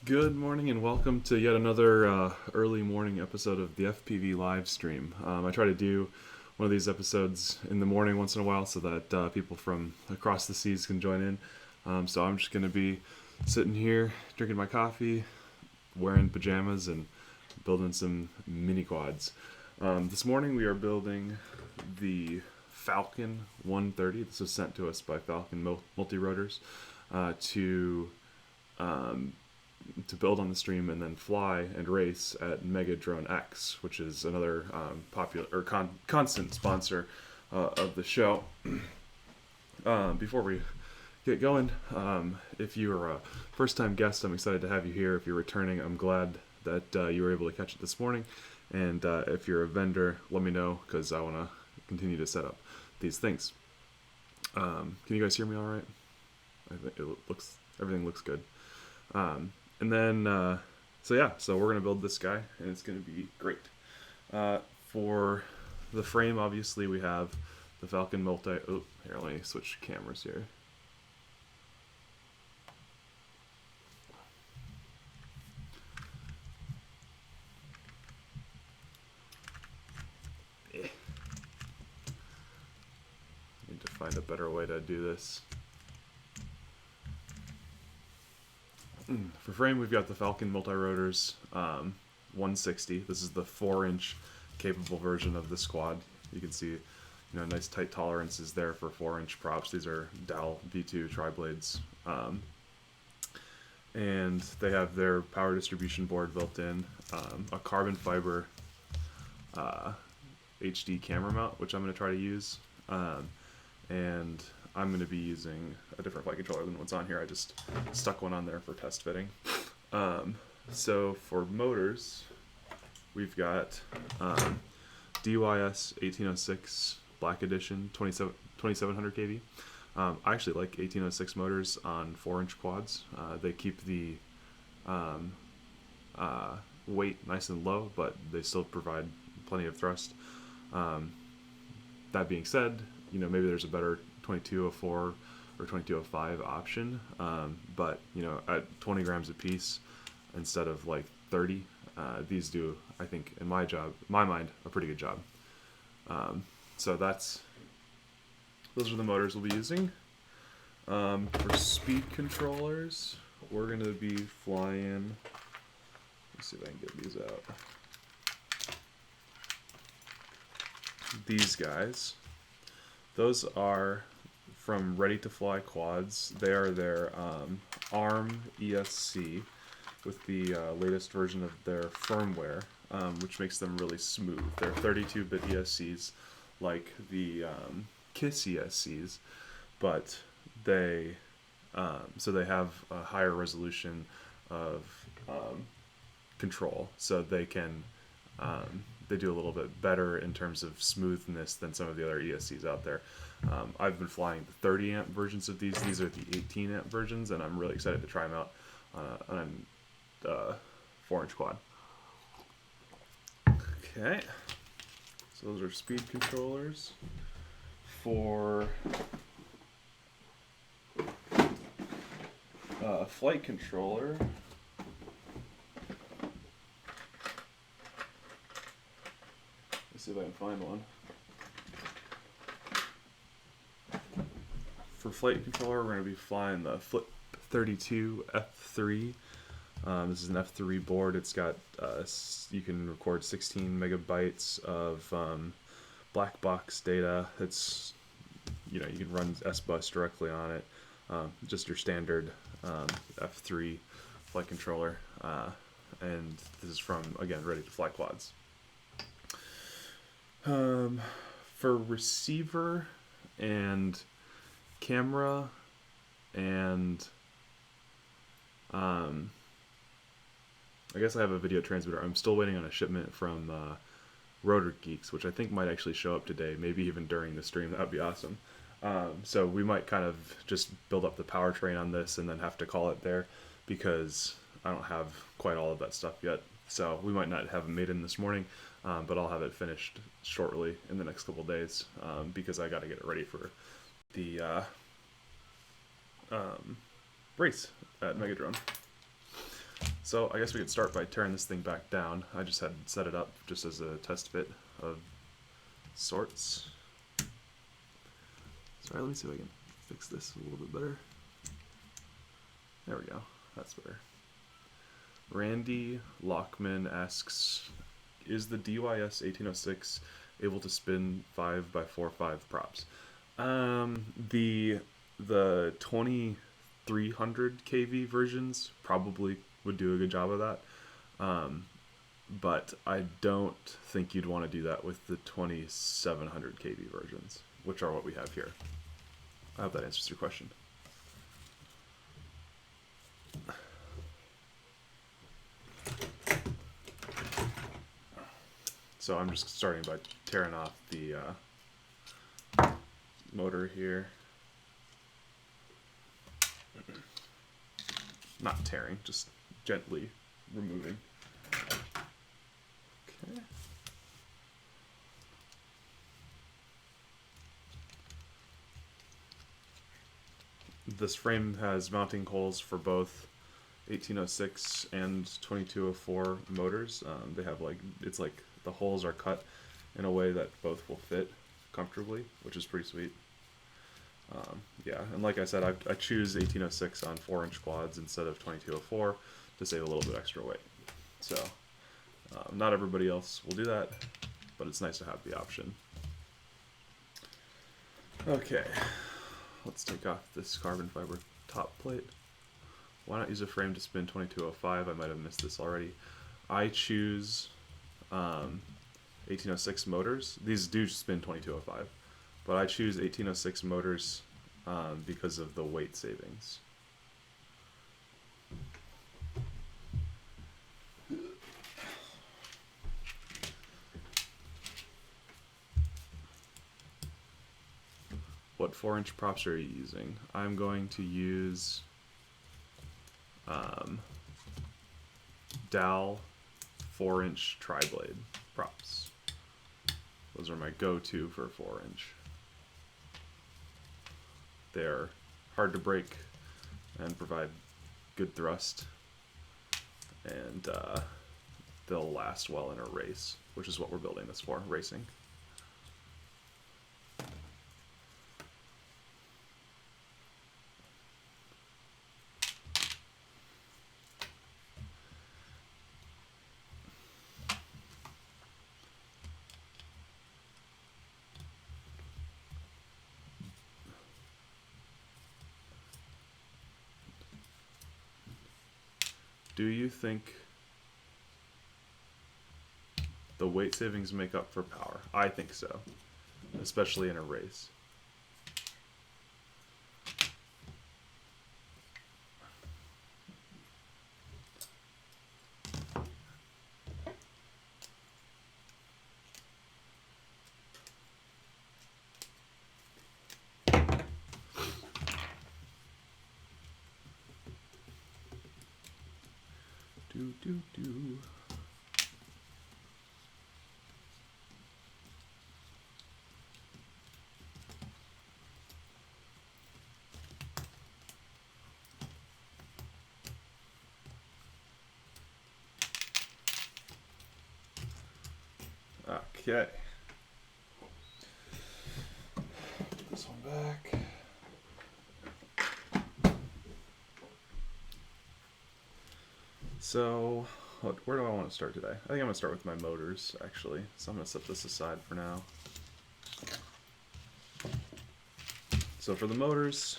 Good morning and welcome to yet another early morning episode of the FPV live stream. I try to do one of these episodes in the morning once in a while so that people from across the seas can join in. So I'm just going to be sitting here drinking my coffee, wearing pajamas, and building some mini quads. This morning we are building the Falcon 130. This was sent to us by Falcon multirotors to um, to build on the stream and then fly and race at Mega Drone X, which is another popular or constant sponsor of the show. Before we get going, if you're a first-time guest, I'm excited to have you here. If you're returning, I'm glad that you were able to catch it this morning. And if you're a vendor, let me know because I want to continue to set up these things. Can you guys hear me all right? I think everything looks good. And then, so we're going to build this guy, and it's going to be great. For the frame, obviously, we have the Falcon here, let me switch cameras here. Need to find a better way to do this. For frame, we've got the Falcon multirotors 160. This is the 4-inch capable version of the squad. You can see, nice tight tolerances there for 4-inch props. These are Dal V2 tri-blades. And they have their power distribution board built in, a carbon fiber HD camera mount, which I'm going to try to use. And I'm going to be using a different flight controller than what's on here. I just stuck one on there for test fitting. So for motors, we've got DYS 1806 Black Edition 2700 kV. I actually like 1806 motors on 4-inch quads. They keep the weight nice and low, but they still provide plenty of thrust. That being said, maybe there's a better 2204 or 2205 option, but at 20 grams a piece instead of like 30, these do, I think, in my mind, a pretty good job. So those are the motors we'll be using. For speed controllers, we're going to be flying. Let's see if I can get these out. These guys. Those are from Ready to Fly Quads. They are their ARM ESC with the latest version of their firmware, which makes them really smooth. They're 32-bit ESCs like the KISS ESCs, but they have a higher resolution of control, so they can they do a little bit better in terms of smoothness than some of the other ESCs out there. I've been flying the 30 amp versions of these. These are the 18 amp versions, and I'm really excited to try them out on a 4-inch quad. Okay, so those are speed controllers. For flight controller, let's see if I can find one. For flight controller, we're going to be flying the Flip 32 F3. This is an F3 board. It's got you can record 16 megabytes of black box data. It's you can run S-Bus directly on it. Just your standard F3 flight controller, and this is from, again, Ready to Fly Quads. For receiver and camera and I guess I have a video transmitter. I'm still waiting on a shipment from Rotor Geeks, which I think might actually show up today, maybe even during the stream. That would be awesome. So we might kind of just build up the powertrain on this and then have to call it there because I don't have quite all of that stuff yet. So we might not have it made in this morning, but I'll have it finished shortly in the next couple days because I got to get it ready for the race at Megadrone. So I guess we could start by tearing this thing back down. I just had set it up just as a test fit of sorts. Sorry, let me see if I can fix this a little bit better. There we go. That's better. Randy Lockman asks, is the DYS 1806 able to spin 5x4.5 props? The 2300 kV versions probably would do a good job of that. But I don't think you'd want to do that with the 2700 kV versions, which are what we have here. I hope that answers your question. So I'm just starting by tearing off the motor here. Not tearing, just gently removing. Okay. This frame has mounting holes for both 1806 and 2204 motors. They have it's like the holes are cut in a way that both will fit comfortably, which is pretty sweet. Yeah, and like I said, I choose 1806 on 4-inch quads instead of 2204 to save a little bit extra weight. So not everybody else will do that, but it's nice to have the option. Okay, let's take off this carbon fiber top plate. Why not use a frame to spin 2205? I might have missed this already. I choose 1806 motors. These do spin 2205, but I choose 1806 motors because of the weight savings. What 4-inch props are you using? I'm going to use Dal 4-inch tri-blade props. Those are my go-to for 4-inch. They're hard to break and provide good thrust, and they'll last well in a race, which is what we're building this for, racing. Do you think the weight savings make up for power? I think so, especially in a race. Do. Okay. Put this one back. So, where do I want to start today? I think I'm going to start with my motors, actually. So I'm going to set this aside for now. So for the motors,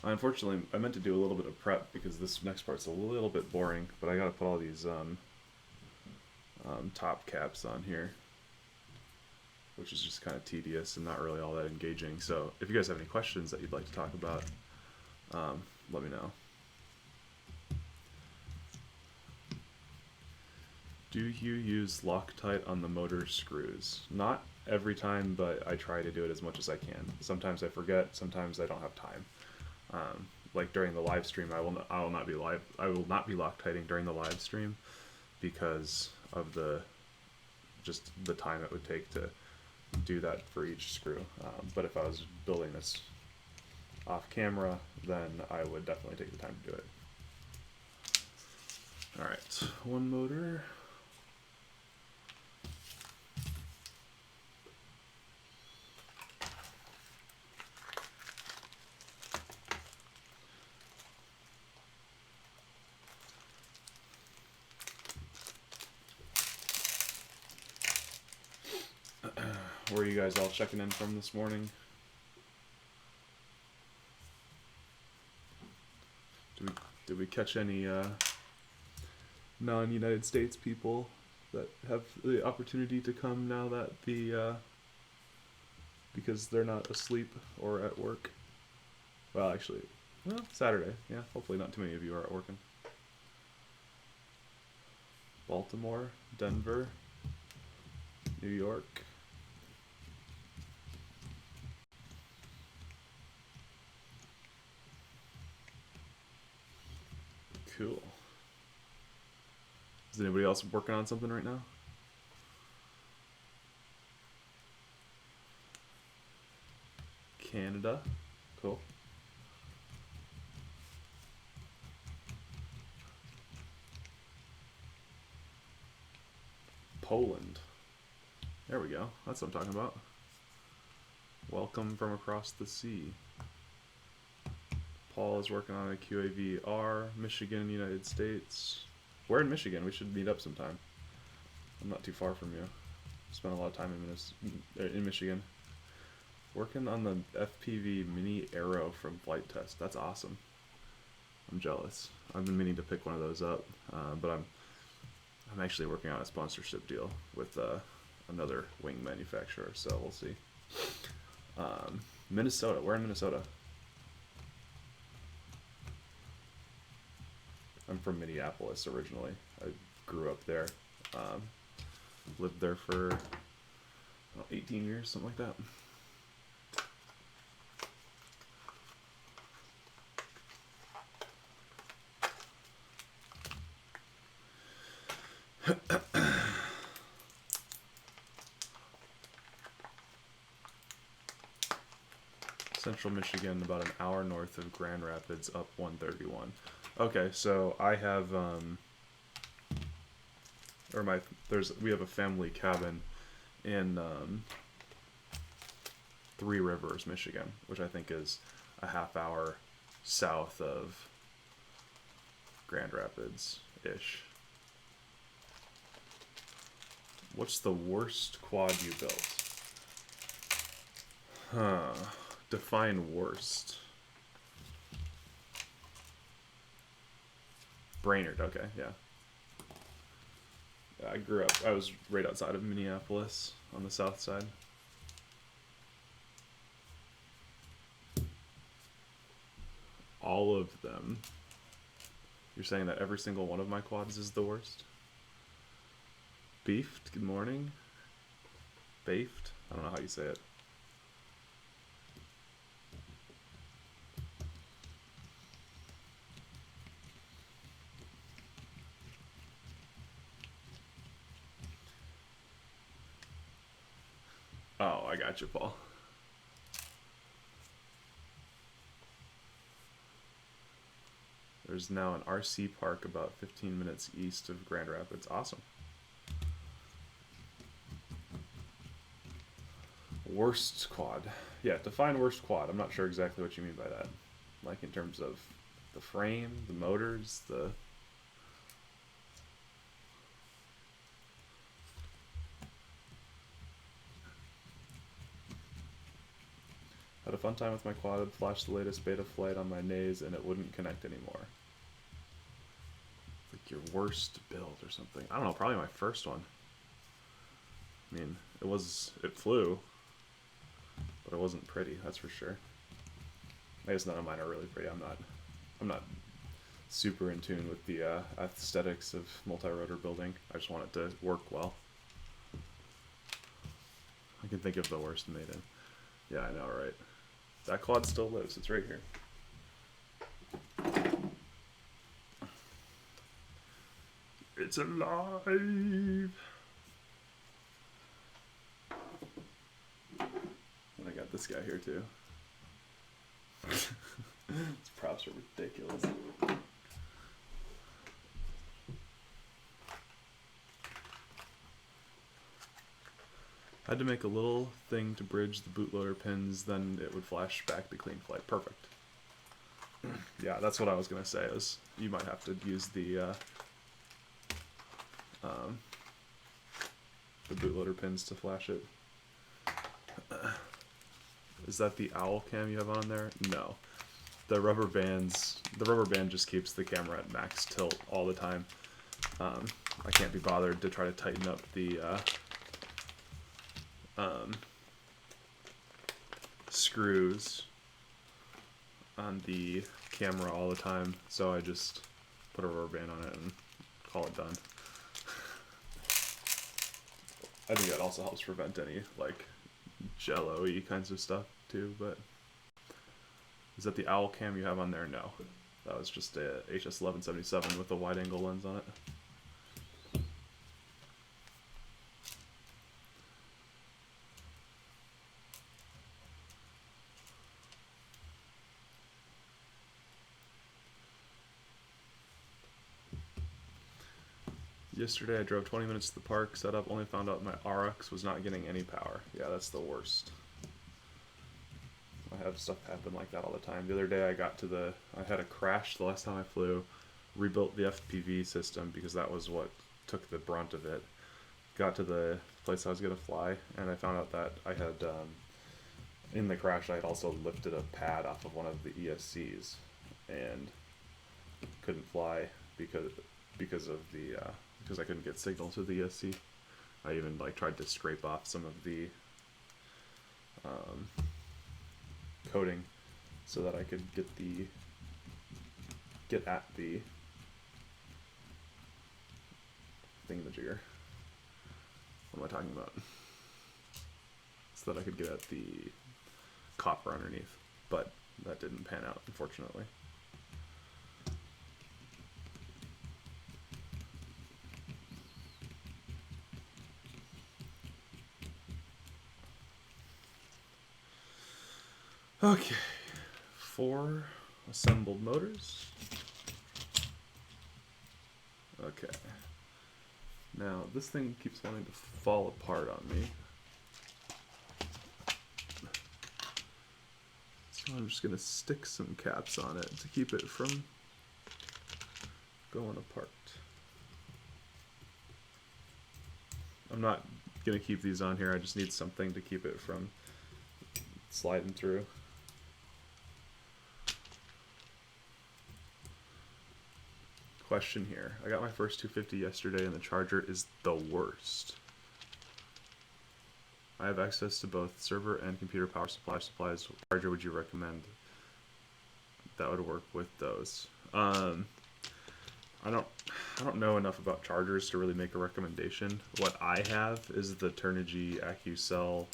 unfortunately, I meant to do a little bit of prep because this next part's a little bit boring, but I got to put all these top caps on here, which is just kind of tedious and not really all that engaging. So if you guys have any questions that you'd like to talk about, let me know. Do you use Loctite on the motor screws? Not every time, but I try to do it as much as I can. Sometimes I forget, sometimes I don't have time. Like during the live stream, I will not be Loctiting during the live stream because of the time it would take to do that for each screw. But if I was building this off camera, then I would definitely take the time to do it. Alright, one motor. Where are you guys all checking in from this morning? Did we catch any non-United States people that have the opportunity to come now that because they're not asleep or at work? Well, actually, Saturday. Yeah, hopefully not too many of you are at working. Baltimore, Denver, New York. Cool. Is anybody else working on something right now? Canada. Cool. Poland. There we go. That's what I'm talking about. Welcome from across the sea. Paul is working on a QAV-R, Michigan, United States. We're in Michigan. We should meet up sometime. I'm not too far from you. Spent a lot of time in Michigan. Working on the FPV Mini Arrow from Flight Test. That's awesome. I'm jealous. I've been meaning to pick one of those up, but I'm actually working on a sponsorship deal with another wing manufacturer, so we'll see. Minnesota. We're in Minnesota. I'm from Minneapolis originally. I grew up there. Lived there for 18 years, something like that. Central Michigan, about an hour north of Grand Rapids, up 131. Okay, so I have we have a family cabin in Three Rivers, Michigan, which I think is a half hour south of Grand Rapids-ish. What's the worst quad you built? Define worst. Brainerd, okay, yeah. I was right outside of Minneapolis on the south side. All of them. You're saying that every single one of my quads is the worst? Beefed, good morning. Beefed? I don't know how you say it. Oh, I got you, Paul. There's now an RC park about 15 minutes east of Grand Rapids. Awesome. Worst quad. Yeah, define worst quad. I'm not sure exactly what you mean by that. Like in terms of the frame, the motors, the... Had a fun time with my quad, flashed the latest Betaflight on my nays, and it wouldn't connect anymore. Like your worst build or something. I don't know, probably my first one. I mean, it flew, but it wasn't pretty, that's for sure. I guess none of mine are really pretty. I'm not super in tune with the aesthetics of multi-rotor building. I just want it to work well. I can think of the worst made in. Yeah, I know, right? That quad still lives. It's right here. It's alive! And I got this guy here too. These props are ridiculous. I had to make a little thing to bridge the bootloader pins, then it would flash back the clean flight. Perfect. Yeah, that's what I was gonna say. Is you might have to use the bootloader pins to flash it. Is that the owl cam you have on there? No. The rubber band just keeps the camera at max tilt all the time. I can't be bothered to try to tighten up the screws on the camera all the time, so I just put a rubber band on it and call it done. I think that also helps prevent any like jello-y kinds of stuff too, but is that the owl cam you have on there? No. That was just a HS1177 with a wide angle lens on it. Yesterday I drove 20 minutes to the park, set up, only found out my RX was not getting any power. Yeah, that's the worst. I have stuff happen like that all the time. The other day I had a crash the last time I flew, rebuilt the FPV system because that was what took the brunt of it. Got to the place I was going to fly, and I found out that I had, in the crash, I had also lifted a pad off of one of the ESCs, and couldn't fly because I couldn't get signal to the ESC. I even like tried to scrape off some of the coating so that I could get at the thingamajigger. What am I talking about? So that I could get at the copper underneath, but that didn't pan out, unfortunately. Okay, 4 assembled motors. Okay. Now, this thing keeps wanting to fall apart on me. So I'm just going to stick some caps on it to keep it from going apart. I'm not going to keep these on here, I just need something to keep it from sliding through. Question here. I got my first 250 yesterday and the charger is the worst. I have access to both server and computer power supplies. What charger would you recommend that would work with those? I don't know enough about chargers to really make a recommendation. What I have is the Turnigy AccuCell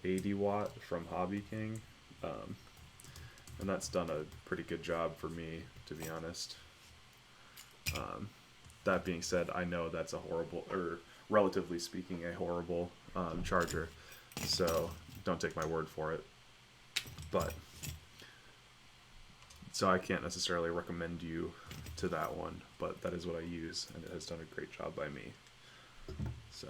80 watt from Hobby King, and that's done a pretty good job for me, to be honest. That being said, I know that's a horrible, or relatively speaking, a horrible charger, so don't take my word for it. But so I can't necessarily recommend you to that one, but that is what I use, and it has done a great job by me. So.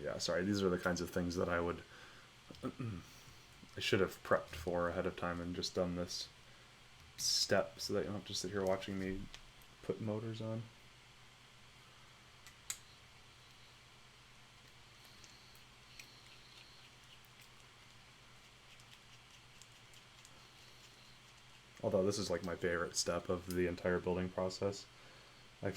Yeah, sorry, these are the kinds of things that I should have prepped for ahead of time and just done this step so that you don't have to sit here watching me put motors on. Although this is like my favorite step of the entire building process. I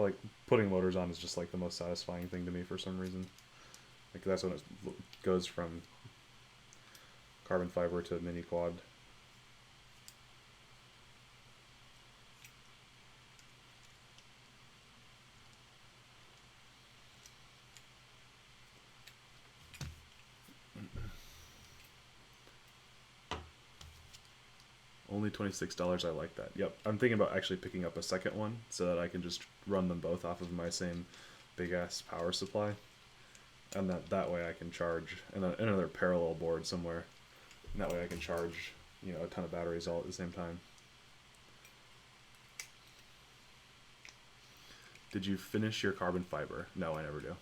like putting motors on is just like the most satisfying thing to me for some reason. Like that's when it goes from carbon fiber to mini quad. Only $26. I like that. Yep. I'm thinking about actually picking up a second one so that I can just run them both off of my same big ass power supply, and that way I can charge another parallel board somewhere. And that way I can charge, you know, a ton of batteries all at the same time. Did you finish your carbon fiber? No, I never do.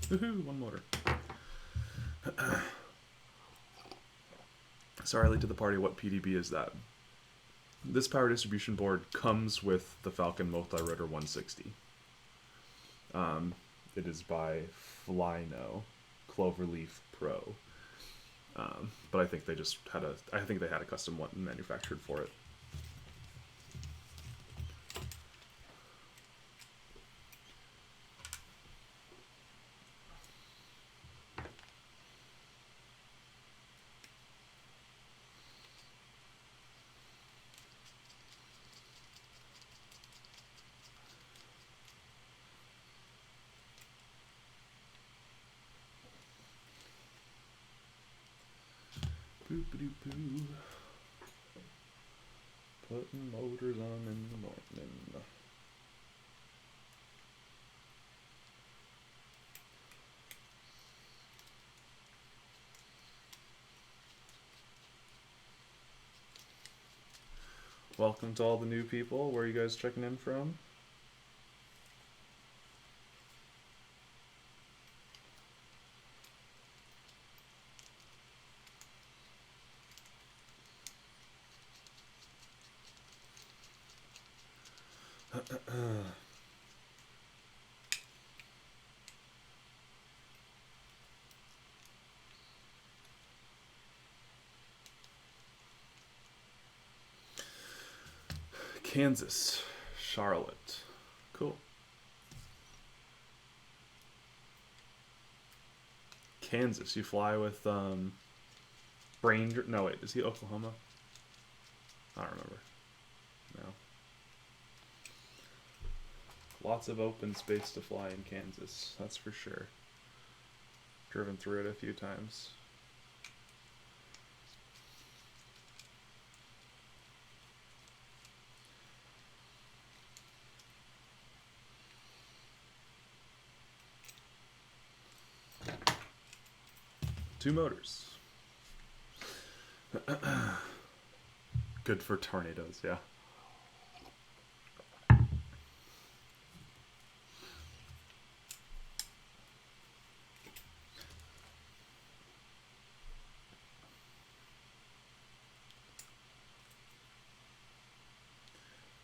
Woohoo, one motor. Sorry, late to the party. What PDB is that? This power distribution board comes with the Falcon multirotor 160. It is by Flyno, Cloverleaf Pro. But I think they just had a custom one manufactured for it. Boop-a-doop-boo. Putting motors on in the morning. Welcome to all the new people. Where are you guys checking in from? Kansas, Charlotte. Cool. Kansas, you fly with Brain. No, wait, is he Oklahoma? I don't remember. No. Lots of open space to fly in Kansas, that's for sure. Driven through it a few times. Two motors. Good for tornadoes, yeah.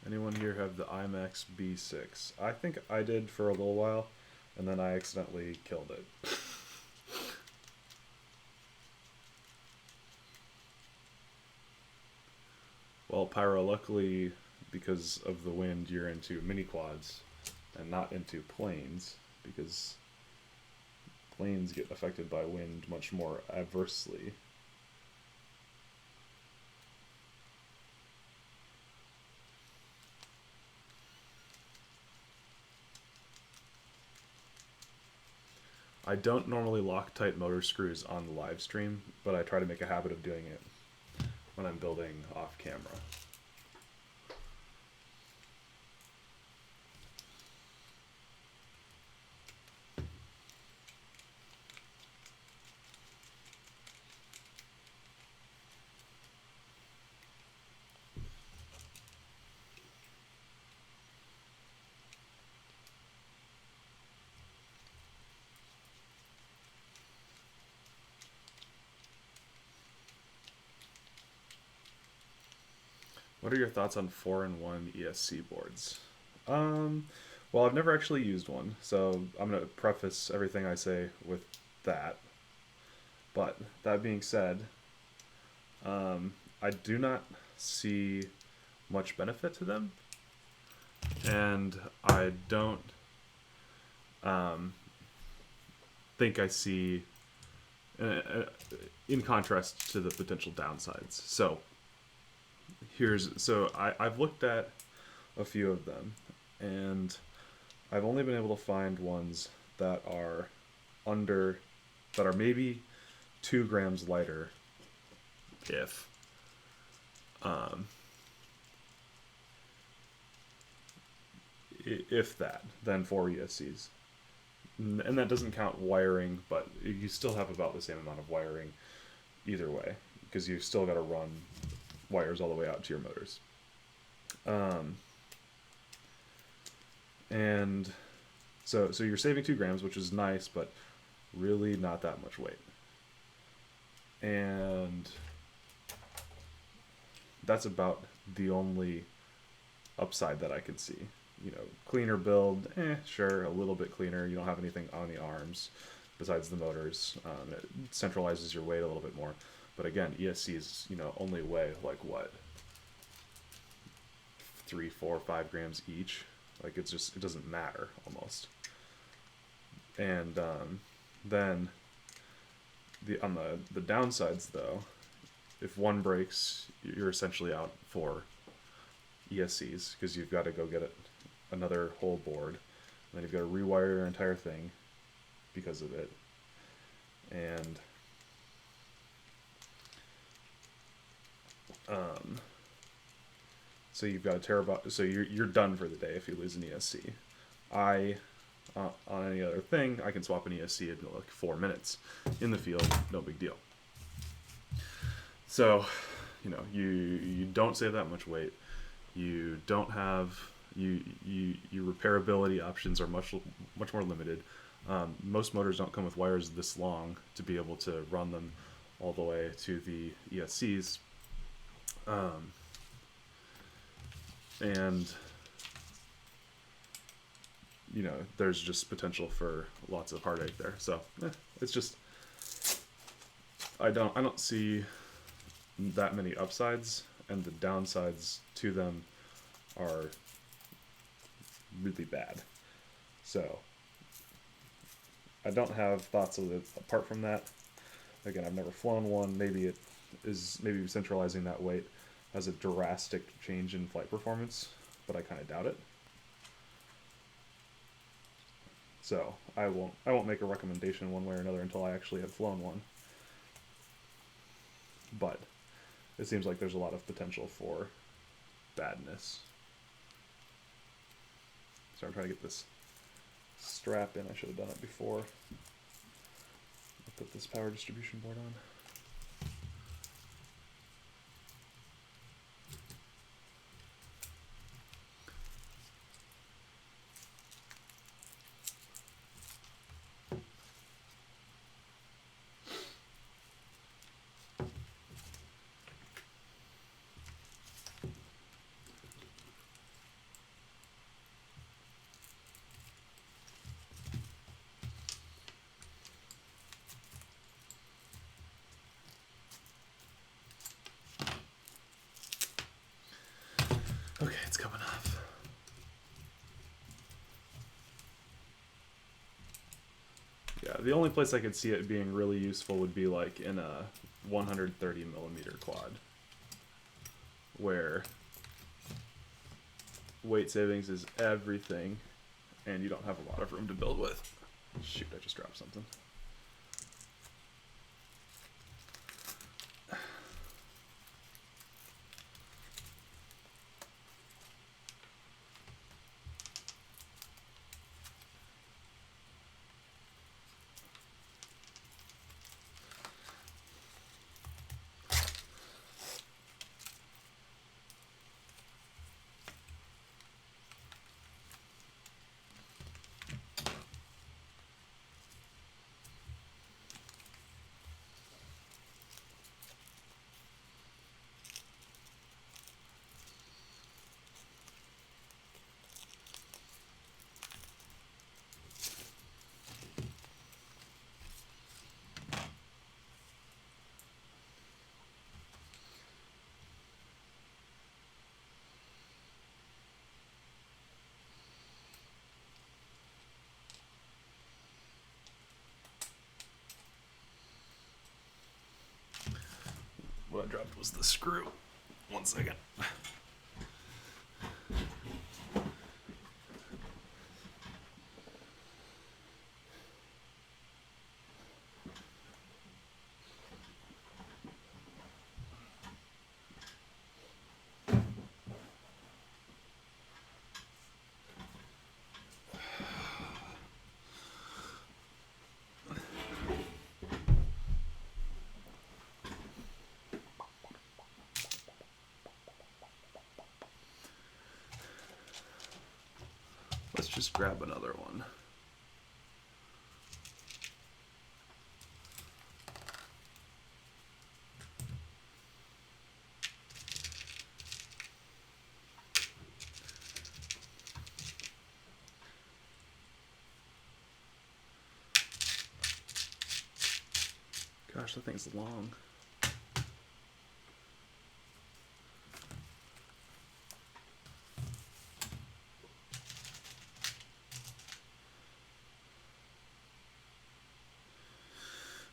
Anyone here have the IMAX B6? I think I did for a little while, and then I accidentally killed it. Well, Pyro, luckily, because of the wind, you're into mini quads and not into planes, because planes get affected by wind much more adversely. I don't normally Loctite motor screws on the live stream, but I try to make a habit of doing it when I'm building off camera. What are your thoughts on 4-in-1 ESC boards? Well, I've never actually used one, so I'm going to preface everything I say with that. But that being said, I do not see much benefit to them, and I don't think I see, in contrast to the potential downsides. So I've looked at a few of them, and I've only been able to find ones that are that are maybe 2 grams lighter, if um, if that, than 4 ESCs. And that doesn't count wiring, but you still have about the same amount of wiring either way, because you've still got to run wires all the way out to your motors. And so you're saving 2 grams, which is nice, but really not that much weight. And that's about the only upside that I can see. Cleaner build, sure, a little bit cleaner. You don't have anything on the arms besides the motors. It centralizes your weight a little bit more. But again, ESCs, only weigh like what? 3, 4, 5 grams each. Like it doesn't matter almost. And then on the downsides though, if one breaks, you're essentially out for ESCs because you've got to go get another whole board, and then you've got to rewire your entire thing because of it. And so you've got a terabyte. So you're done for the day if you lose an ESC. On any other thing, I can swap an ESC in like 4 minutes in the field, no big deal. So, you don't save that much weight. You don't have your repairability options are much more limited. Most motors don't come with wires this long to be able to run them all the way to the ESCs. And there's just potential for lots of heartache there. So it's just I don't see that many upsides, and the downsides to them are really bad. So I don't have thoughts of it apart from that. Again, I've never flown one. Maybe centralizing that weight has a drastic change in flight performance, but I kind of doubt it. So I won't make a recommendation one way or another until I actually have flown one. But it seems like there's a lot of potential for badness. So I'm trying to get this strap in. I should have done it before I put this power distribution board on. Okay, it's coming off. Yeah, the only place I could see it being really useful would be like in a 130 millimeter quad, where weight savings is everything, and you don't have a lot of room to build with. Shoot, I just dropped something. What I dropped was the screw. 1 second. just grab another one. Gosh, that thing's long.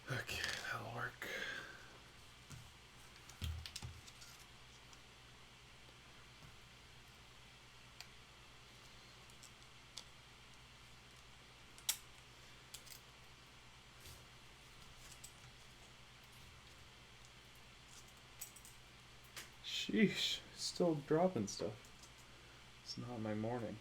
Okay, that'll work. Sheesh, still dropping stuff. It's not my morning.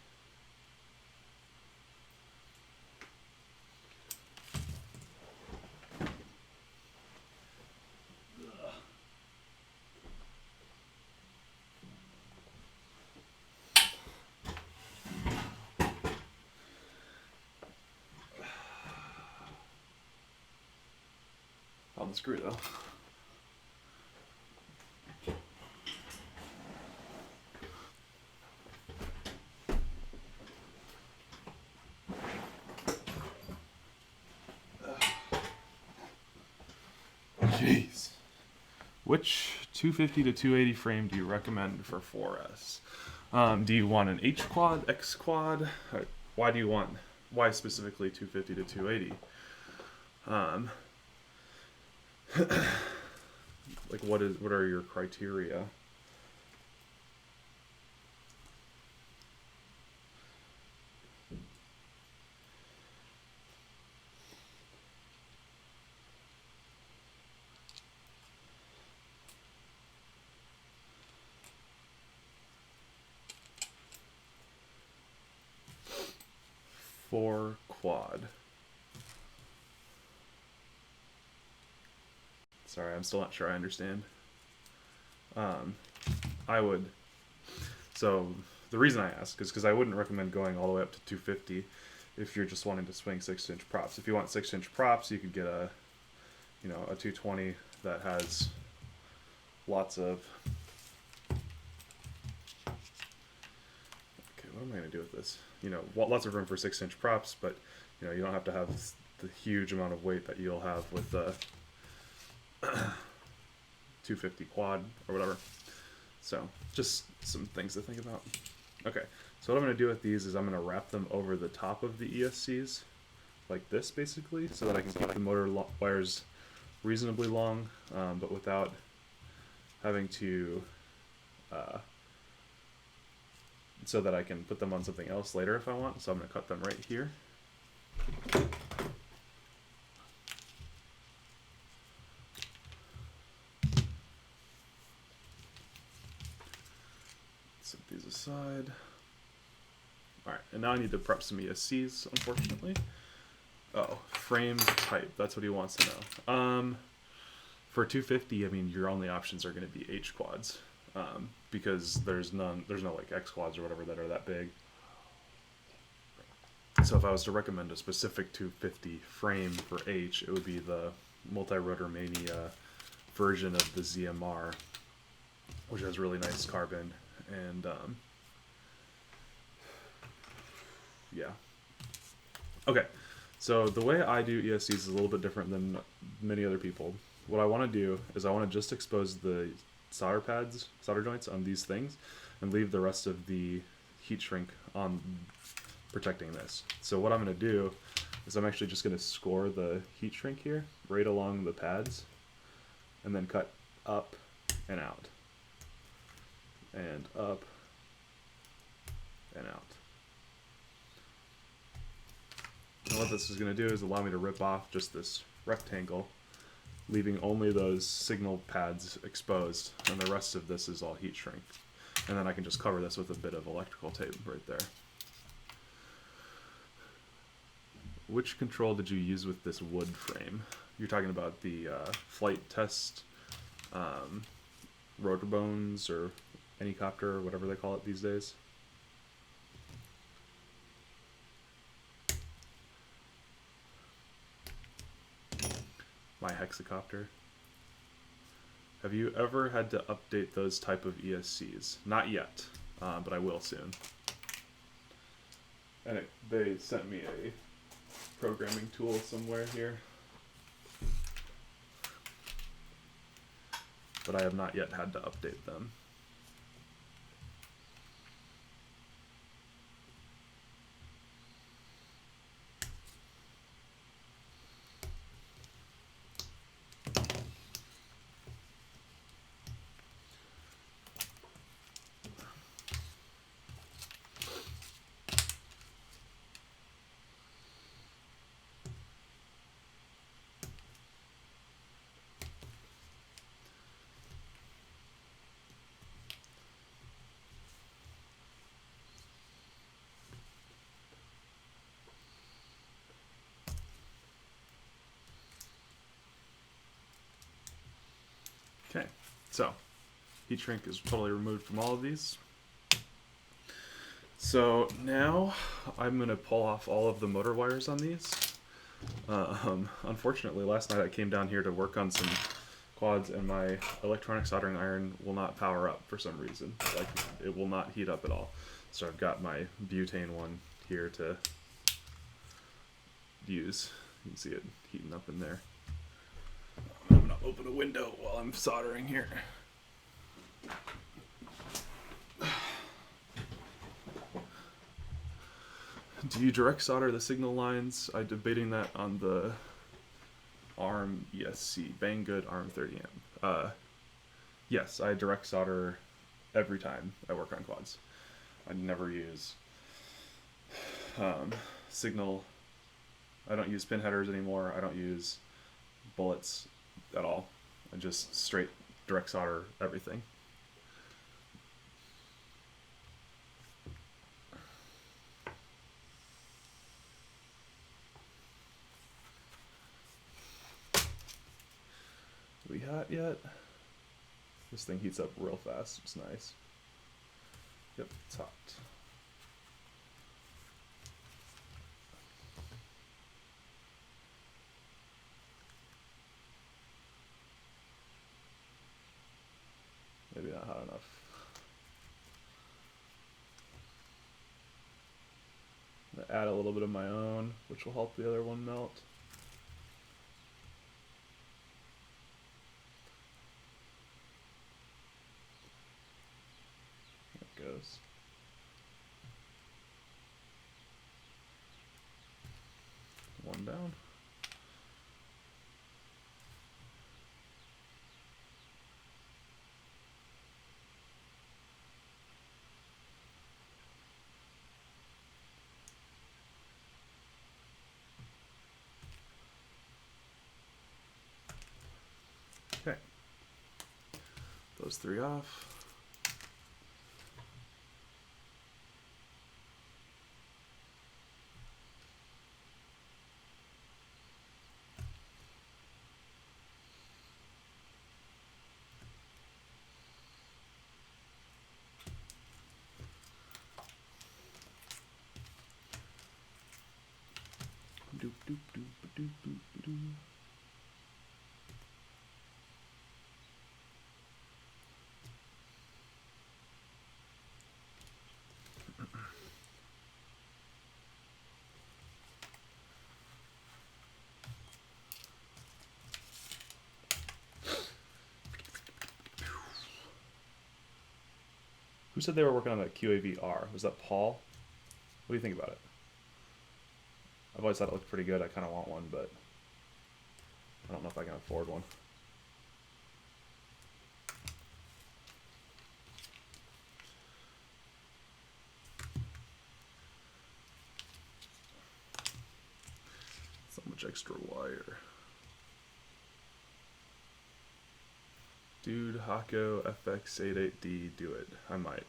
On the screw though. Jeez. Which 250 to 280 frame do you recommend for 4S? Do you want an H quad, X quad? Why specifically 250 to 280? Like what are your criteria? For quad. Sorry, I'm still not sure I understand. I would. So the reason I ask is because I wouldn't recommend going all the way up to 250 if you're just wanting to swing 6-inch props. If you want 6-inch props, you could get a 220 that has lots of. Okay, what am I going to do with this? Lots of room for 6-inch props, but you don't have to have the huge amount of weight that you'll have with the 250 quad or whatever. So just some things to think about. Okay, so what I'm going to do with these is I'm going to wrap them over the top of the ESCs like this basically, so that I can keep the motor wires reasonably long, but without having to so that I can put them on something else later if I want. So I'm going to cut them right here. Set these aside. Alright, and now I need to prep some ESCs, unfortunately. Oh, frame type, that's what he wants to know. For 250, I mean, your only options are going to be H quads. Because there's no like X quads or whatever that are that big. So if I was to recommend a specific 250 frame for H, it would be the Multirotor Mania version of the ZMR, which has really nice carbon and yeah. Okay, so the way I do ESCs is a little bit different than many other people. What I want to do is I want to just expose the solder joints on these things, and leave the rest of the heat shrink on protecting this. So what I'm going to do is I'm actually just going to score the heat shrink here right along the pads, and then cut up and out, and up and out. And what this is going to do is allow me to rip off just this rectangle, leaving only those signal pads exposed, and the rest of this is all heat shrink. And then I can just cover this with a bit of electrical tape right there. Which control did you use with this wood frame? You're talking about the flight test rotor bones or anycopter or whatever they call it these days? my hexacopter. Have you ever had to update those type of ESCs? Not yet, but I will soon. And they sent me a programming tool somewhere here. But I have not yet had to update them. Okay, so heat shrink is totally removed from all of these. So now I'm going to pull off all of the motor wires on these. Unfortunately, last night I came down here to work on some quads and my electronic soldering iron will not power up for some reason. Like, it will not heat up at all. So I've got my butane one here to use. You can see it heating up in there. I'm going to open a window while I'm soldering here. Do you direct solder the signal lines? I'm debating that on the ARM ESC, Banggood ARM 30M. Yes, I direct solder every time I work on quads. I never use signal. I don't use pin headers anymore. I don't use bullets at all. I just straight direct solder everything. We hot yet? This thing heats up real fast. It's nice. Yep, it's hot. Maybe not hot enough. I'm gonna add a little bit of my own, which will help the other one melt. There it goes. One down. Okay. Those three off. Doop doop doop doop doop doop. Who said they were working on that QAV-R? Was that Paul? What do you think about it? I've always thought it looked pretty good. I kind of want one, but I don't know if I can afford one. So much extra wire. Dude, Hako FX88D, do it. I might.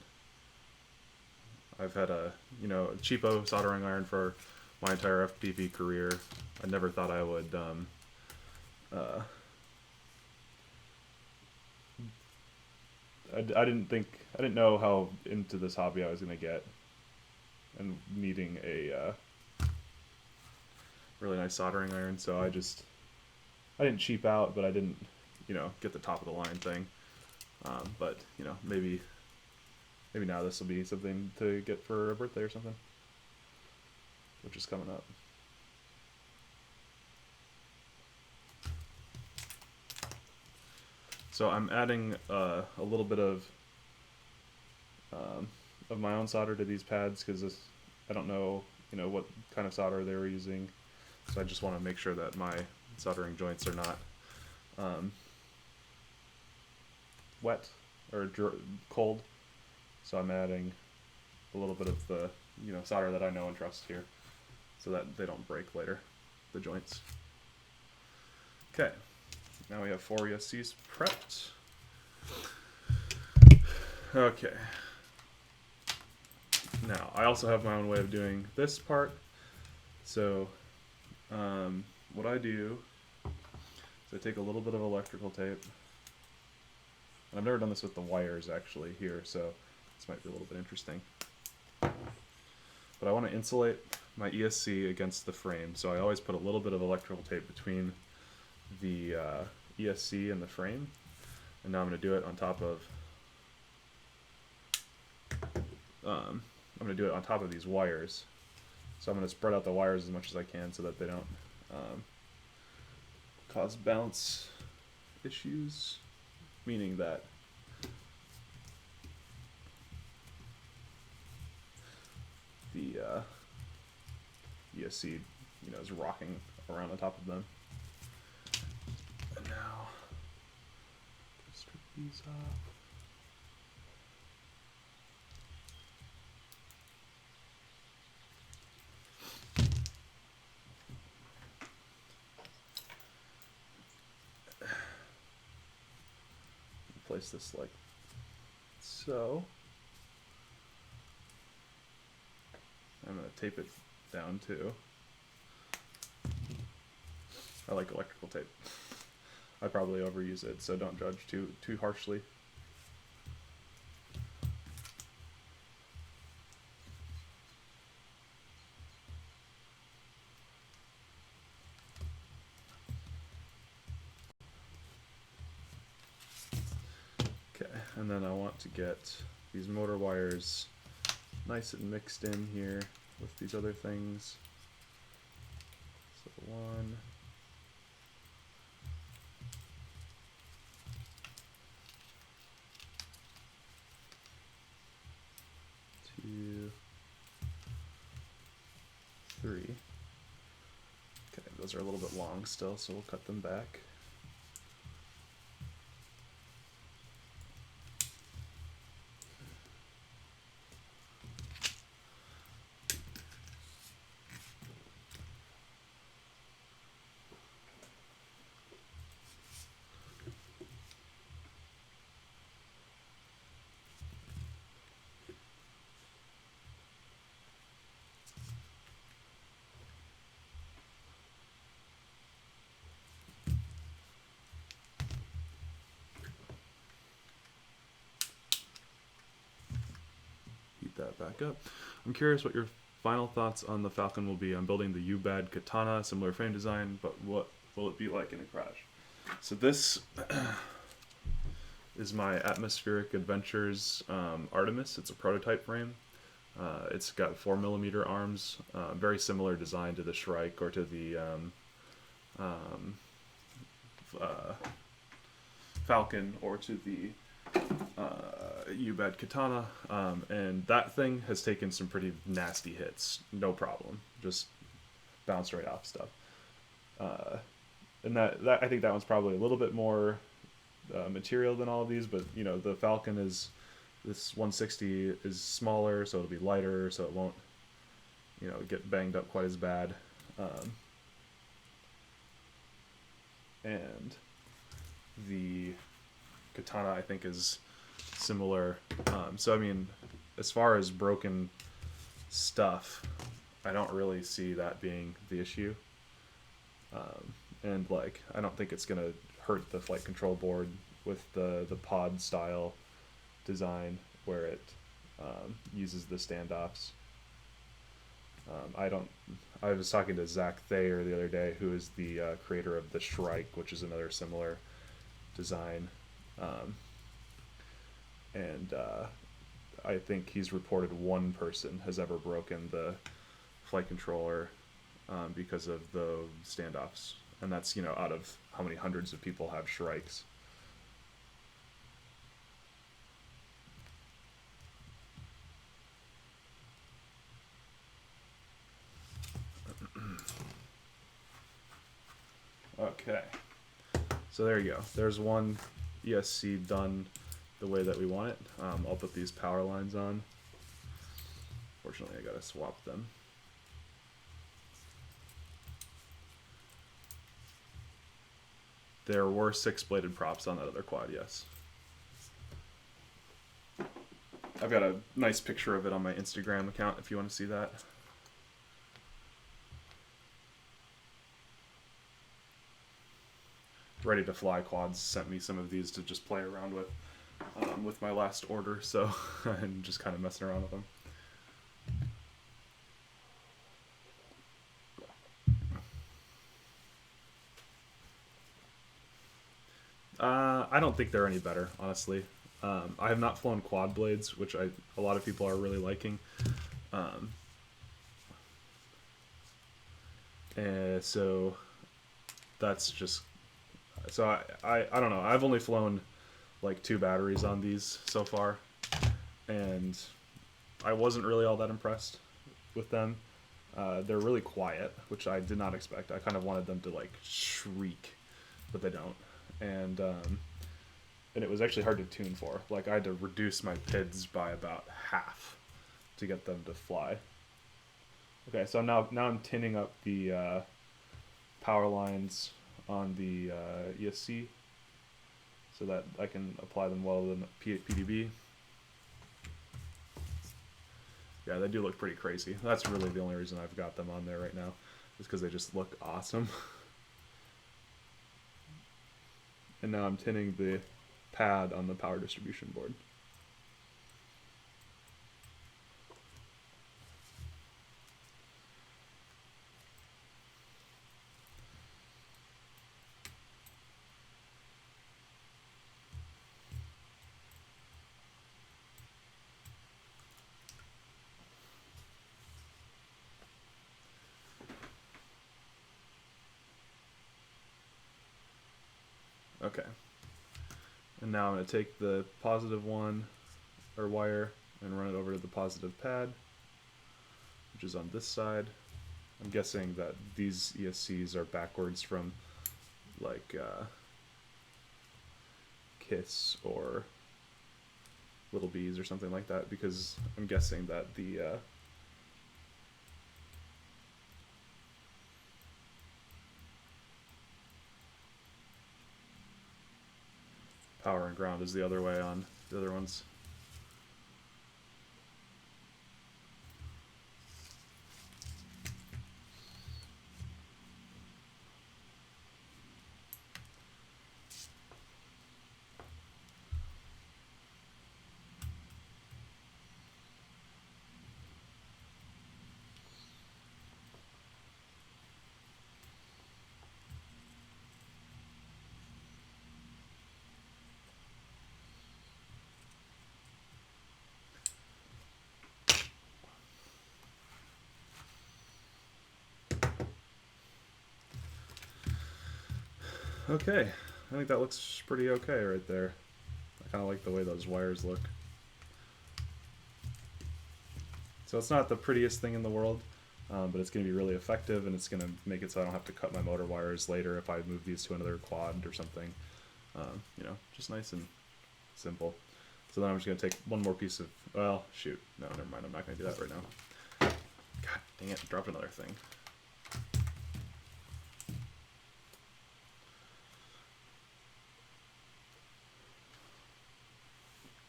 I've had a, cheapo soldering iron for my entire FPV career. I never thought I would, I didn't know how into this hobby I was going to get, and needing a really nice soldering iron, so I just I didn't cheap out, but I didn't, get the top of the line thing. But maybe now this will be something to get for a birthday or something, which is coming up. So I'm adding a little bit of my own solder to these pads because I don't know what kind of solder they were using, so I just want to make sure that my soldering joints are not wet or cold. So I'm adding a little bit of the solder that I know and trust here, so that they don't break later, the joints. Okay, now we have 4 ESCs prepped. Okay. Now, I also have my own way of doing this part. So, what I do is I take a little bit of electrical tape. And I've never done this with the wires actually here, so this might be a little bit interesting. But I want to insulate my ESC against the frame, so I always put a little bit of electrical tape between the ESC and the frame. And now I'm going to do it on top of these wires. So I'm going to spread out the wires as much as I can so that they don't cause bounce issues, meaning that the ESC is rocking around the top of them. And now strip these off. Place this like so. I'm going to tape it down too. I like electrical tape. I probably overuse it, so don't judge too harshly. Okay, and then I want to get these motor wires nice and mixed in here with these other things. So 1, 2, 3. Okay, those are a little bit long still, so we'll cut them back. That back up. I'm curious what your final thoughts on the Falcon will be. I'm building the U-Bad Katana, similar frame design, but what will it be like in a crash? So this is my Atmospheric Adventures Artemis. It's a prototype frame. It's got 4mm arms, very similar design to the Shrike or to the Falcon or to the U-Bad Katana, and that thing has taken some pretty nasty hits, no problem, just bounced right off stuff. And that I think that one's probably a little bit more material than all of these, but the Falcon is, this 160 is smaller, so it'll be lighter, so it won't get banged up quite as bad. And the Katana I think is similar. So I mean, as far as broken stuff, I don't really see that being the issue. And like, I don't think it's gonna hurt the flight control board with the pod style design where it uses the standoffs. I was talking to Zach Thayer the other day, who is the creator of the Shrike, which is another similar design. And I think he's reported one person has ever broken the flight controller because of the standoffs. And that's, out of how many hundreds of people have Shrikes. Okay. So there you go. There's one ESC done the way that we want it. I'll put these power lines on. Fortunately, I gotta swap them. There were 6-bladed props on that other quad, yes. I've got a nice picture of it on my Instagram account if you want to see that. Ready to Fly Quads sent me some of these to just play around with my last order, so I'm just kind of messing around with them. I don't think they're any better, honestly. I have not flown quad blades, which a lot of people are really liking. And so that's just... So I don't know. I've only flown like 2 batteries on these so far, and I wasn't really all that impressed with them. They're really quiet, which I did not expect. I kind of wanted them to like shriek, but they don't. And it was actually hard to tune for. Like I had to reduce my PIDs by about half to get them to fly. Okay, so now I'm tinning up the power lines on the ESC so that I can apply them well in the PDB. Yeah, they do look pretty crazy. That's really the only reason I've got them on there right now, is because they just look awesome. And now I'm tinning the pad on the power distribution board. Okay. And now I'm going to take the positive one, or wire, and run it over to the positive pad, which is on this side. I'm guessing that these ESCs are backwards from like KISS or Little Bees or something like that, because I'm guessing that the power and ground is the other way on the other ones. Okay, I think that looks pretty okay right there. I kind of like the way those wires look. So it's not the prettiest thing in the world, but it's going to be really effective, and it's going to make it so I don't have to cut my motor wires later if I move these to another quad or something. Just nice and simple. So then I'm just going to take one more piece of... Well, shoot. No, never mind. I'm not going to do that right now. God dang it. Dropped another thing.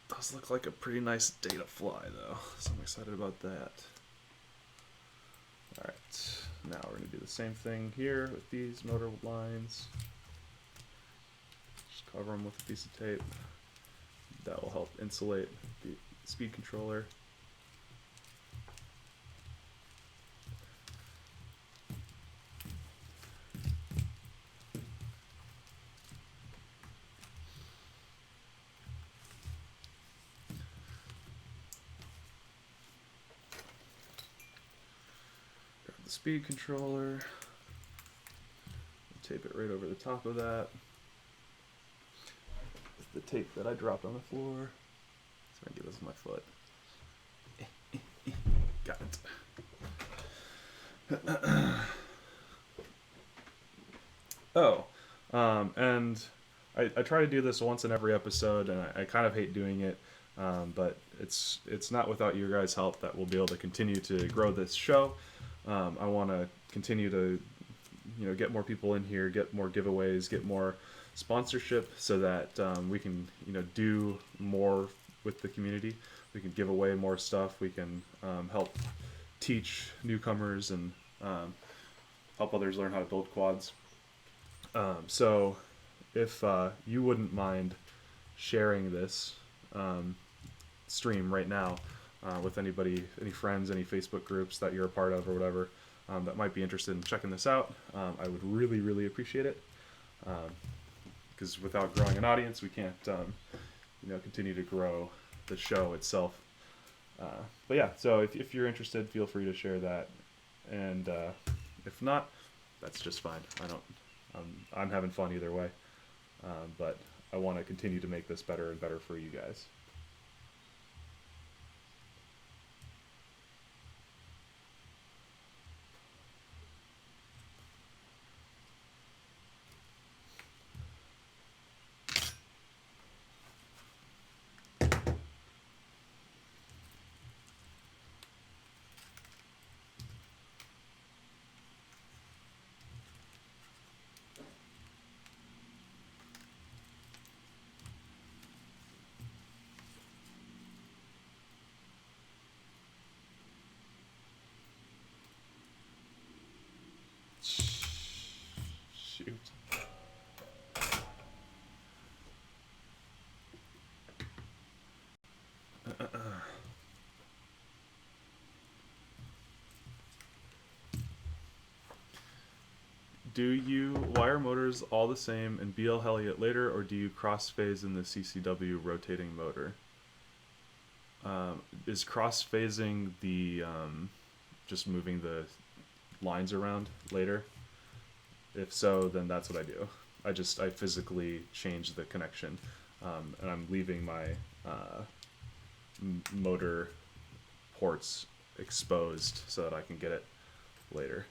Does look like a pretty nice Betaflight though, so I'm excited about that. Alright, now we're going to do the same thing here with these motor lines. Just cover them with a piece of tape. That will help insulate the speed controller. the speed controller. Tape it right over the top of that. The tape that I dropped on the floor. So I do this with my foot. Got it. And I try to do this once in every episode, and I kind of hate doing it, but it's not without your guys' help that we'll be able to continue to grow this show. I want to continue to get more people in here, get more giveaways, get more sponsorship, so that we can do more with the community. We can give away more stuff. We can help teach newcomers and help others learn how to build quads. So if you wouldn't mind sharing this stream right now with anybody, any friends, any Facebook groups that you're a part of or whatever, that might be interested in checking this out, I would really, really appreciate it. Because without growing an audience, we can't, continue to grow the show itself. But yeah, so if you're interested, feel free to share that. And if not, that's just fine. I'm having fun either way. But I want to continue to make this better and better for you guys. Shoot. Do you wire motors all the same and BL heli it later, or do you cross phase in the CCW rotating motor? Is cross phasing the just moving the lines around later? If so, then that's what I do. I physically change the connection, and I'm leaving my motor ports exposed so that I can get it later.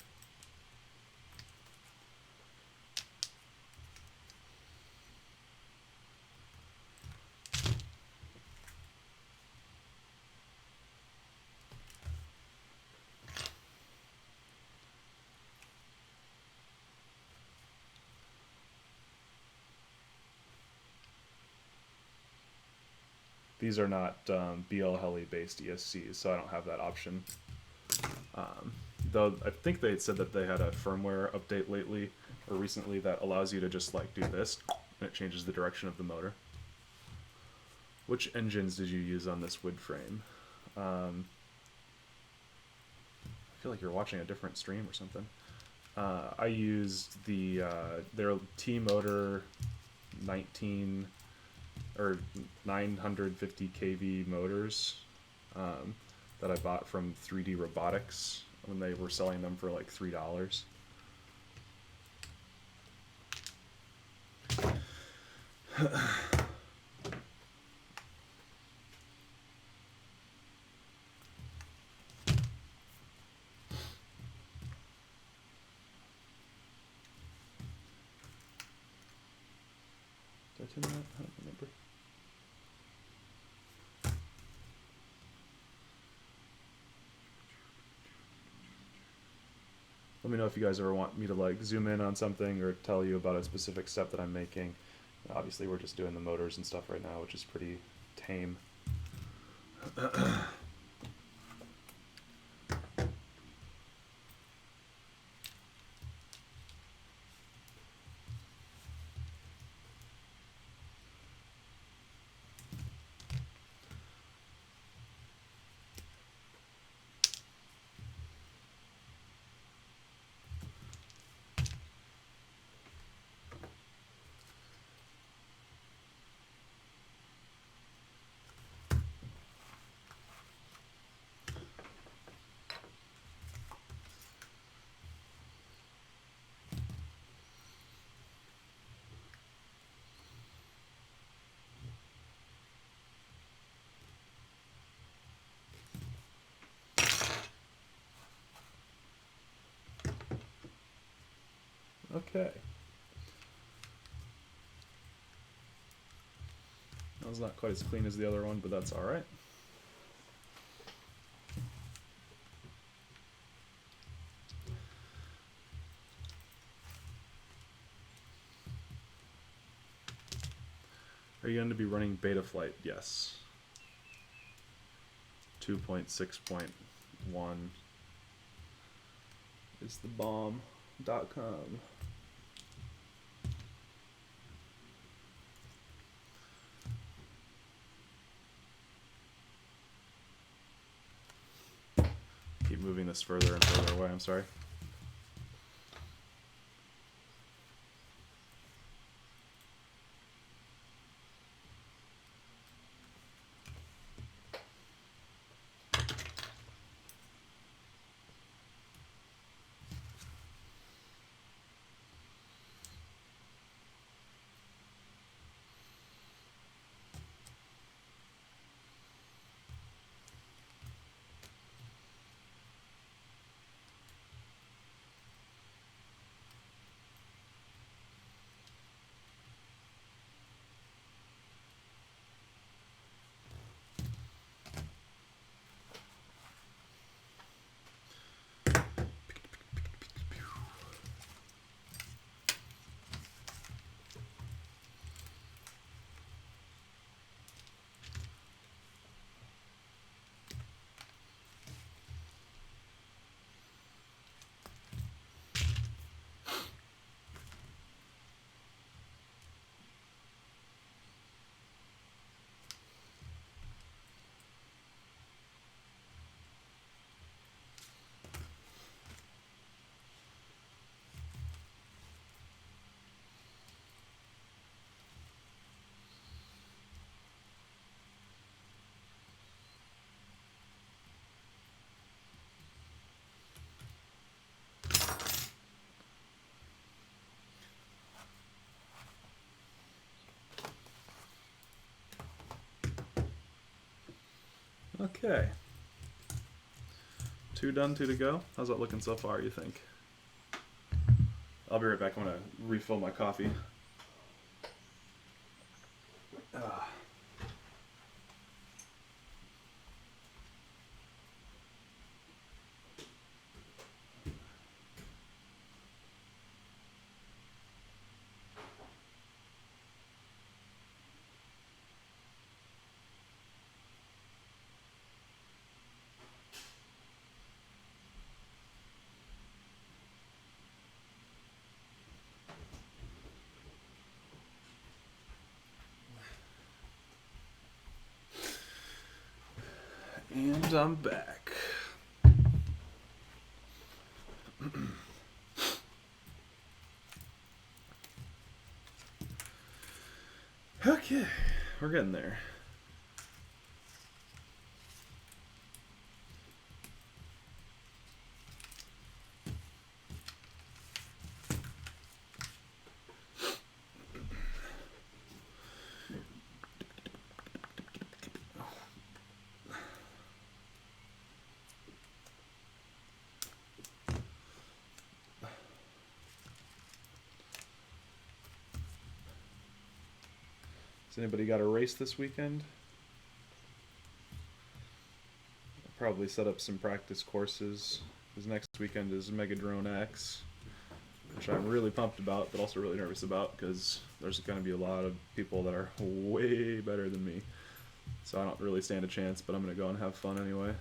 These are not BL Heli based ESCs, so I don't have that option. Though I think they said that they had a firmware update lately or recently that allows you to just like do this and it changes the direction of the motor. Which engines did you use on this wood frame? I feel like you're watching a different stream or something. I used their T-Motor 19 or 950 kV motors that I bought from 3D Robotics when they were selling them for like $3. Did I turn that? I don't remember. Let me know if you guys ever want me to like zoom in on something or tell you about a specific step that I'm making. Obviously, we're just doing the motors and stuff right now, which is pretty tame. Okay. That was not quite as clean as the other one, but that's alright. Are you going to be running Betaflight? Yes. 2.6.1 is the bomb.com. Keep moving this further and further away, I'm sorry. Okay. 2 done, 2 to go. How's that looking so far, you think? I'll be right back. I'm going to refill my coffee. And I'm back. Okay, we're getting there. Has anybody got a race this weekend? I'll probably set up some practice courses, because next weekend is Mega Drone X, which I'm really pumped about, but also really nervous about, because there's going to be a lot of people that are way better than me. So I don't really stand a chance, but I'm going to go and have fun anyway.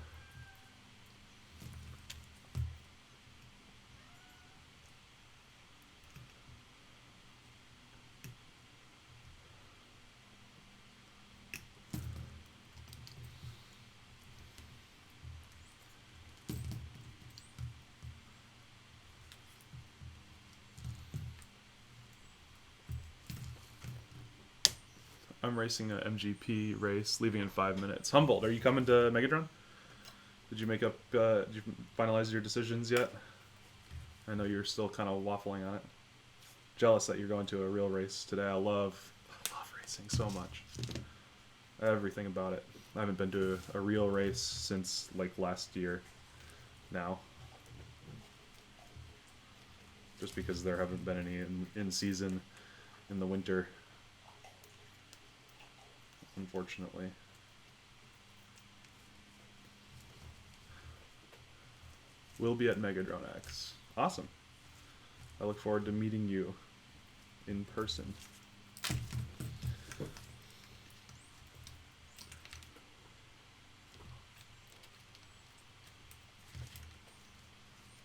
I'm racing a MGP race, leaving in 5 minutes. Humboldt, are you coming to Megadrone? Did you did you finalize your decisions yet? I know you're still kind of waffling on it. Jealous that you're going to a real race today. I love racing so much. Everything about it. I haven't been to a real race since like last year now. just because there haven't been any in season in the winter, unfortunately. We'll be at Megadrone X. Awesome. I look forward to meeting you in person.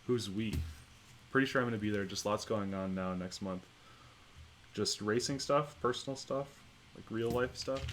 Who's we? Pretty sure I'm going to be there. Just lots going on now next month. Just racing stuff, personal stuff, like real life stuff.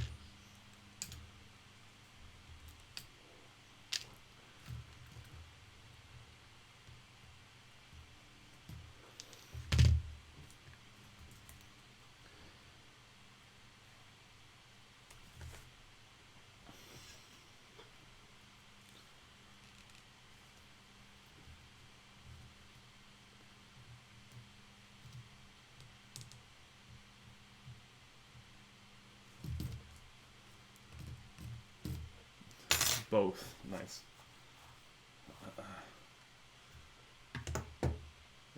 Both. Nice.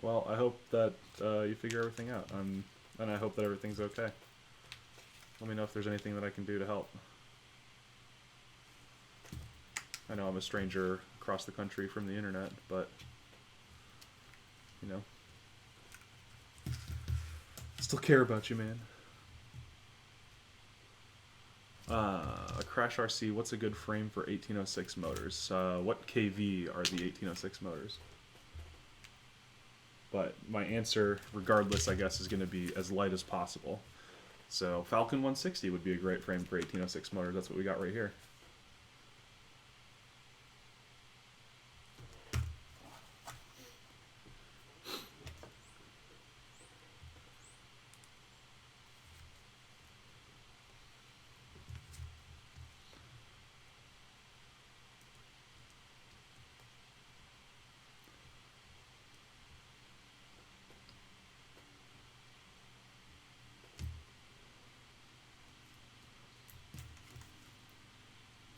Well, I hope that you figure everything out, and I hope that everything's okay. Let me know if there's anything that I can do to help. I know I'm a stranger across the country from the internet, but, you know, still care about you, man. A Crash RC, what's a good frame for 1806 motors? What KV are the 1806 motors? But my answer, regardless, I guess, is going to be as light as possible. So Falcon 160 would be a great frame for 1806 motors. That's what we got right here.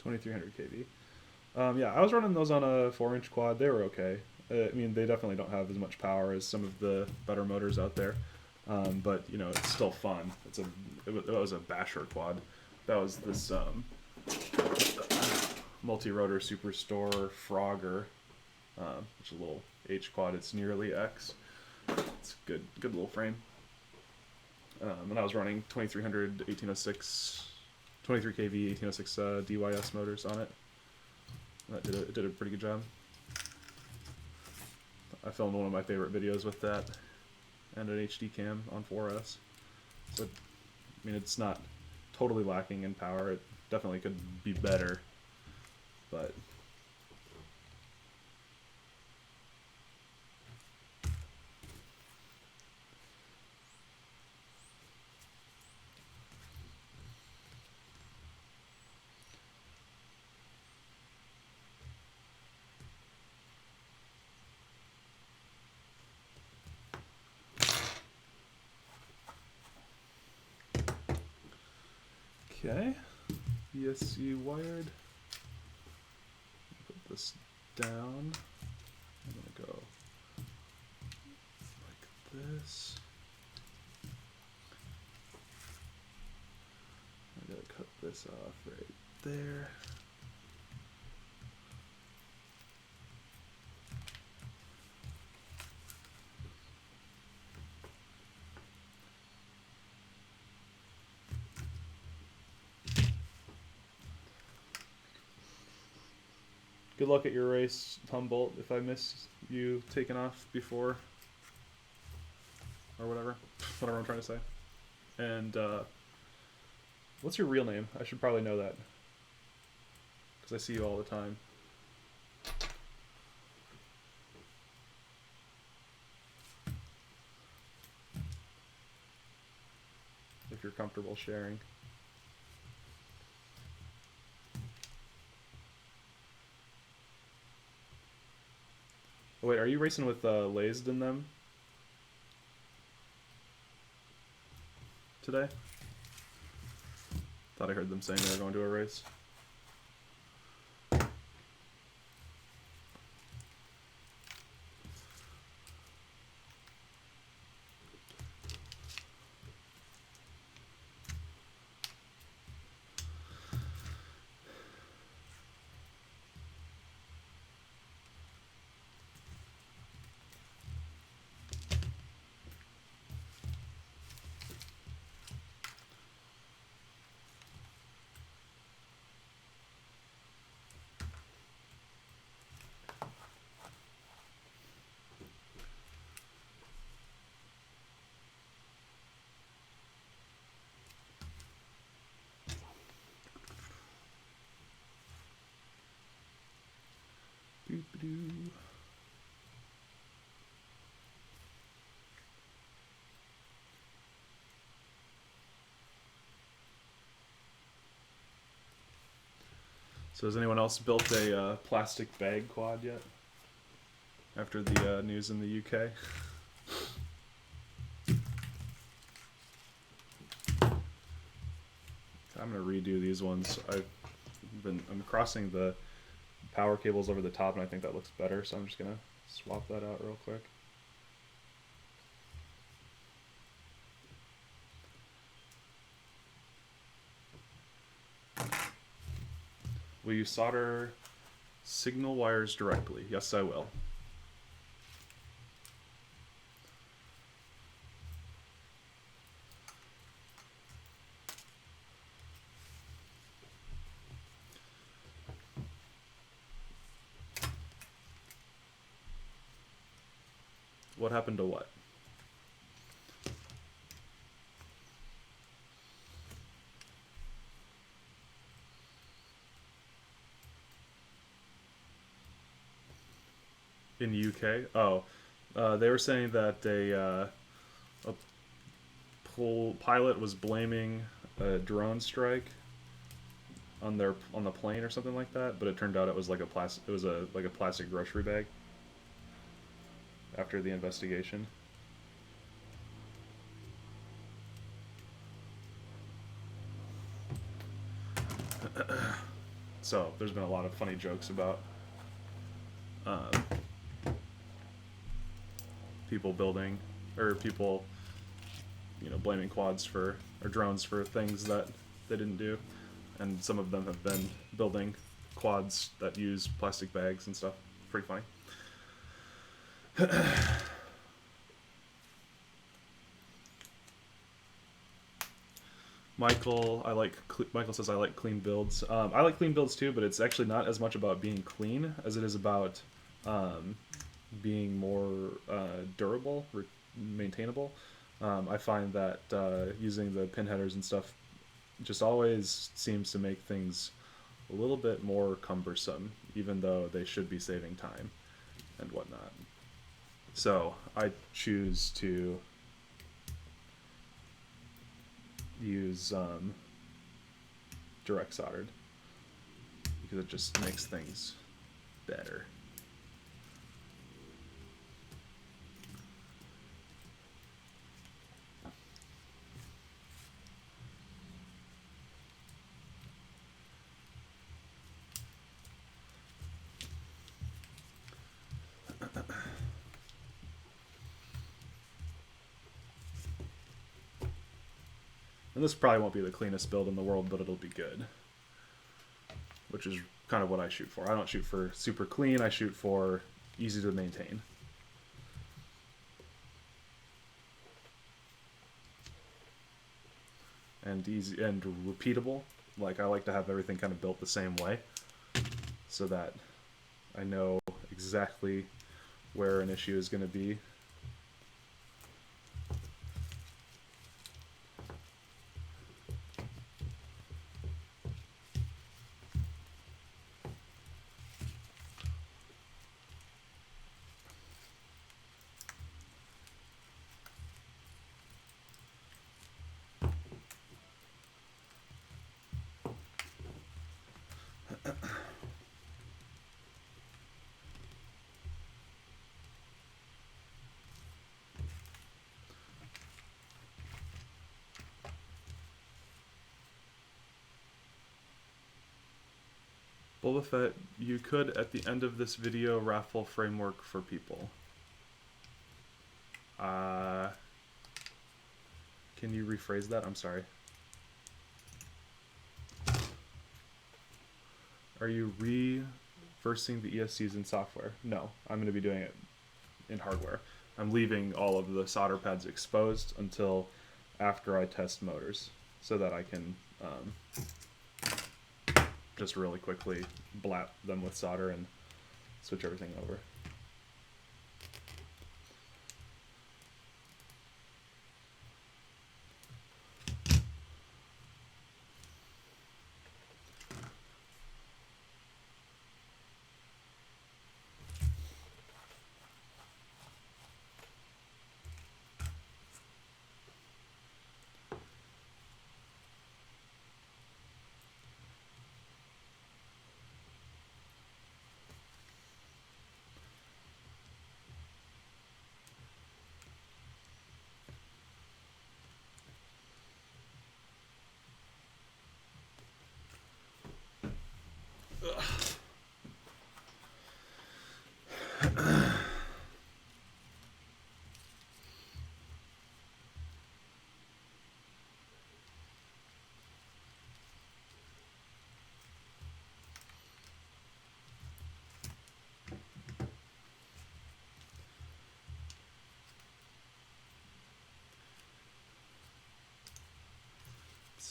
$2,300 kV. Yeah, I was running those on a 4-inch quad. They were okay. I mean, they definitely don't have as much power as some of the better motors out there, but you know, it's still fun. It was a basher quad. That was this multi-rotor Superstore Frogger, which is a little H quad. It's nearly X. It's a good little frame. And I was running 2300 1806. 23 kV 1806 DYS motors on it. It did a pretty good job. I filmed one of my favorite videos with that and an HD cam on 4S. So, I mean, it's not totally lacking in power. It definitely could be better, but okay, ESC wired. Put this down. I'm gonna go like this. I gotta cut this off right there. Good luck at your race, Humboldt, if I miss you taking off before, or whatever I'm trying to say. And, what's your real name? I should probably know that, because I see you all the time. If you're comfortable sharing. Oh, wait, are you racing with Lazed in them today? Thought I heard them saying they were going to a race. So has anyone else built a plastic bag quad yet? After the news in the UK? I'm gonna redo these ones. I'm crossing the power cables over the top, and I think that looks better. So I'm just gonna swap that out real quick. Will you solder signal wires directly? Yes, I will. What happened to what? In the UK? Oh, they were saying that a pilot was blaming a drone strike on the plane or something like that, but it turned out it was like a plastic grocery bag after the investigation. So there's been a lot of funny jokes about people blaming quads or drones for things that they didn't do, and some of them have been building quads that use plastic bags and stuff. Pretty funny. Michael says I like clean builds. I like clean builds too, but it's actually not as much about being clean as it is about being more durable, maintainable. I find that using the pin headers and stuff just always seems to make things a little bit more cumbersome, even though they should be saving time and whatnot. So I choose to use direct soldered because it just makes things better. And this probably won't be the cleanest build in the world, but it'll be good. Which is kind of what I shoot for. I don't shoot for super clean, I shoot for easy to maintain. And easy and repeatable. Like, I like to have everything kind of built the same way so that I know exactly where an issue is going to be. Boba Fett, you could, at the end of this video, raffle framework for people. Can you rephrase that? I'm sorry. Are you reversing the ESCs in software? No, I'm going to be doing it in hardware. I'm leaving all of the solder pads exposed until after I test motors so that I can just really quickly blap them with solder and switch everything over.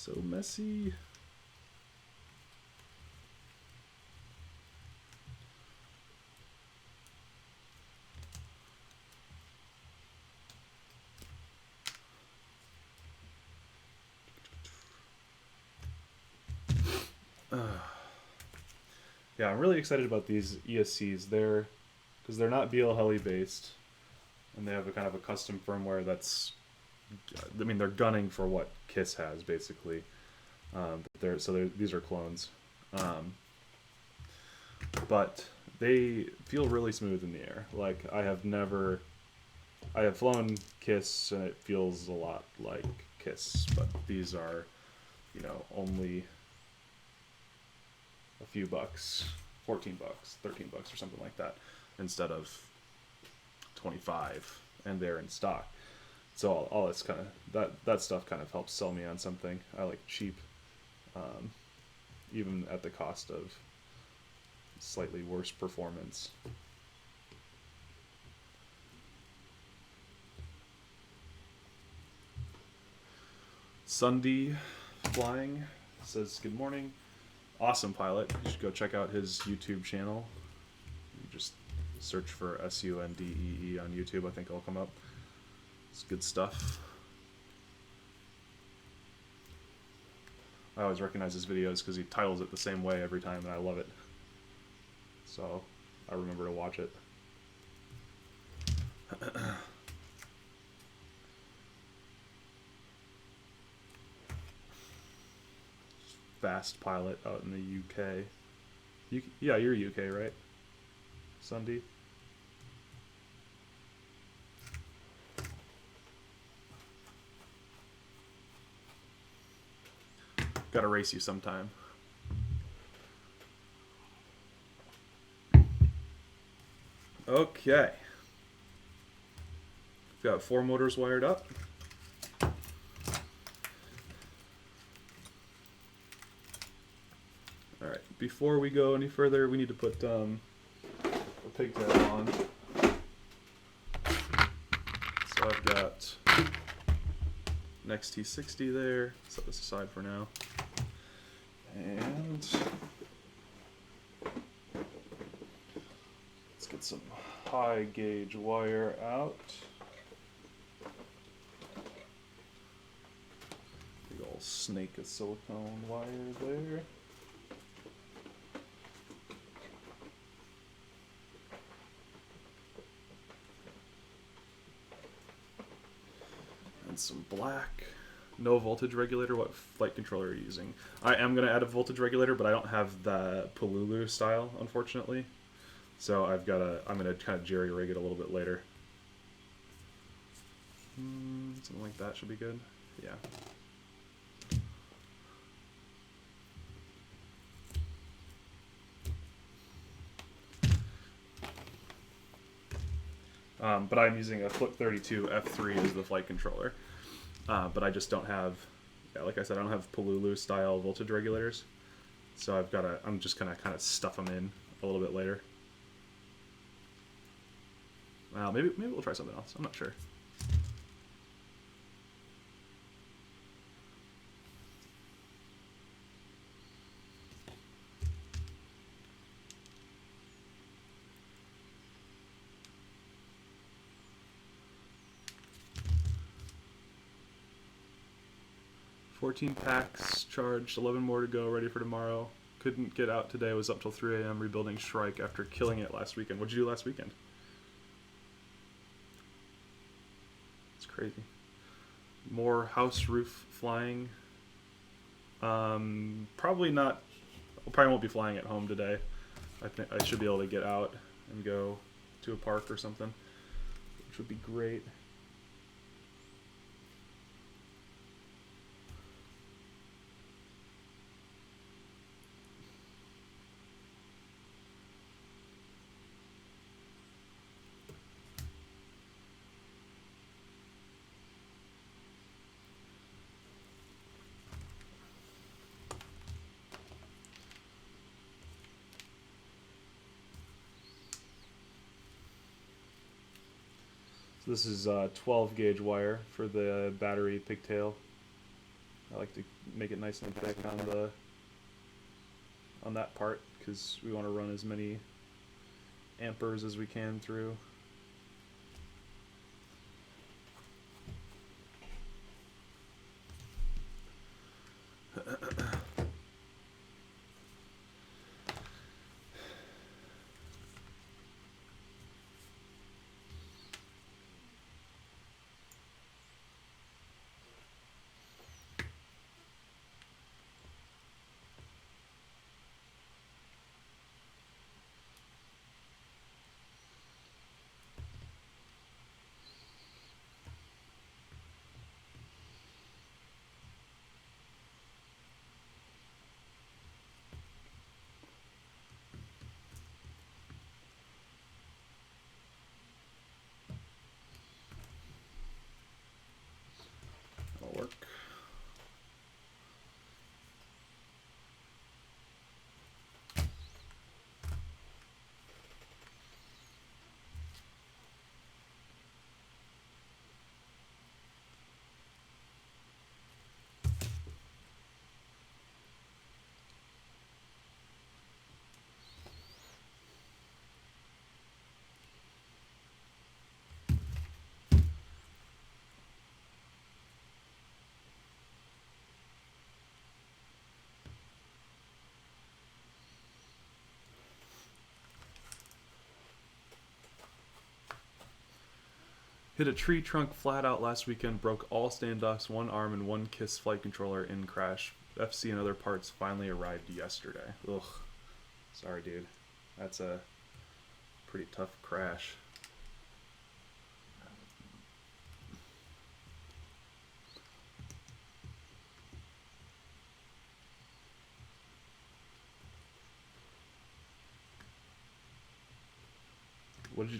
So messy. Yeah, I'm really excited about these ESCs. Because they're not BL Heli based, and they have a kind of a custom firmware that's, I mean, they're gunning for what KISS has basically. These are clones, but they feel really smooth in the air. Like I have flown KISS and it feels a lot like KISS, but these are, only a few bucks, $14, $13 or something like that, instead of 25, and they're in stock. So all this kind of that stuff kind of helps sell me on something. I like cheap, even at the cost of slightly worse performance. Sunday Flying says good morning. Awesome pilot. You should go check out his YouTube channel. You just search for SUNDEE on YouTube. I think it'll come up. It's good stuff. I always recognize his videos because he titles it the same way every time, and I love it. So I remember to watch it. Fast pilot out in the UK. Yeah, you're UK, right? Sunday? Gotta race you sometime. Okay. We've got 4 motors wired up. Alright, before we go any further, we need to put a pigtail on. So I've got an XT60 there. Set this aside for now. And let's get some high gauge wire out. Big old snake of silicone wire there. And some black. No voltage regulator. What flight controller are you using? I am going to add a voltage regulator, but I don't have the Polulu style, unfortunately. So I'm going to kind of jerry rig it a little bit later. Something like that should be good. Yeah. But I'm using a Flip 32 F3 as the flight controller. But I just don't have, like I said, I don't have Polulu style voltage regulators. So I'm just gonna kind of stuff them in a little bit later. Maybe we'll try something else. I'm not sure. $14 packs charged, 11 more to go, ready for tomorrow. Couldn't get out today, was up till 3 a.m. rebuilding Shrike after killing it last weekend. What'd you do last weekend? It's crazy. More house roof flying. Probably not. I probably won't be flying at home today. I think I should be able to get out and go to a park or something, which would be great. So this is 12 gauge wire for the battery pigtail. I like to make it nice and thick on that part because we want to run as many amperes as we can through. That'll work. Hit a tree trunk flat out last weekend, broke all standoffs, one arm, and one KISS flight controller in crash. FC and other parts finally arrived yesterday. Ugh. Sorry, dude. That's a pretty tough crash.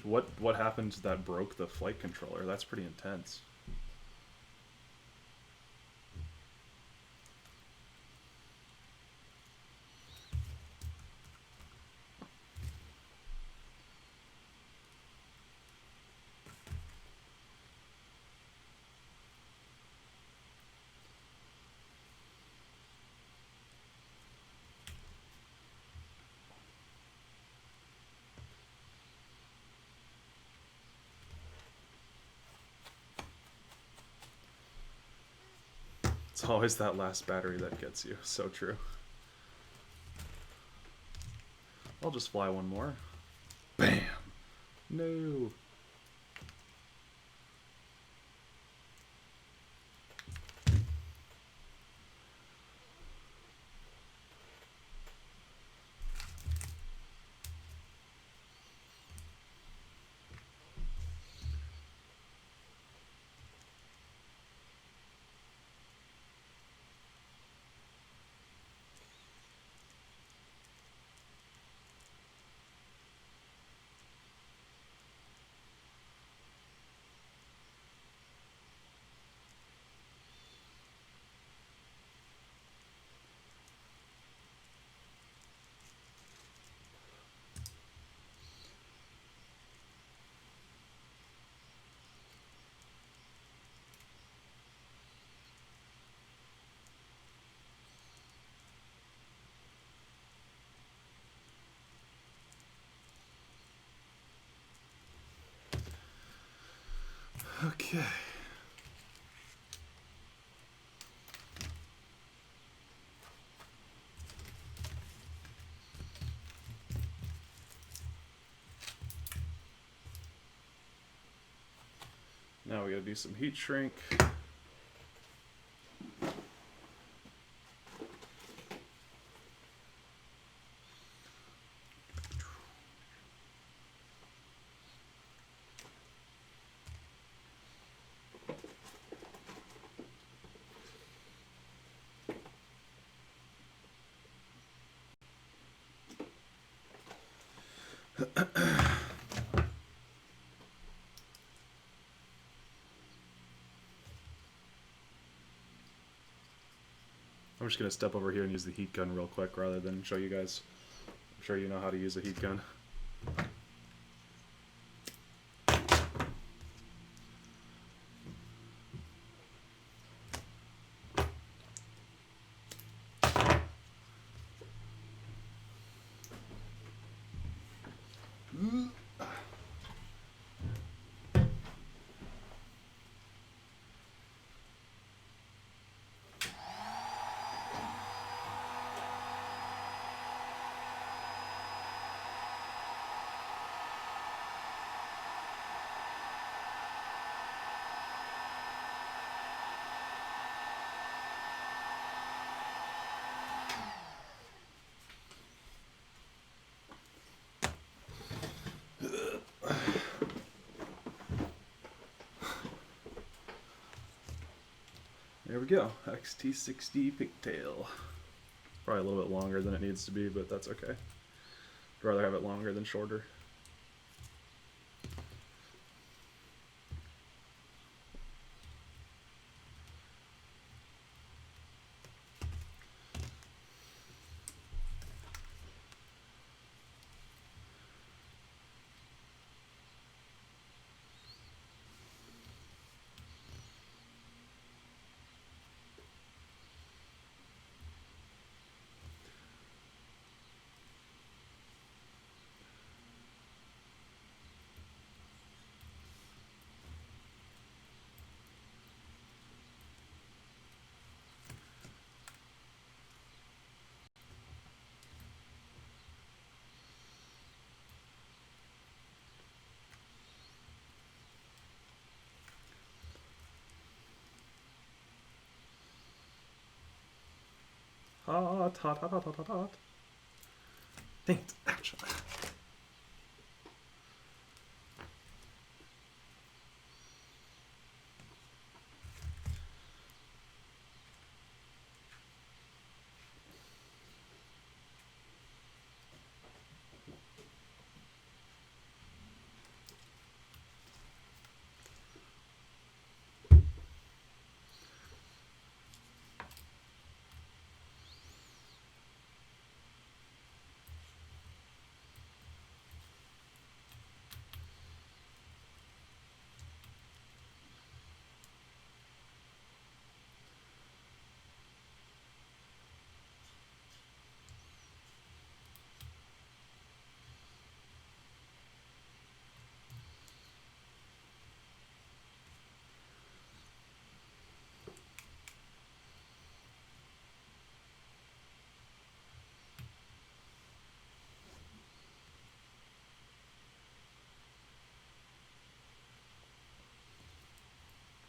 What happened that broke the flight controller? That's pretty intense. It's always that last battery that gets you. So true. I'll just fly one more. Bam! No! Okay. Now we gotta do some heat shrink. I'm just going to step over here and use the heat gun real quick rather than show you guys. I'm sure you know how to use a heat gun. we go. XT60 Pigtail. Probably a little bit longer than it needs to be, but that's okay. I'd rather have it longer than shorter. Hot, hot, hot, hot, hot, hot, hot. Dang it, ouch.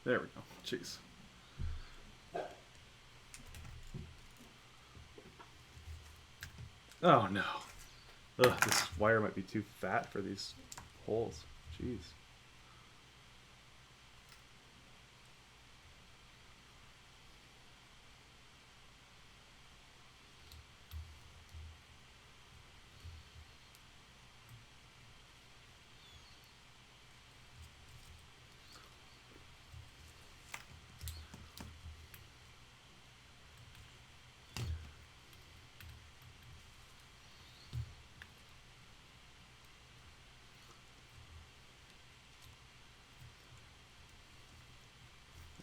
There we go. Jeez. Oh no. Ugh, this wire might be too fat for these holes. Jeez.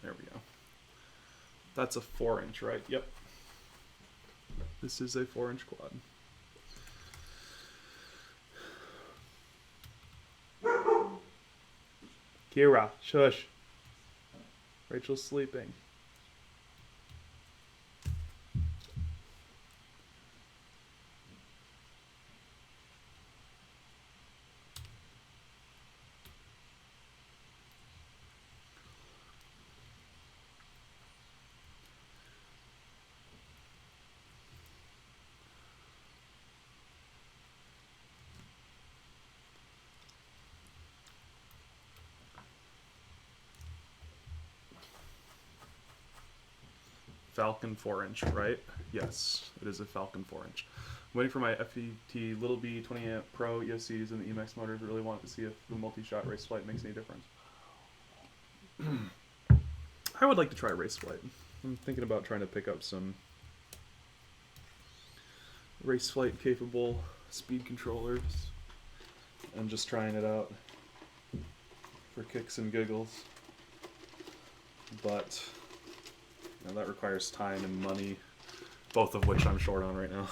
There we go. That's a 4-inch, right? Yep. This is a 4-inch quad. Kira, shush. Rachel's sleeping. Falcon 4-inch, right? Yes, it is a Falcon 4-inch. I'm waiting for my FET Little B 20 amp Pro ESCs and the EMAX motors. Really want to see if the multi-shot race flight makes any difference. I would like to try race flight. I'm thinking about trying to pick up some race flight capable speed controllers and just trying it out for kicks and giggles. But you know, that requires time and money, both of which I'm short on right now.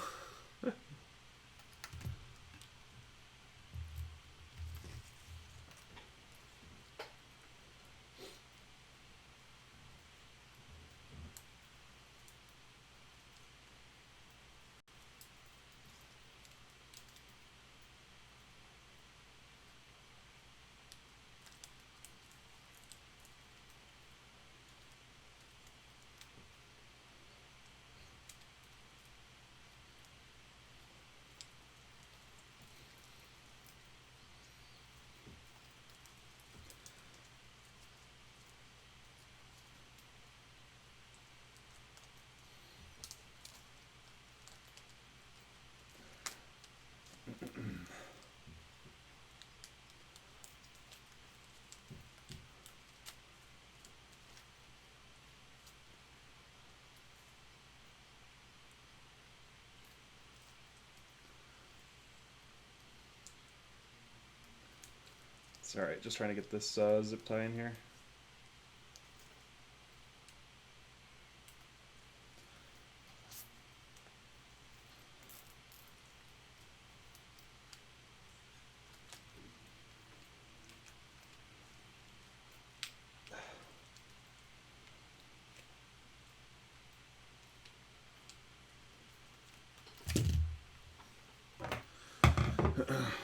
It's alright, just trying to get this zip tie in here.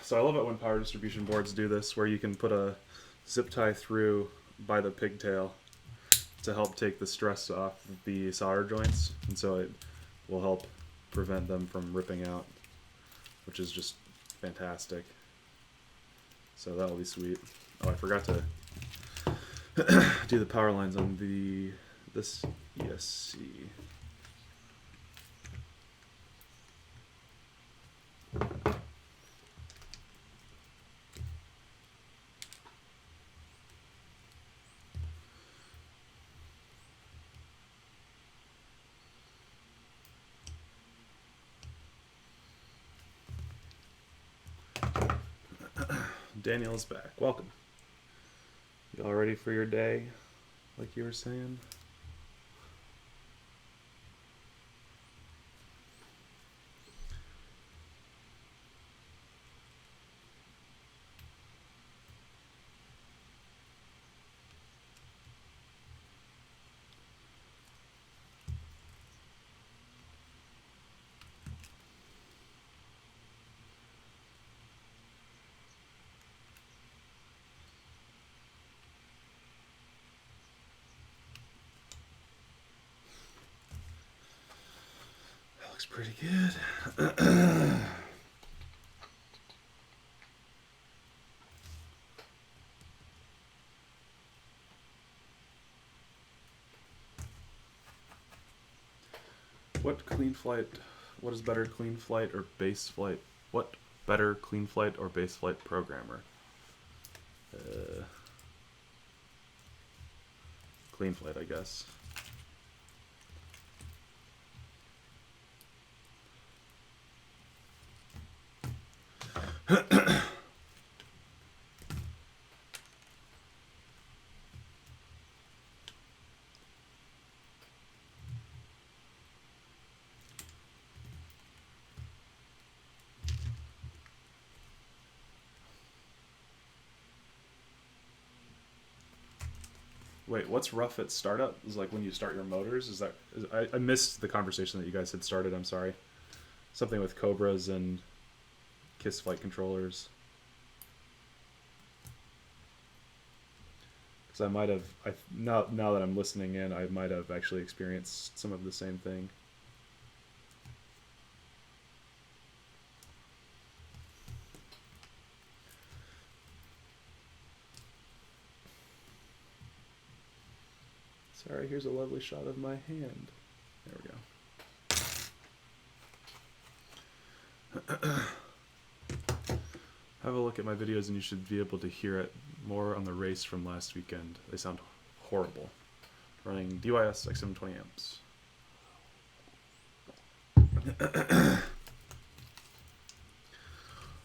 So I love it when power distribution boards do this, where you can put a zip tie through by the pigtail to help take the stress off the solder joints, and so it will help prevent them from ripping out, which is just fantastic. So that'll be sweet. Oh, I forgot to do the power lines on this ESC. Daniel is back. Welcome. You all ready for your day, like you were saying? Looks pretty good. What is better, clean flight or base flight? What better, clean flight or base flight programmer? Clean flight, I guess. Wait, what's rough at startup? Is like when you start your motors? I missed the conversation that you guys had started. I'm sorry. Something with Cobras and KISS flight controllers. Because I might have, now that I'm listening in, I might have actually experienced some of the same thing. Sorry, here's a lovely shot of my hand. There we go. Have a look at my videos and you should be able to hear it more on the race from last weekend. They sound horrible. Running DYS X720 amps.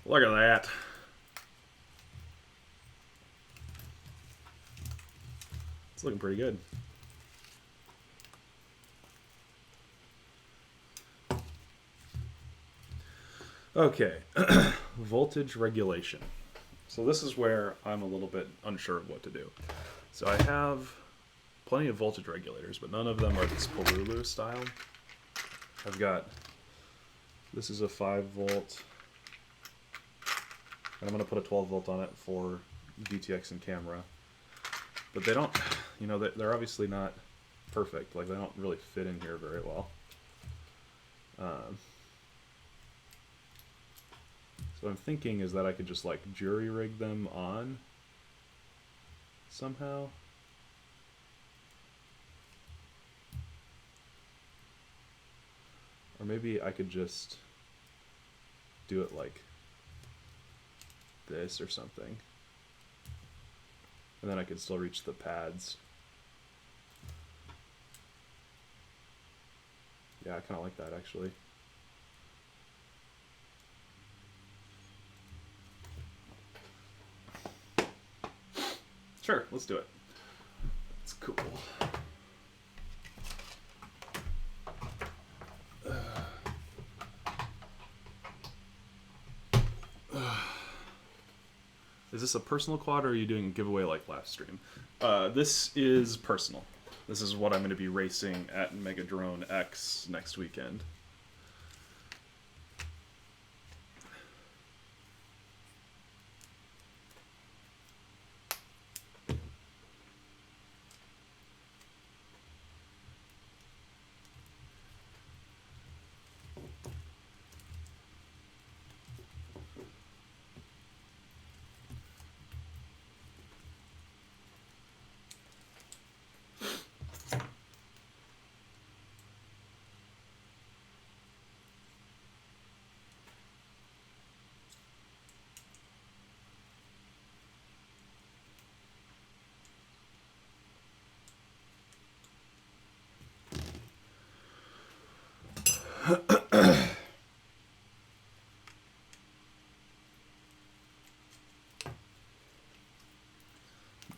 Look at that. It's looking pretty good. Okay, voltage regulation. So this is where I'm a little bit unsure of what to do. So I have plenty of voltage regulators, but none of them are this Polulu style. I've got, this is a 5 volt, and I'm going to put a 12 volt on it for VTX and camera. But they don't, you know, they're obviously not perfect. Like, they don't really fit in here very well. So what I'm thinking is that I could just like jury rig them on somehow. Or maybe I could just do it like this or something. And then I could still reach the pads. Yeah, I kind of like that actually. Sure, let's do it. It's cool. Is this a personal quad, or are you doing a giveaway like last stream? This is personal. This is what I'm going to be racing at Mega Drone X next weekend.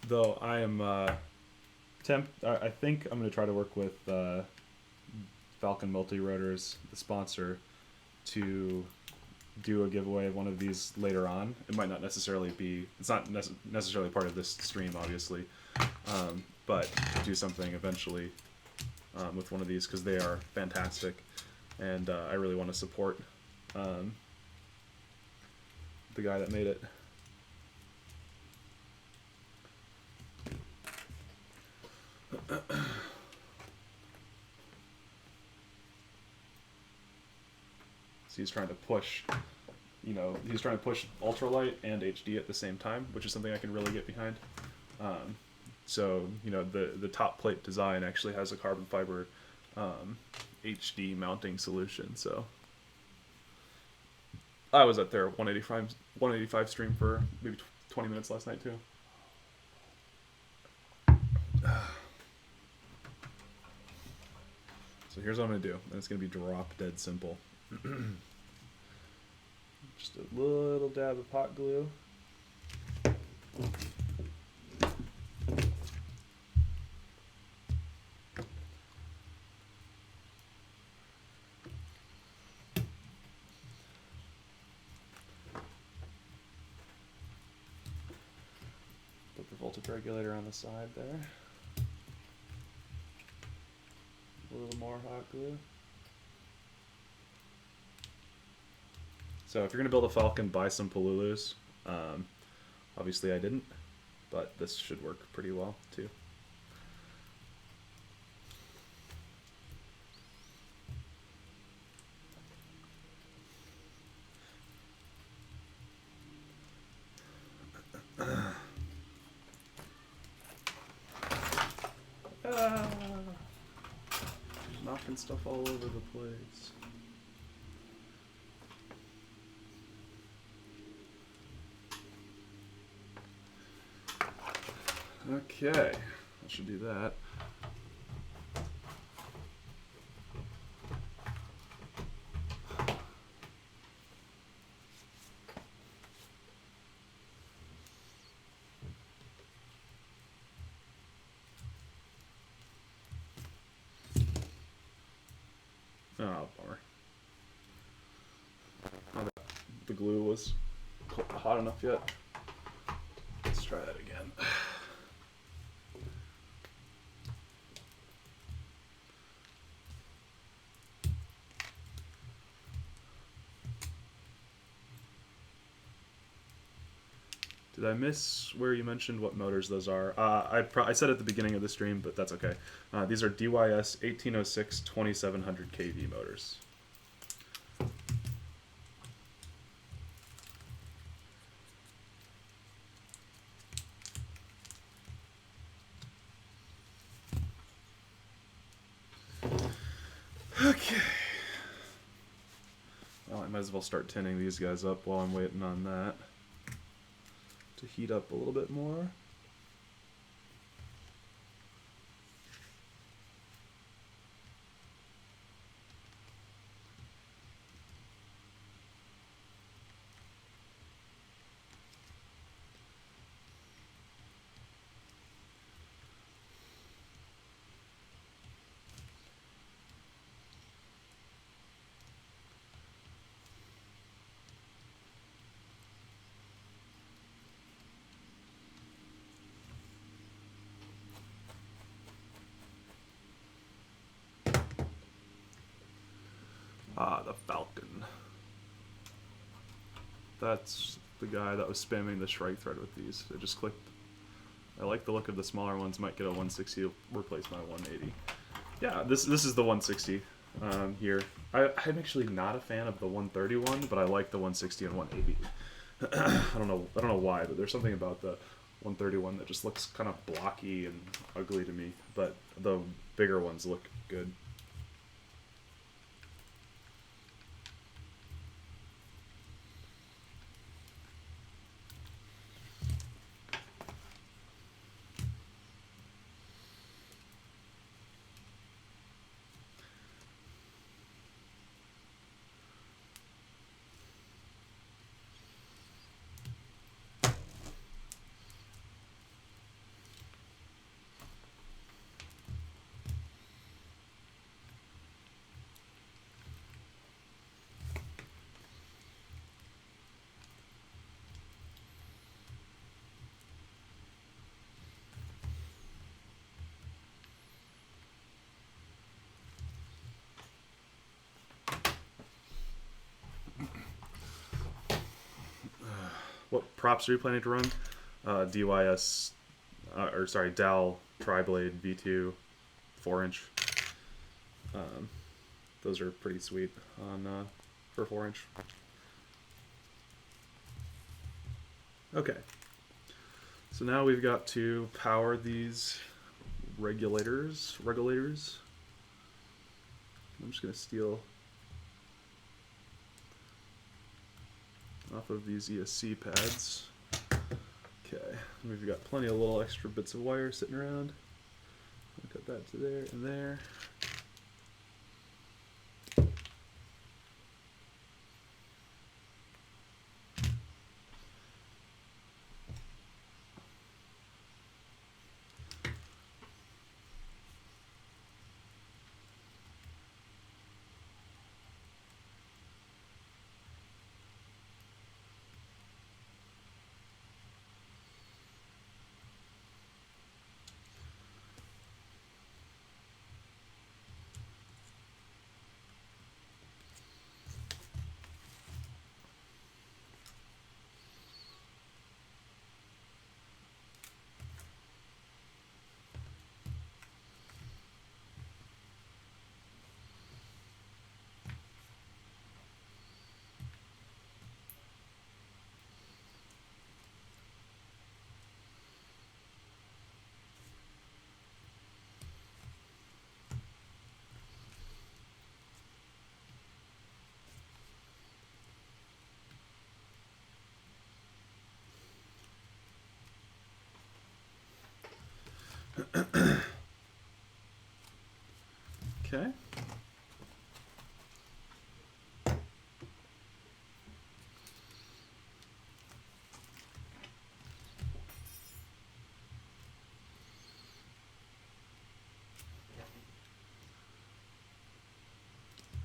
Though I am I think I'm going to try to work with Falcon multirotors, the sponsor, to do a giveaway of one of these later on. It might not necessarily be, it's not necessarily part of this stream, obviously, but do something eventually with one of these, because they are fantastic, and I really want to support the guy that made it. So he's trying to push, he's trying to push ultralight and HD at the same time, which is something I can really get behind. So, the top plate design actually has a carbon fiber HD mounting solution. So I was at their 185 stream for maybe 20 minutes last night too. So here's what I'm going to do, and it's going to be drop dead simple. Just a little dab of hot glue. Put the voltage regulator on the side there. A little more hot glue. So if you're going to build a Falcon, buy some Polulus. Obviously I didn't, but this should work pretty well too. Knocking stuff all over the place. Okay, that should do that. Oh, bummer. The glue was hot enough yet. Let's try that again. Did I miss where you mentioned what motors those are? I said at the beginning of the stream, but that's okay. These are DYS 1806 2700 kV motors. Okay. Well, I might as well start tinning these guys up while I'm waiting on that to heat up a little bit more. The Falcon. That's the guy that was spamming the strike thread with these. I just clicked. I like the look of the smaller ones. Might get a 160 to replace my 180. Yeah, this is the 160 here. I'm actually not a fan of the 131, but I like the 160 and 180. I don't know why, but there's something about the 131 that just looks kind of blocky and ugly to me. But the bigger ones look good. What props are you planning to run? DYS, Dal Tri-Blade V2, 4-inch. Those are pretty sweet on for 4-inch. Okay. So now we've got to power these regulators. I'm just gonna steal off of these ESC pads. Okay, we've got plenty of little extra bits of wire sitting around. I'll cut that to there and there. Okay.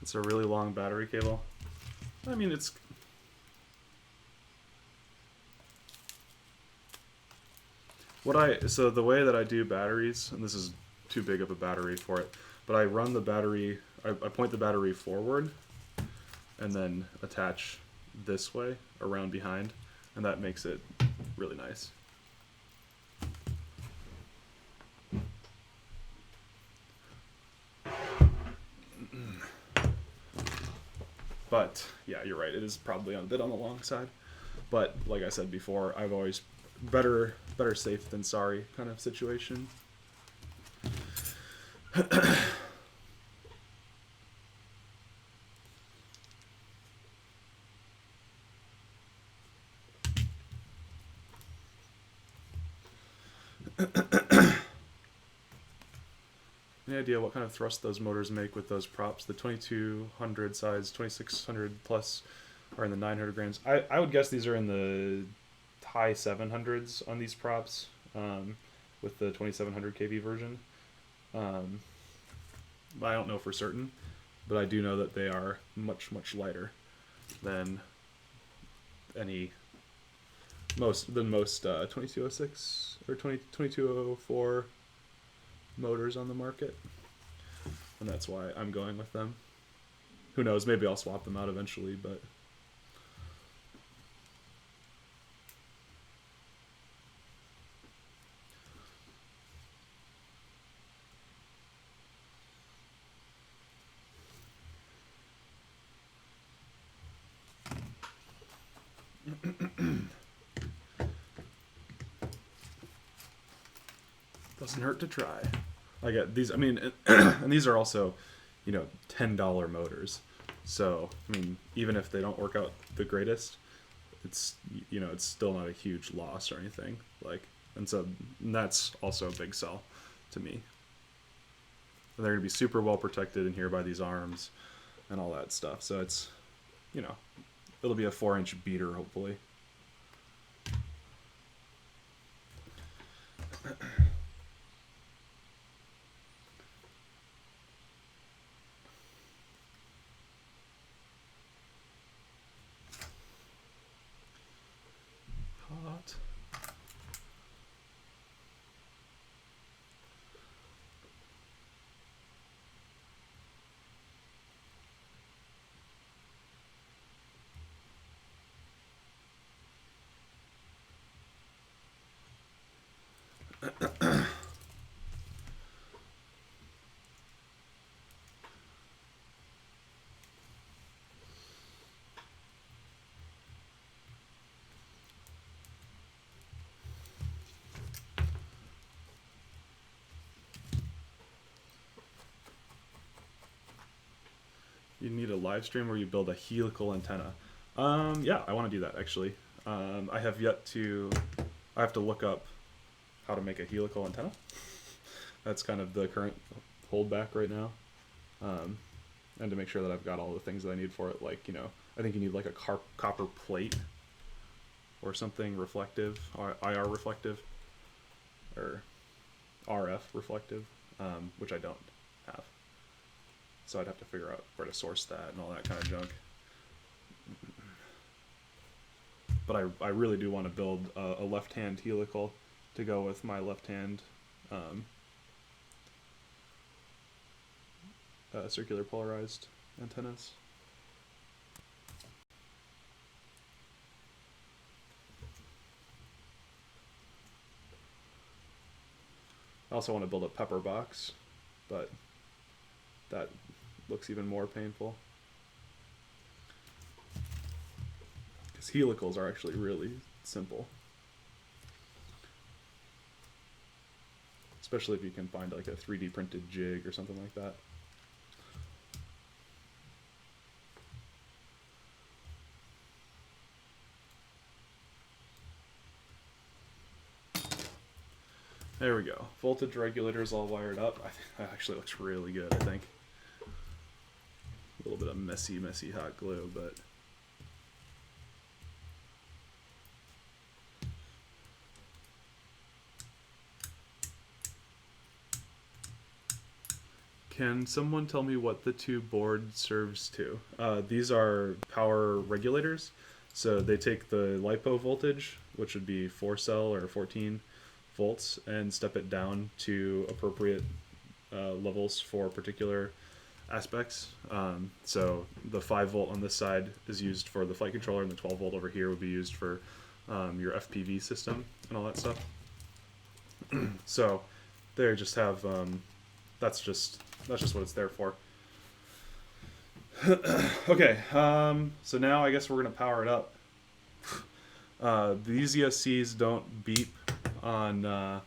It's a really long battery cable. I mean, it's... So the way that I do batteries, and this is too big of a battery for it, but I run the battery, I point the battery forward and then attach this way around behind, and that makes it really nice. But yeah, you're right, it is probably a bit on the long side. But like I said before, I've always better safe than sorry kind of situation. Any idea what kind of thrust those motors make with those props? The 2200 size, 2600 plus are in the 900 grams. I would guess these are in the high 700s on these props with the 2700 kV version. I don't know for certain, but I do know that they are much lighter than most 2206 or 2204 motors on the market, and that's why I'm going with them. who knows? Maybe I'll swap them out eventually, but. Doesn't hurt to try. I get these. I mean, and these are also, $10 motors. So I mean, even if they don't work out the greatest, it's it's still not a huge loss or anything. And that's also a big sell to me. And they're gonna be super well protected in here by these arms and all that stuff. So it's, it'll be a 4-inch beater hopefully. Hot. You need a live stream where you build a helical antenna. Yeah, I want to do that actually. I have to look up how to make a helical antenna. That's kind of the current holdback right now. And to make sure that I've got all the things that I need for it, I think you need like a copper plate or something reflective, or IR reflective, or RF reflective, which I don't have. So I'd have to figure out where to source that and all that kind of junk. But I really do want to build a left-hand helical to go with my left-hand circular polarized antennas. I also want to build a pepper box, but that looks even more painful. Because helicals are actually really simple. Especially if you can find like a 3D printed jig or something like that. There we go. Voltage regulators all wired up. I think that actually looks really good, I think. A little bit of messy hot glue, but can someone tell me what the two board serves to? These are power regulators. So they take the LiPo voltage, which would be 4 cell or 14 volts, and step it down to appropriate levels for particular aspects. So the 5 volt on this side is used for the flight controller, and the 12 volt over here would be used for your FPV system and all that stuff. So they just have that's just what it's there for. Okay, so now I guess we're gonna power it up. These ESCs don't beep on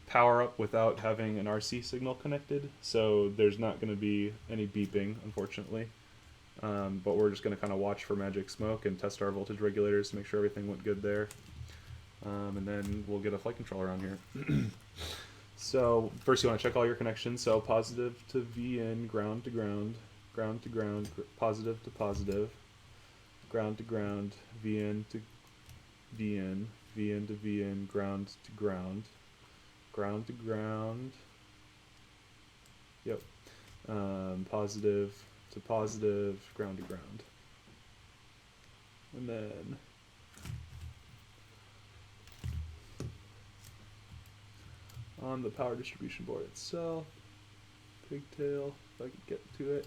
power up without having an RC signal connected, so there's not going to be any beeping, unfortunately. But we're just going to kind of watch for magic smoke and test our voltage regulators to make sure everything went good there. And then we'll get a flight controller on here. So first you want to check all your connections. So positive to VN, ground to ground, ground to ground, positive to positive, ground to ground, VN to VN, VN to VN, ground to ground, ground to ground. Yep. Positive to positive, ground to ground. And then on the power distribution board itself, Pigtail, if I could get to it.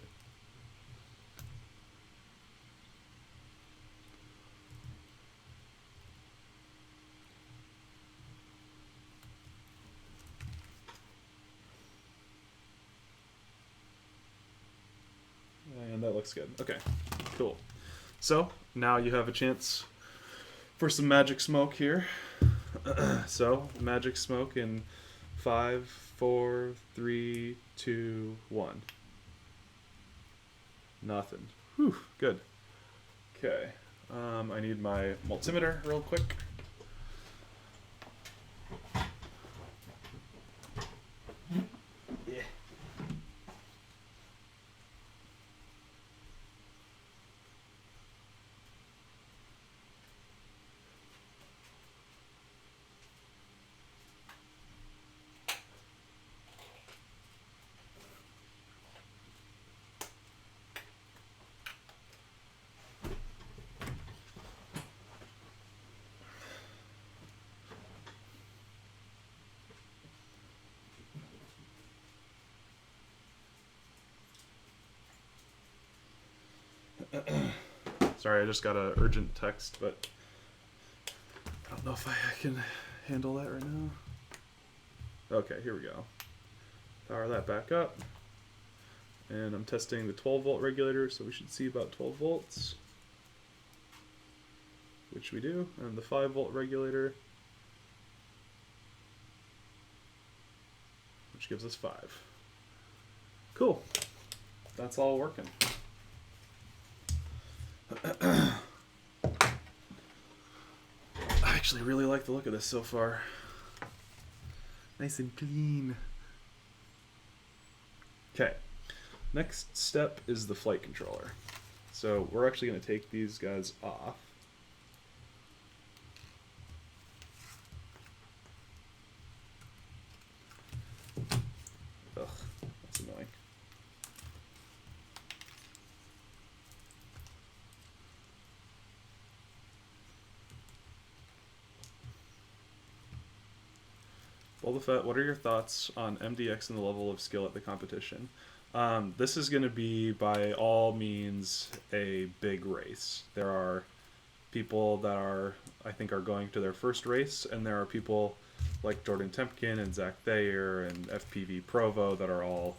looks good. Okay, cool. So now you have a chance for some magic smoke here. So magic smoke in 5, 4, 3, 2, 1. Nothing. Whew, good. Okay. I need my multimeter real quick. Yeah. Sorry, I just got an urgent text, but I don't know if I can handle that right now. Okay, here we go. Power that back up. And I'm testing the 12 volt regulator, so we should see about 12 volts. Which we do. And the 5 volt regulator, which gives us 5. Cool. That's all working. I actually really like the look of this so far. Nice and clean. Okay, next step is the flight controller. So we're actually going to take these guys off. Ugh, that's annoying. Boba Fett, what are your thoughts on MDX and the level of skill at the competition? This is going to be, by all means, a big race. There are people that I think are going to their first race, and there are people like Jordan Tempkin and Zach Thayer and FPV Provo that are all,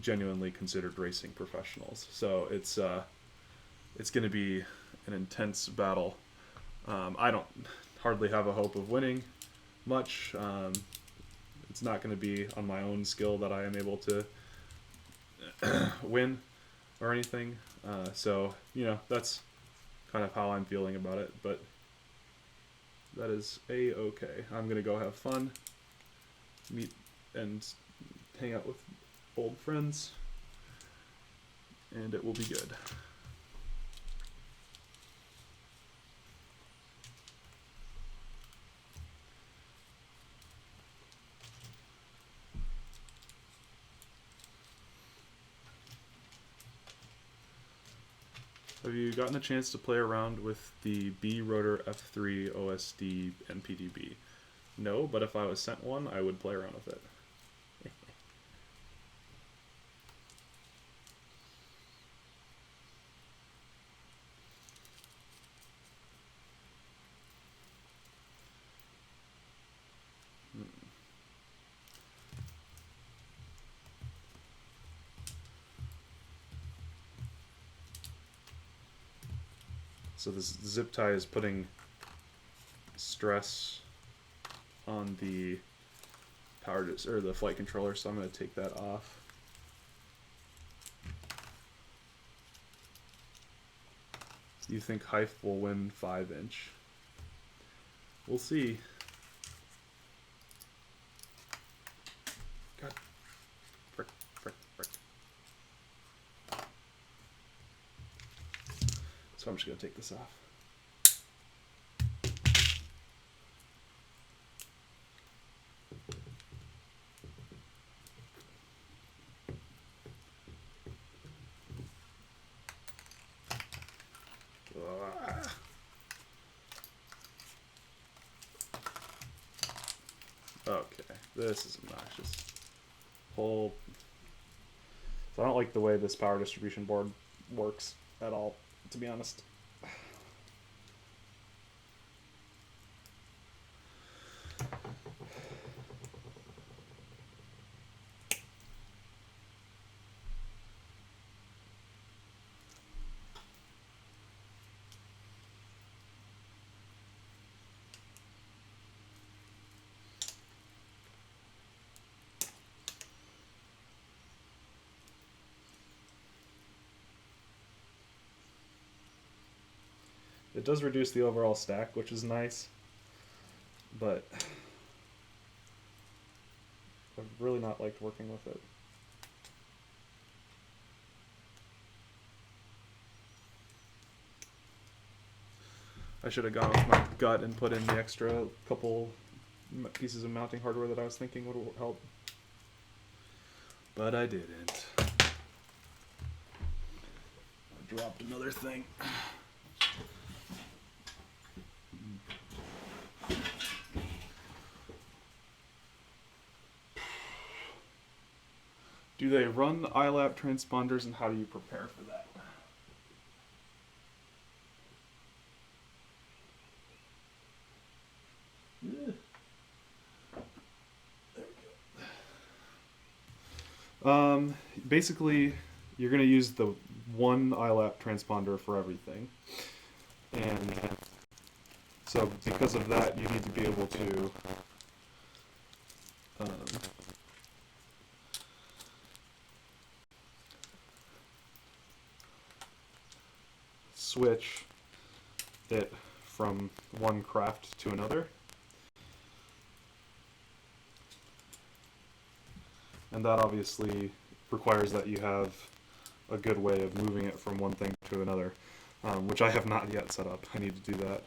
genuinely considered racing professionals. So it's going to be an intense battle. I don't hardly have a hope of winning much. It's not going to be on my own skill that I am able to win or anything. So, that's kind of how I'm feeling about it, but that is a-okay. I'm going to go have fun, meet and hang out with old friends, and it will be good. Have you gotten a chance to play around with the B Rotor F3 OSD NPDB? No, but if I was sent one, I would play around with it. So this zip tie is putting stress on the the flight controller, so I'm going to take that off. You think Hyph will win 5-inch? We'll see. God. Frick. So I'm just going to take this off. Okay, this is obnoxious. So I don't like the way this power distribution board works at all, to be honest. It does reduce the overall stack, which is nice, but I've really not liked working with it. I should have gone with my gut and put in the extra couple pieces of mounting hardware that I was thinking would help. But I didn't. I dropped another thing. Do they run the iLap transponders, and how do you prepare for that? There we go. Basically, you're going to use the one iLap transponder for everything. And so because of that, you need to be able to switch it from one craft to another. And that obviously requires that you have a good way of moving it from one thing to another, which I have not yet set up. I need to do that.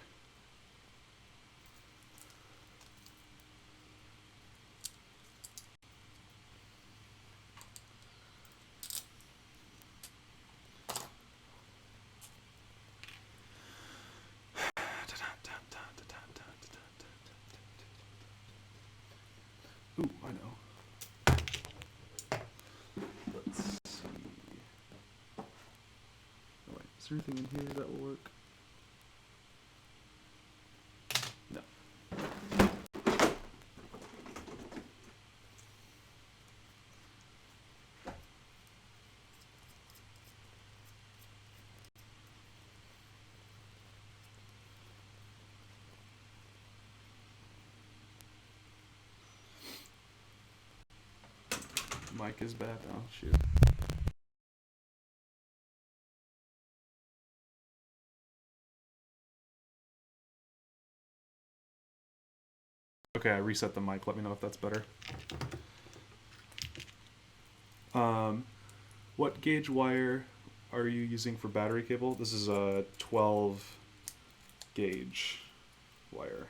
Ooh, I know. Let's see. Oh, wait, is there anything in here that will work? No. Mic is bad now. Shoot. Okay, I reset the mic. Let me know if that's better. What gauge wire are you using for battery cable? This is a 12 gauge wire.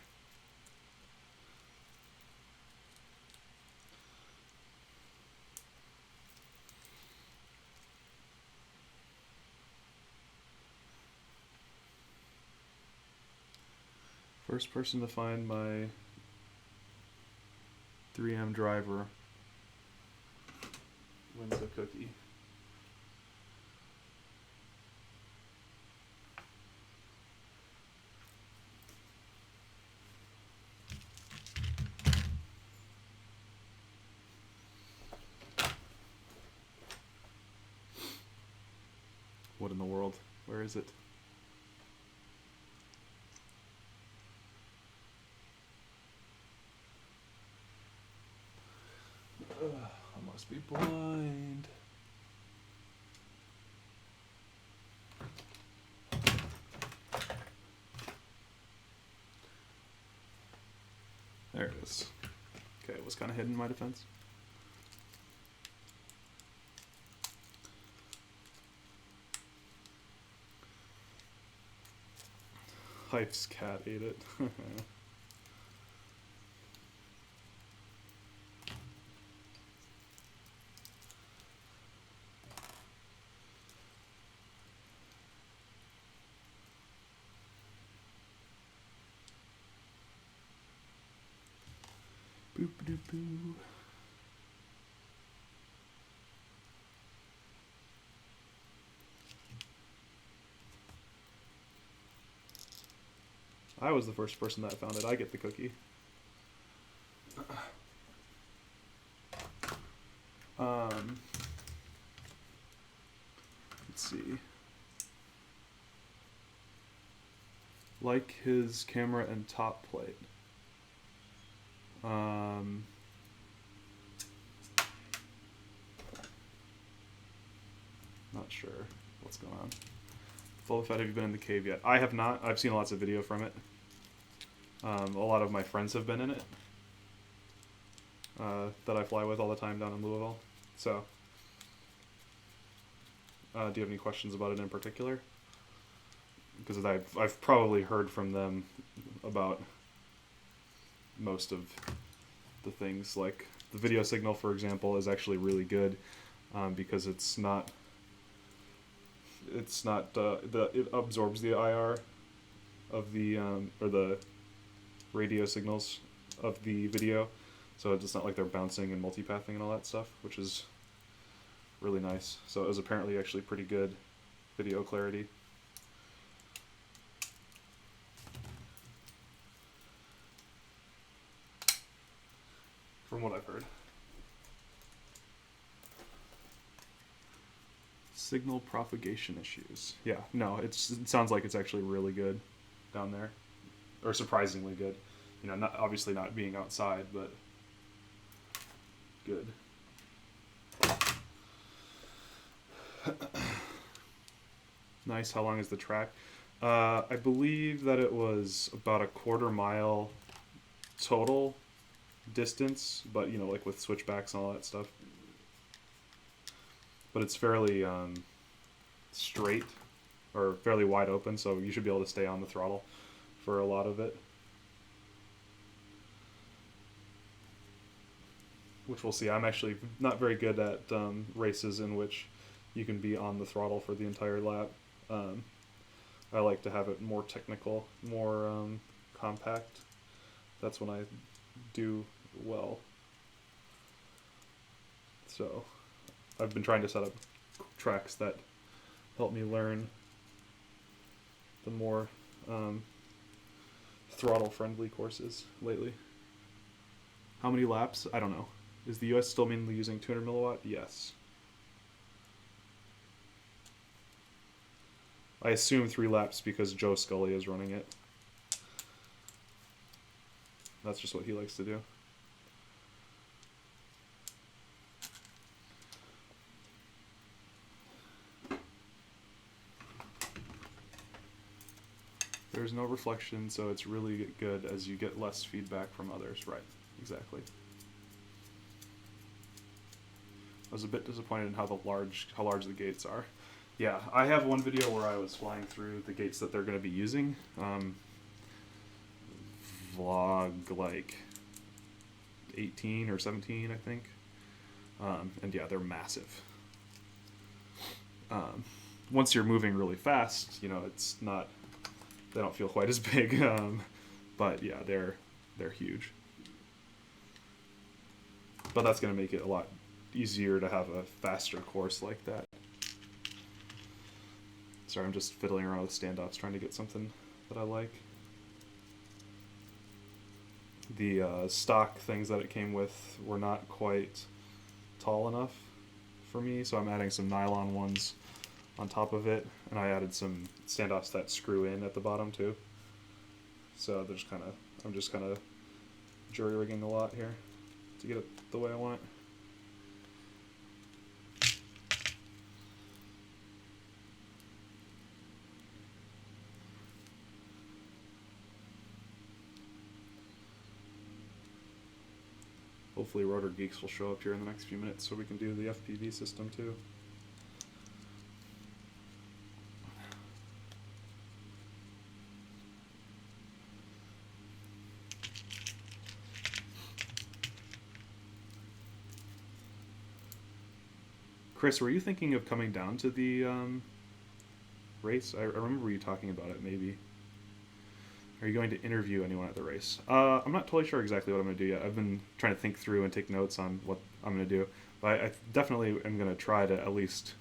First person to find my 3M driver wins a cookie. What in the world? Where is it? I must be blind. There it is. Okay, it was kind of hidden in my defense. Hype's cat ate it. Boop doop boo. I was the first person that found it. I get the cookie. Let's see. Like his camera and top plate. Not sure what's going on. Full Fed, have you been in the cave yet? I have not. I've seen lots of video from it. A lot of my friends have been in it that I fly with all the time down in Louisville. So, do you have any questions about it in particular? Because I've probably heard from them about most of the things. Like the video signal, for example, is actually really good because it absorbs the IR of the or the radio signals of the video, so it's not like they're bouncing and multipathing and all that stuff, which is really nice. So it was apparently actually pretty good video clarity. From what I've heard. Signal propagation issues. Yeah, no, it sounds like it's actually really good down there, or surprisingly good. You know, not obviously not being outside, but good. Nice. How long is the track? I believe that it was about a quarter mile total distance, but you know, like with switchbacks and all that stuff. But it's fairly straight or fairly wide open, so you should be able to stay on the throttle for a lot of it. Which we'll see. I'm actually not very good at races in which you can be on the throttle for the entire lap. I like to have it more technical, more compact. That's when I do well. So I've been trying to set up tracks that help me learn the more throttle-friendly courses lately. How many laps? I don't know. Is the US still mainly using 200 milliwatt? Yes. I assume 3 laps because Joe Scully is running it. That's just what he likes to do. There's no reflection, so it's really good as you get less feedback from others. Right, exactly. I was a bit disappointed in how large the gates are. Yeah, I have one video where I was flying through the gates that they're going to be using. Vlog like 18 or 17, I think. And yeah, they're massive. Once you're moving really fast, you know, it's not, they don't feel quite as big. But yeah, they're huge. But that's going to make it a lot easier to have a faster course like that. Sorry, I'm just fiddling around with standoffs, trying to get something that I like. The stock things that it came with were not quite tall enough for me, so I'm adding some nylon ones on top of it, and I added some standoffs that screw in at the bottom too. So they're just I'm just kind of jury rigging a lot here to get it the way I want it. Hopefully Rotor Geeks will show up here in the next few minutes so we can do the FPV system too. Chris, were you thinking of coming down to the race? I remember you talking about it, maybe. Are you going to interview anyone at the race? I'm not totally sure exactly what I'm going to do yet. I've been trying to think through and take notes on what I'm going to do. But I definitely am going to try to at least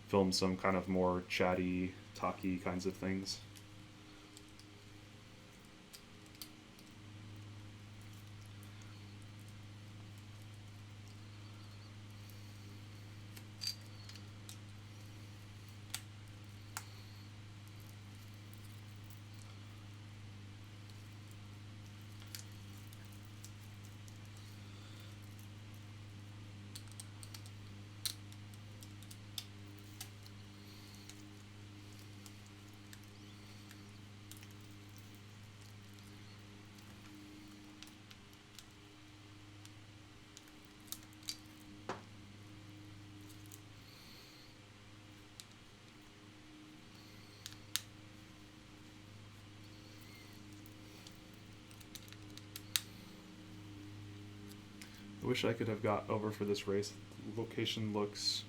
film some kind of more chatty, talky kinds of things. wish I could have got over for this race. Location looks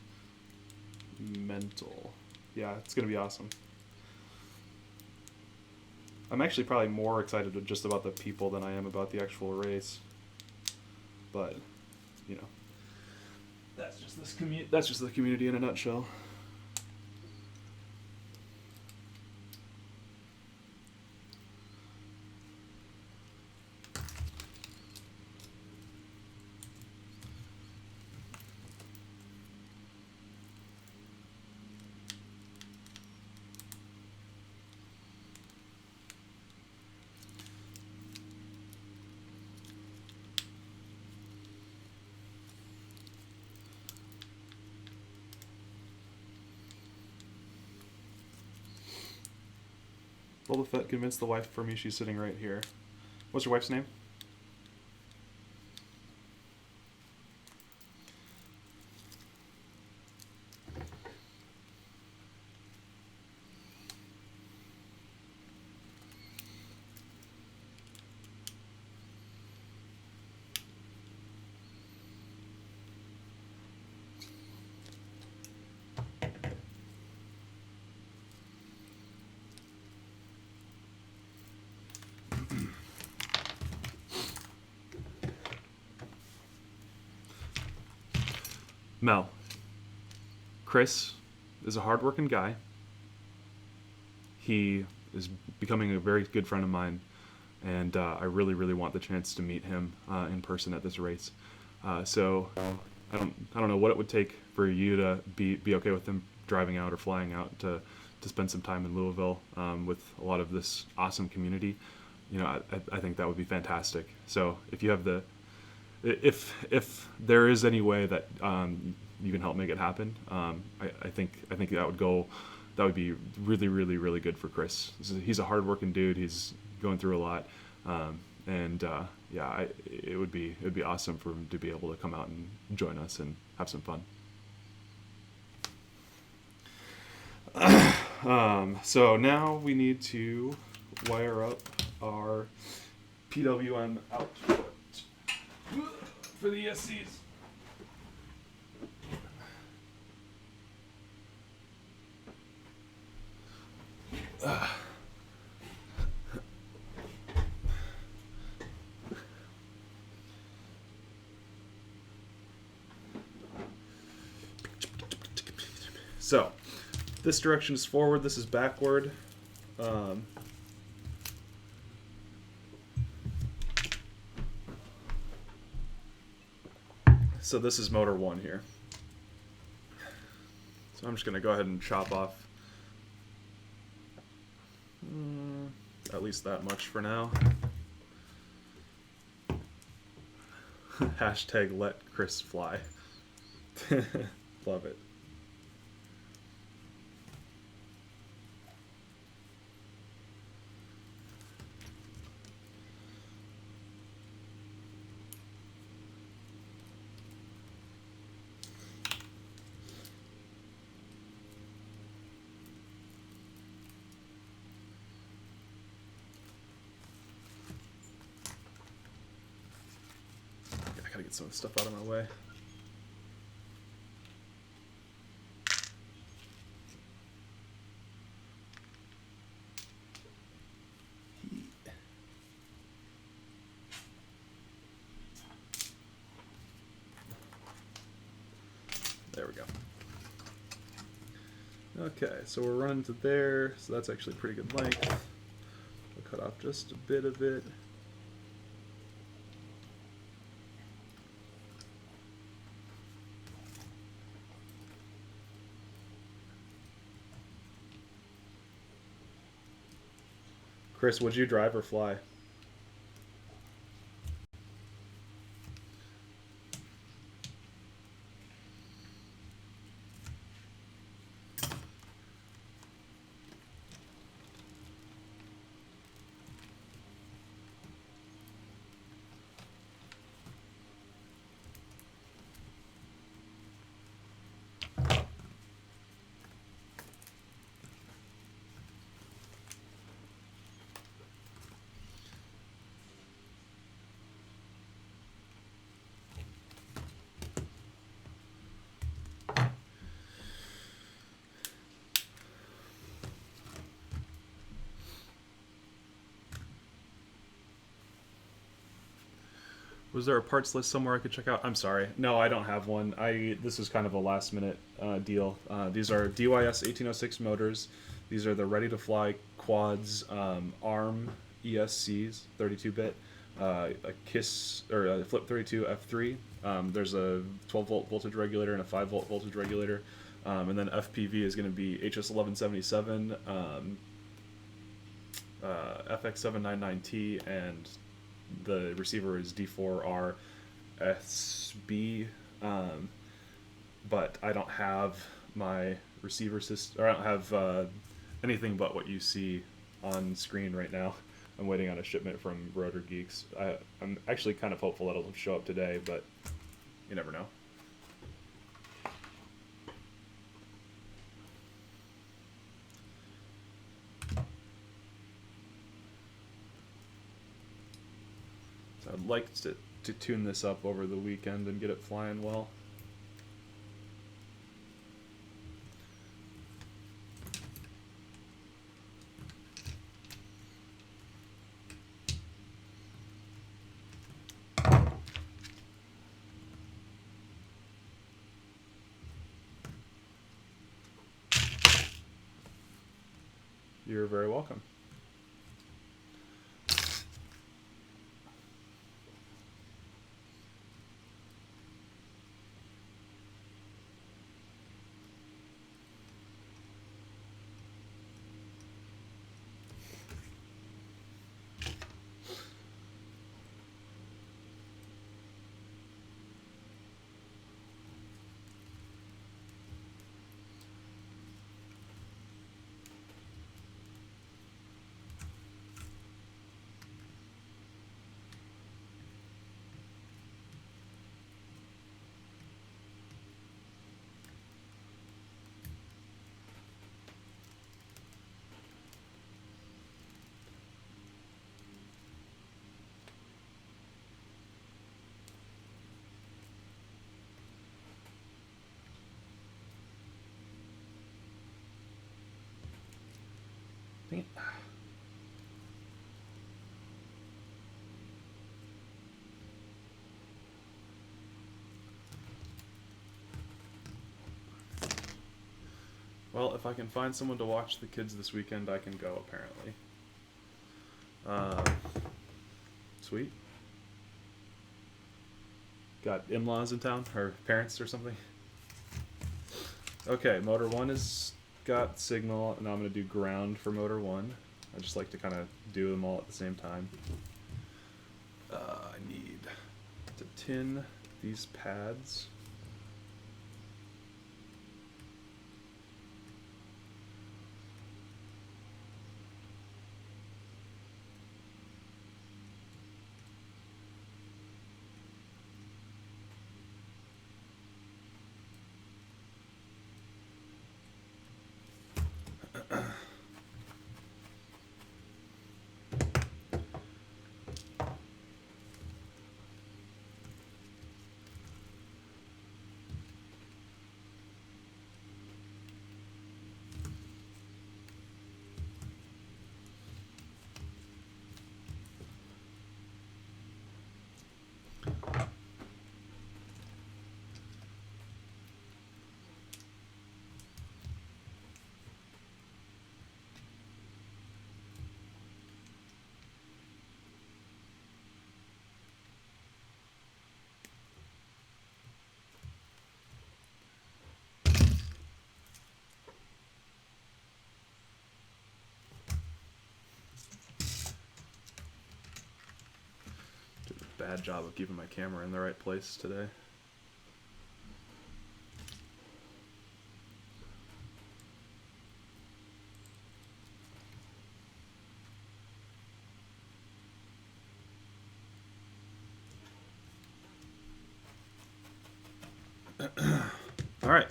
mental. Yeah, it's going to be awesome. I'm actually probably more excited just about the people than I am about the actual race. But, you know, that's just the community in a nutshell. Boba Fett convinced the wife for me. She's sitting right here. What's your wife's name? Mel. Chris is a hardworking guy. He is becoming a very good friend of mine, and I really, really want the chance to meet him in person at this race. So I don't know what it would take for you to be okay with him driving out or flying out to spend some time in Louisville with a lot of this awesome community. You know, I think that would be fantastic. So if you have if there is any way that you can help make it happen, I think that would be really, really, really good for Chris. He's a hardworking dude. He's going through a lot, it would be awesome for him to be able to come out and join us and have some fun. So now we need to wire up our PWM output for the ESCs. So, this direction is forward, this is backward. So this is motor 1 here. So I'm just going to go ahead and chop off at least that much for now. Hashtag let Chris fly. Love it. I gotta get some of the stuff out of my way. There we go. Okay, so we're running to there, so that's actually pretty good length. I'll cut off just a bit of it. Chris, would you drive or fly? Was there a parts list somewhere I could check out? I'm sorry. No, I don't have one. This was kind of a last minute deal. These are DYS 1806 motors. These are the ready to fly quads, ARM ESCs, 32-bit, a KISS or a Flip 32 F3. There's a 12 volt voltage regulator and a 5 volt voltage regulator, and then FPV is going to be HS1177, FX799T, and the receiver is D4RSB, but I don't have my receiver system, or I don't have anything but what you see on screen right now. I'm waiting on a shipment from Rotor Geeks. I'm actually kind of hopeful that it'll show up today, but you never know. So I'd like to tune this up over the weekend and get it flying well. You're very welcome. Well, if I can find someone to watch the kids this weekend, I can go, apparently. Sweet. Got in-laws in town, or parents or something. Okay, motor 1 is got signal, and now I'm going to do ground for motor 1. I just like to kind of do them all at the same time. I need to tin these pads. Bad job of keeping my camera in the right place today. All right,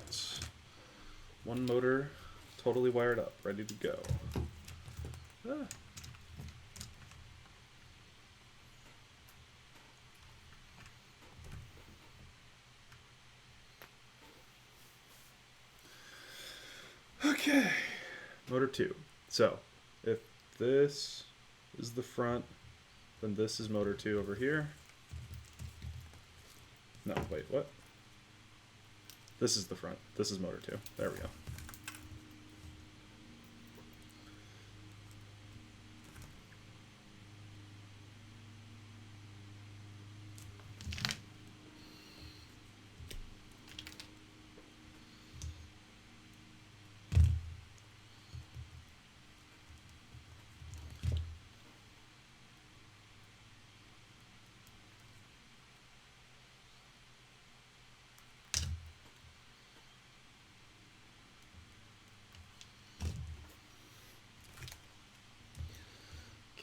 one motor totally wired up, ready to go. Ah. Okay, motor 2. So, if this is the front, then this is motor 2 over here. No, wait, what? This is the front. This is motor 2. There we go.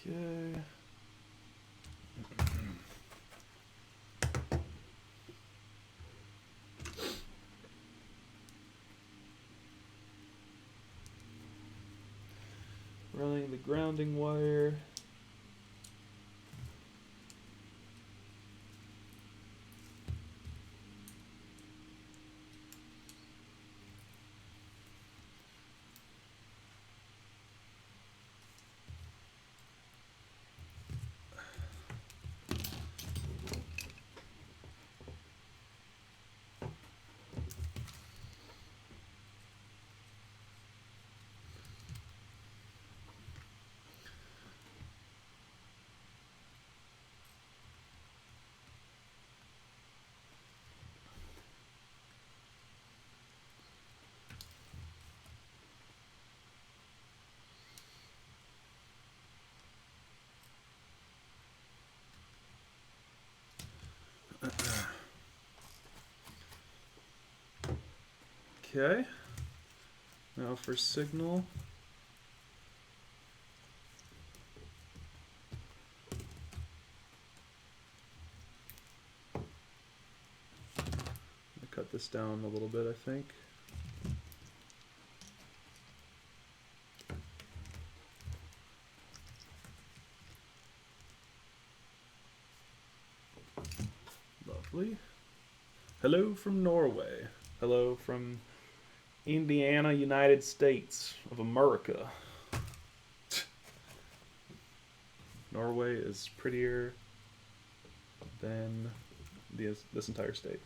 Okay. Running the grounding wire. Okay. Now for signal. Cut this down a little bit, I think. Lovely. Hello from Norway. Hello from Indiana, United States of America. Norway is prettier than this entire state.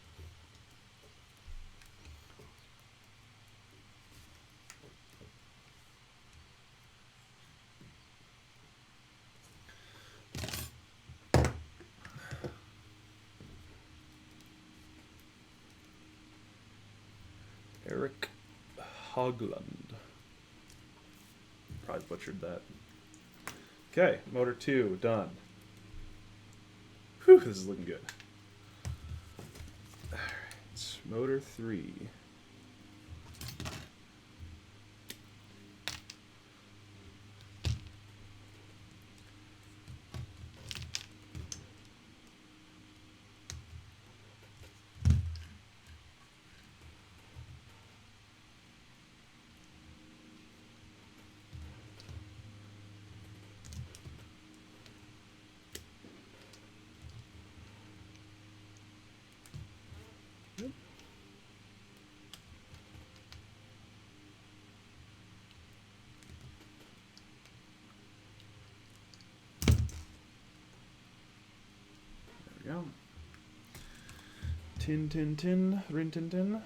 Eric Hogland. Probably butchered that. Okay, motor 2, done. Whew, this is looking good. Alright, motor 3. There we go. Tin, tin, tin, rin, tin, tin.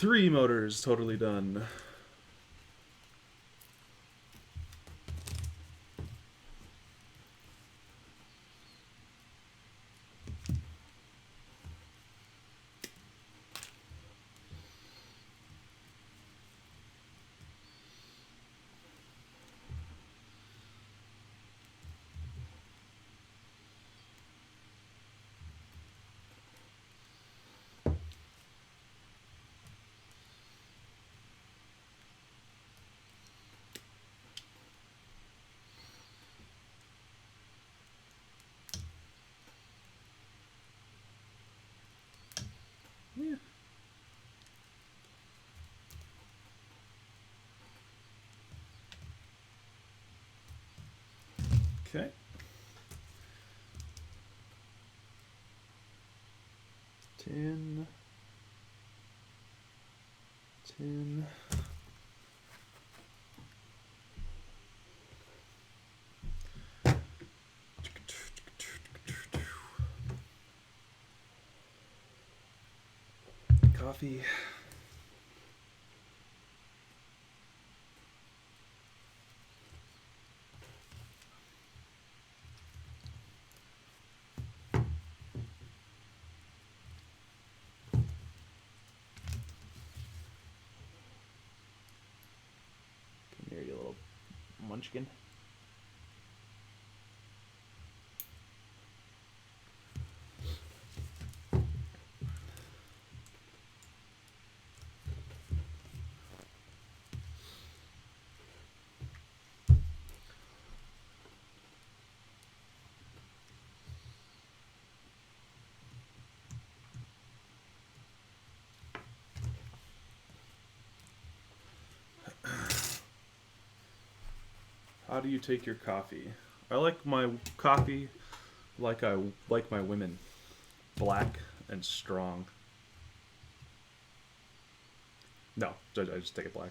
3 motors totally done. Yeah. Okay. Ten. Coffee. Come here, you little munchkin. How do you take your coffee? I like my coffee like I like my women. Black and strong. No, I just take it black.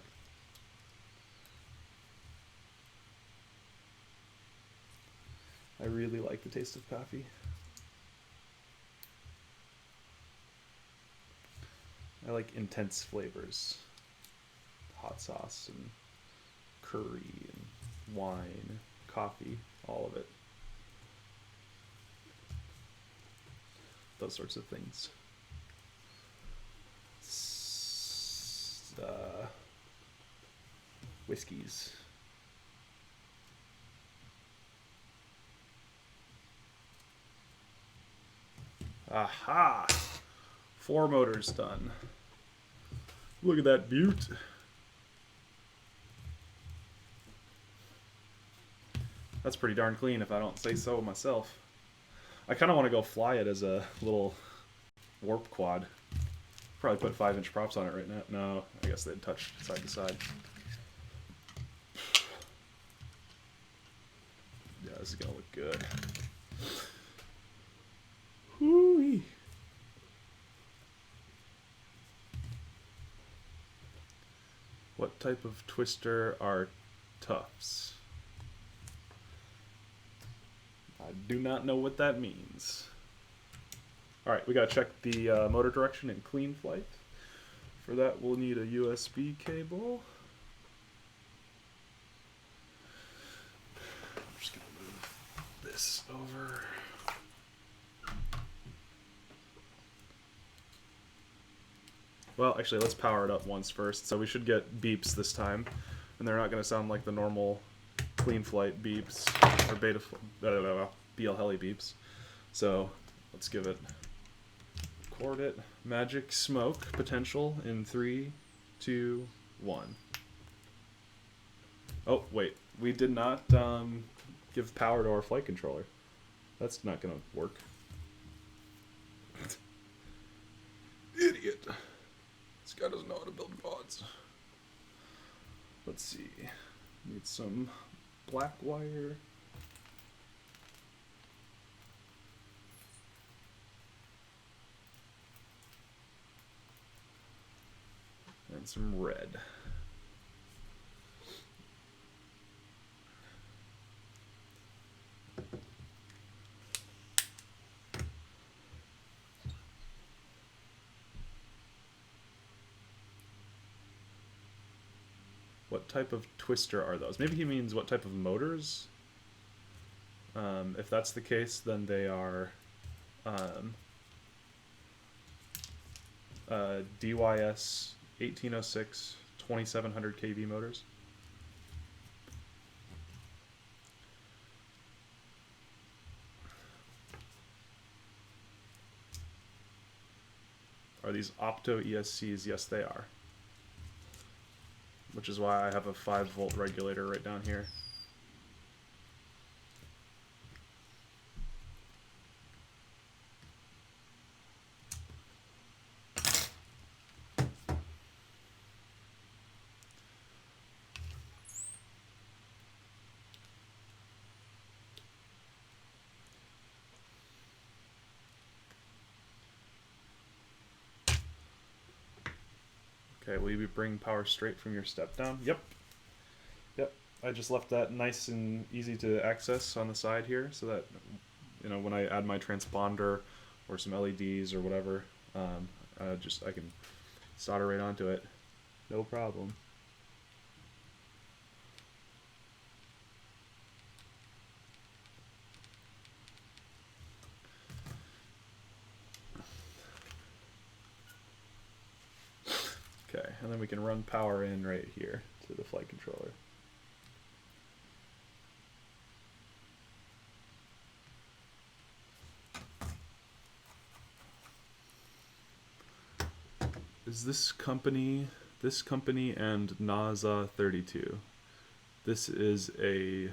I really like the taste of coffee. I like intense flavors. Hot sauce and curry and wine, coffee, all of it. Those sorts of things. Whiskeys. Aha! 4 motors done. Look at that beaut. That's pretty darn clean if I don't say so myself. I kind of want to go fly it as a little warp quad. Probably put 5-inch props on it right now. No, I guess they'd touch side to side. Yeah, this is gonna look good. Whoo-wee. What type of twister are tufts? I do not know what that means. Alright, we gotta check the motor direction in clean flight. For that, we'll need a USB cable. I'm just gonna move this over. Well, actually, let's power it up once first. So we should get beeps this time, and they're not gonna sound like the normal clean flight beeps or BL Heli beeps. So let's give it, record it. Magic smoke potential in 3, 2, 1. Oh wait, we did not give power to our flight controller. That's not gonna work. Idiot. This guy doesn't know how to build pods. Let's see. Need some black wire. And some red. what type of twister are those? Maybe he means what type of motors. If that's the case, then they are DYS 1806 2700 kV motors. Are these opto ESCs? Yes, they are. Which is why I have a 5-volt regulator right down here. Okay, will you bring power straight from your step down? Yep. Yep. I just left that nice and easy to access on the side here so that, you know, when I add my transponder or some LEDs or whatever, I can solder right onto it. No problem. Okay, and then we can run power in right here to the flight controller. Is this company and NASA 32? This is a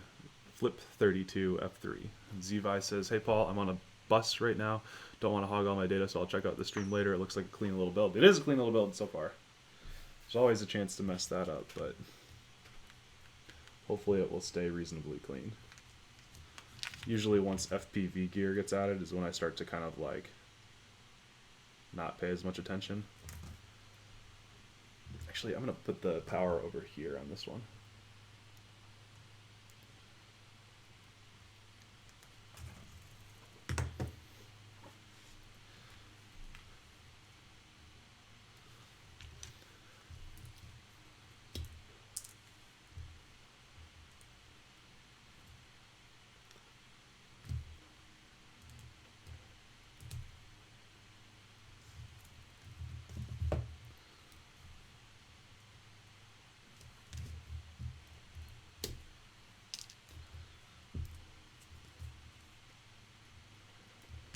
Flip 32 F3. Zvi says, hey Paul, I'm on a bus right now. Don't want to hog all my data, so I'll check out the stream later. It looks like a clean little build. It is a clean little build so far. There's always a chance to mess that up, but hopefully it will stay reasonably clean. Usually once FPV gear gets added is when I start to kind of like not pay as much attention. Actually, I'm going to put the power over here on this one.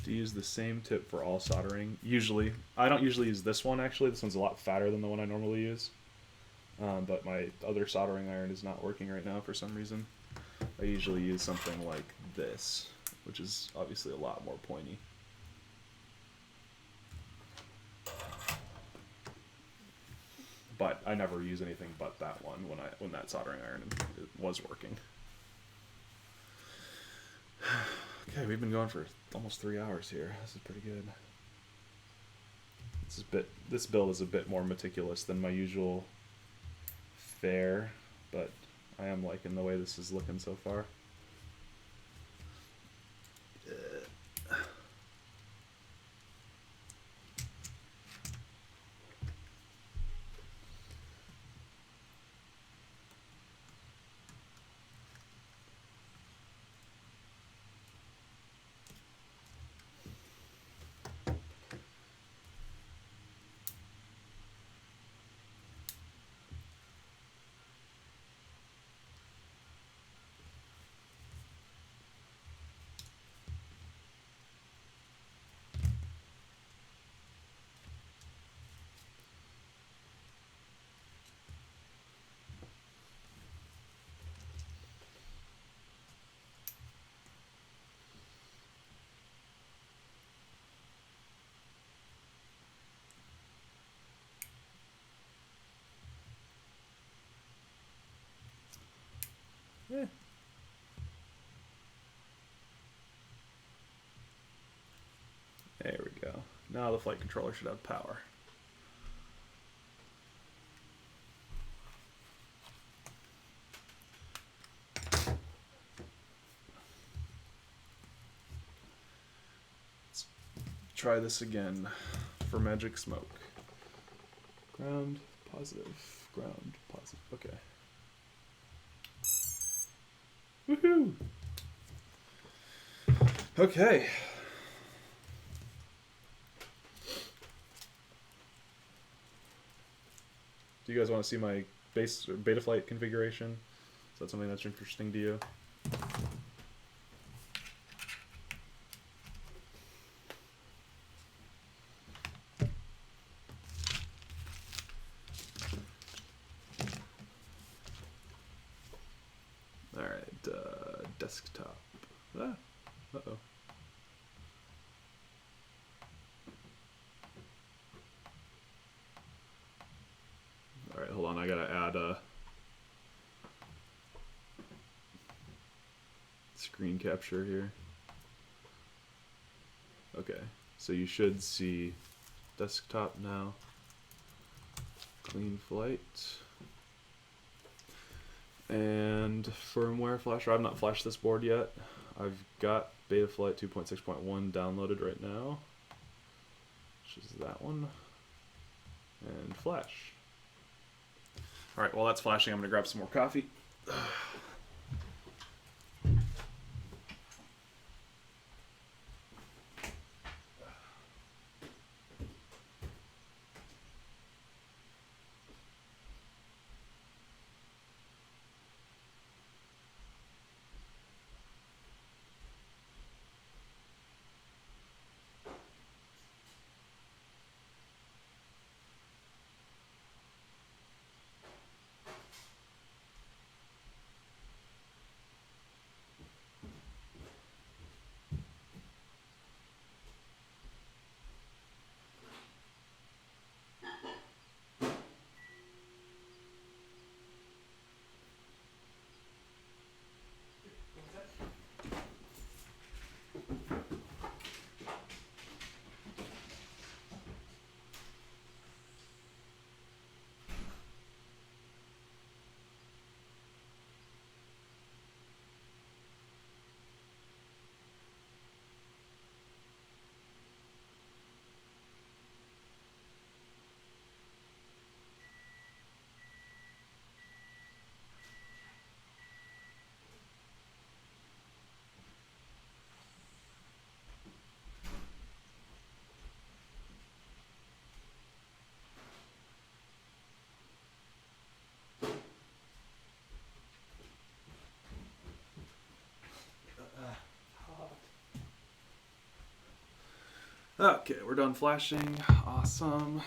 To use the same tip for all soldering. Usually, I don't usually use this one actually. This one's a lot fatter than the one I normally use. But my other soldering iron is not working right now for some reason. I usually use something like this, which is obviously a lot more pointy. But I never use anything but that one when that soldering iron was working. Okay, we've been going for almost 3 hours here. This is pretty good. This build is a bit more meticulous than my usual fare, but I am liking the way this is looking so far. Yeah. There we go. Now the flight controller should have power. Let's try this again for magic smoke. Ground, positive, ground, positive. Okay. Woohoo! Okay. Do you guys want to see my base Betaflight configuration? Is that something that's interesting to you? Alright, desktop. Ah, uh-oh. Alright, hold on, I gotta add a screen capture here. Okay, so you should see desktop now. Clean flight. And firmware flash. I've not flashed this board yet. I've got Betaflight 2.6.1 downloaded right now, which is that one. And flash. Alright, while that's flashing, I'm going to grab some more coffee. Okay, we're done flashing. Awesome.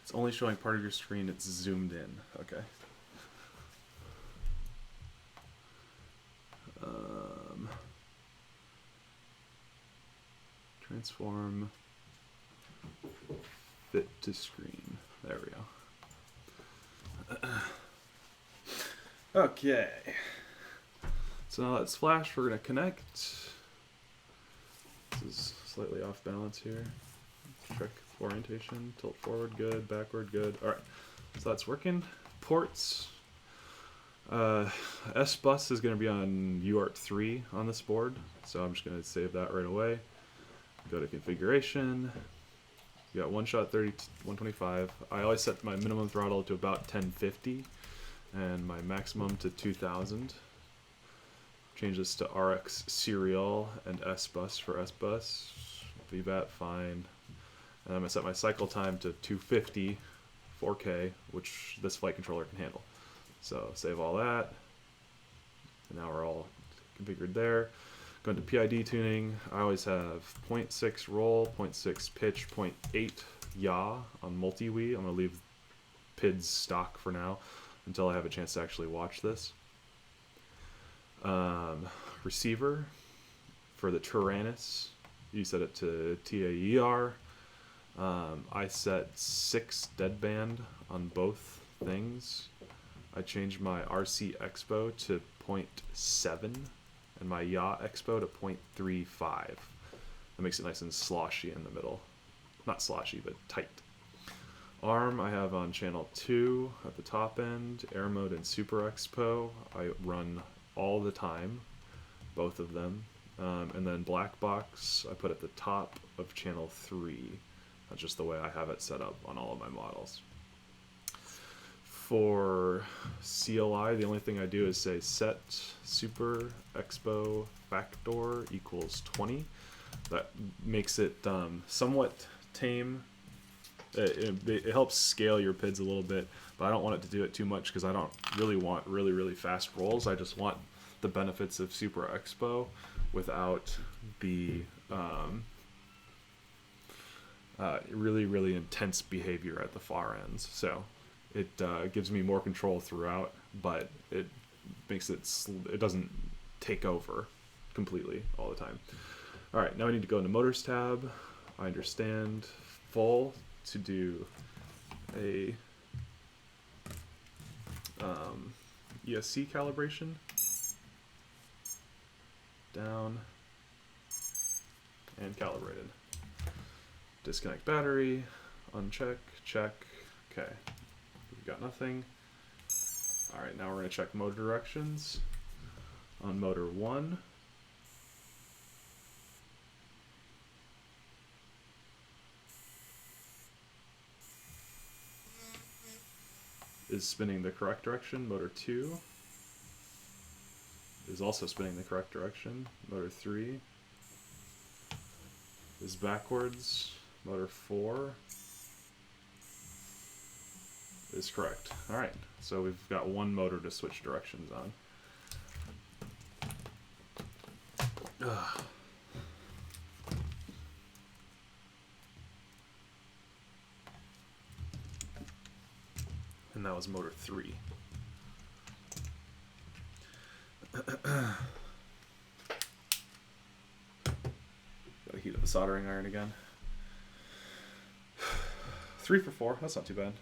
It's only showing part of your screen. It's zoomed in. Okay. Transform. Fit to screen. There we go. Okay. So now let's flash. We're going to connect. This is slightly off balance here. Check orientation. Tilt forward, good. Backward, good. Alright. So that's working. Ports. S-Bus is going to be on UART 3 on this board. So I'm just going to save that right away. Go to configuration. You got one shot 30 to 125. I always set my minimum throttle to about 1050 and my maximum to 2000. Change this to RX serial and S-Bus for S-Bus. VBAT fine. And I'm going to set my cycle time to 250 4K, which this flight controller can handle. So save all that. And now we're all configured there. Going to PID tuning, I always have 0.6 roll, 0.6 pitch, 0.8 yaw on multi-wii. I'm going to leave PIDs stock for now until I have a chance to actually watch this. Receiver for the Tyrannus, you set it to TAER. I set 6 deadband on both things. I changed my RC Expo to 0.7 and my yaw Expo to 0.35. That makes it nice and sloshy in the middle. Not sloshy, but tight. ARM I have on channel 2 at the top end. Air mode and Super Expo I run all the time, both of them. And then black box I put at the top of channel 3. That's just the way I have it set up on all of my models. for CLI, the only thing I do is say set super expo factor equals 20. That makes it somewhat tame. It helps scale your PIDs a little bit, but I don't want it to do it too much because I don't really want really fast rolls. I just want the benefits of super expo without the really intense behavior at the far ends. So it gives me more control throughout, but it makes it doesn't take over completely all the time. All right, now I need to go into Motors tab. I understand full to do a ESC calibration. Down and calibrated. Disconnect battery, uncheck, check. Okay, we've got nothing. All right, now we're going to check motor directions. On motor 1, is spinning the correct direction. Motor 2 is also spinning the correct direction. Motor 3 is backwards. Motor 4 is correct. All right, so we've got one motor to switch directions on. Ugh. And that was motor 3. Gotta heat up the soldering iron again. 3 for 4, that's not too bad.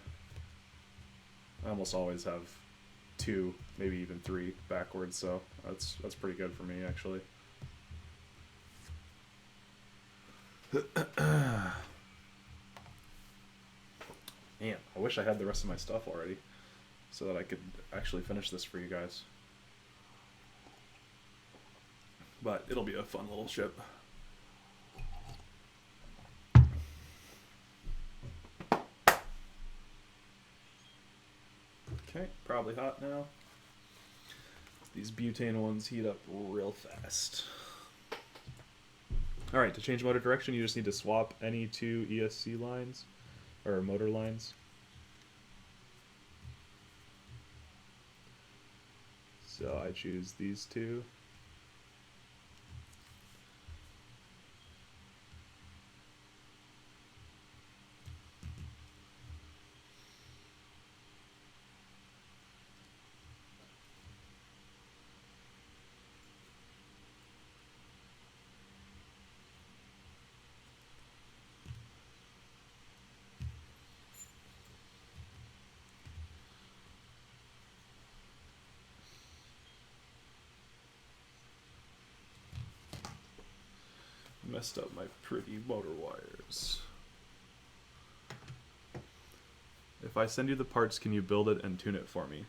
I almost always have 2, maybe even 3 backwards, so that's pretty good for me actually. Man, I wish I had the rest of my stuff already so that I could actually finish this for you guys. But it'll be a fun little ship. Okay, probably hot now. These butane ones heat up real fast. Alright, to change motor direction, you just need to swap any 2 ESC lines, or motor lines. So I choose these 2. Messed up my pretty motor wires. If I send you the parts, can you build it and tune it for me?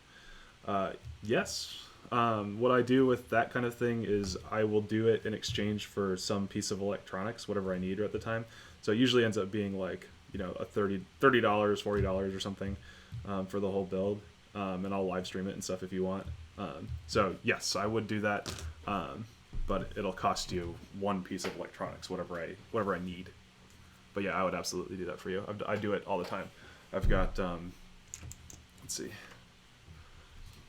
Yes. What I do with that kind of thing is I will do it in exchange for some piece of electronics, whatever I need at the time. So it usually ends up being like, you know, a $30, $40 or something for the whole build. And I'll live stream it and stuff if you want. So yes, I would do that. But it'll cost you one piece of electronics, whatever I need. But yeah, I would absolutely do that for you. I do it all the time. I've got, let's see.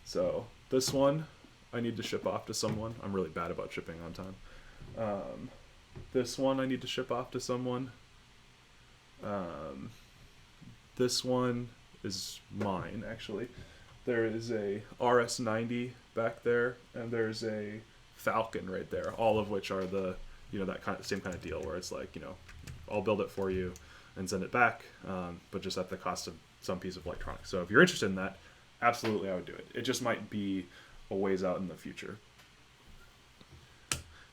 So this one, I need to ship off to someone. I'm really bad about shipping on time. This one I need to ship off to someone. This one is mine, actually. There is a RS90 back there, and there's a Falcon right there, all of which are the, you know, that kind of same kind of deal where it's like, you know, I'll build it for you and send it back, but just at the cost of some piece of electronics. So if you're interested in that, absolutely I would do it. It just might be a ways out in the future,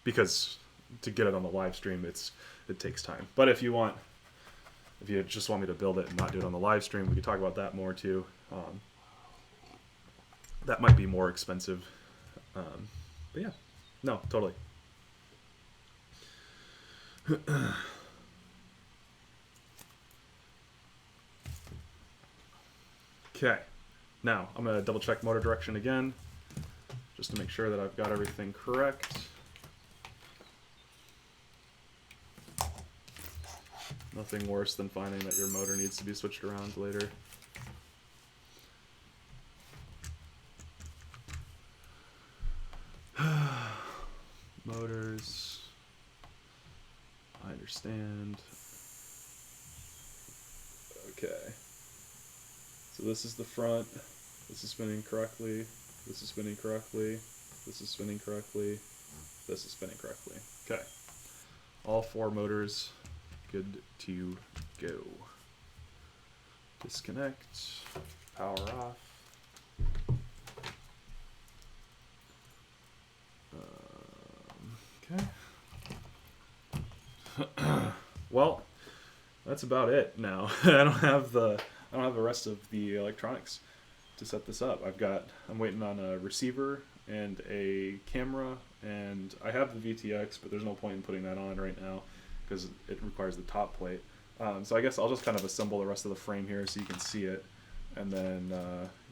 because to get it on the live stream, it takes time. But if you just want me to build it and not do it on the live stream, we could talk about that more too. That might be more expensive, but yeah. No, totally. Okay. Now, I'm going to double check motor direction again, just to make sure that I've got everything correct. Nothing worse than finding that your motor needs to be switched around later. Motors. I understand. Okay. So this is the front. This is spinning correctly. This is spinning correctly. This is spinning correctly. This is spinning correctly. Okay. All 4 motors good to go. Disconnect. Power off. Okay. Well, that's about it now. I don't have the rest of the electronics to set this up. I'm waiting on a receiver and a camera, and I have the VTX, but there's no point in putting that on right now because it requires the top plate. So I guess I'll just kind of assemble the rest of the frame here so you can see it, and then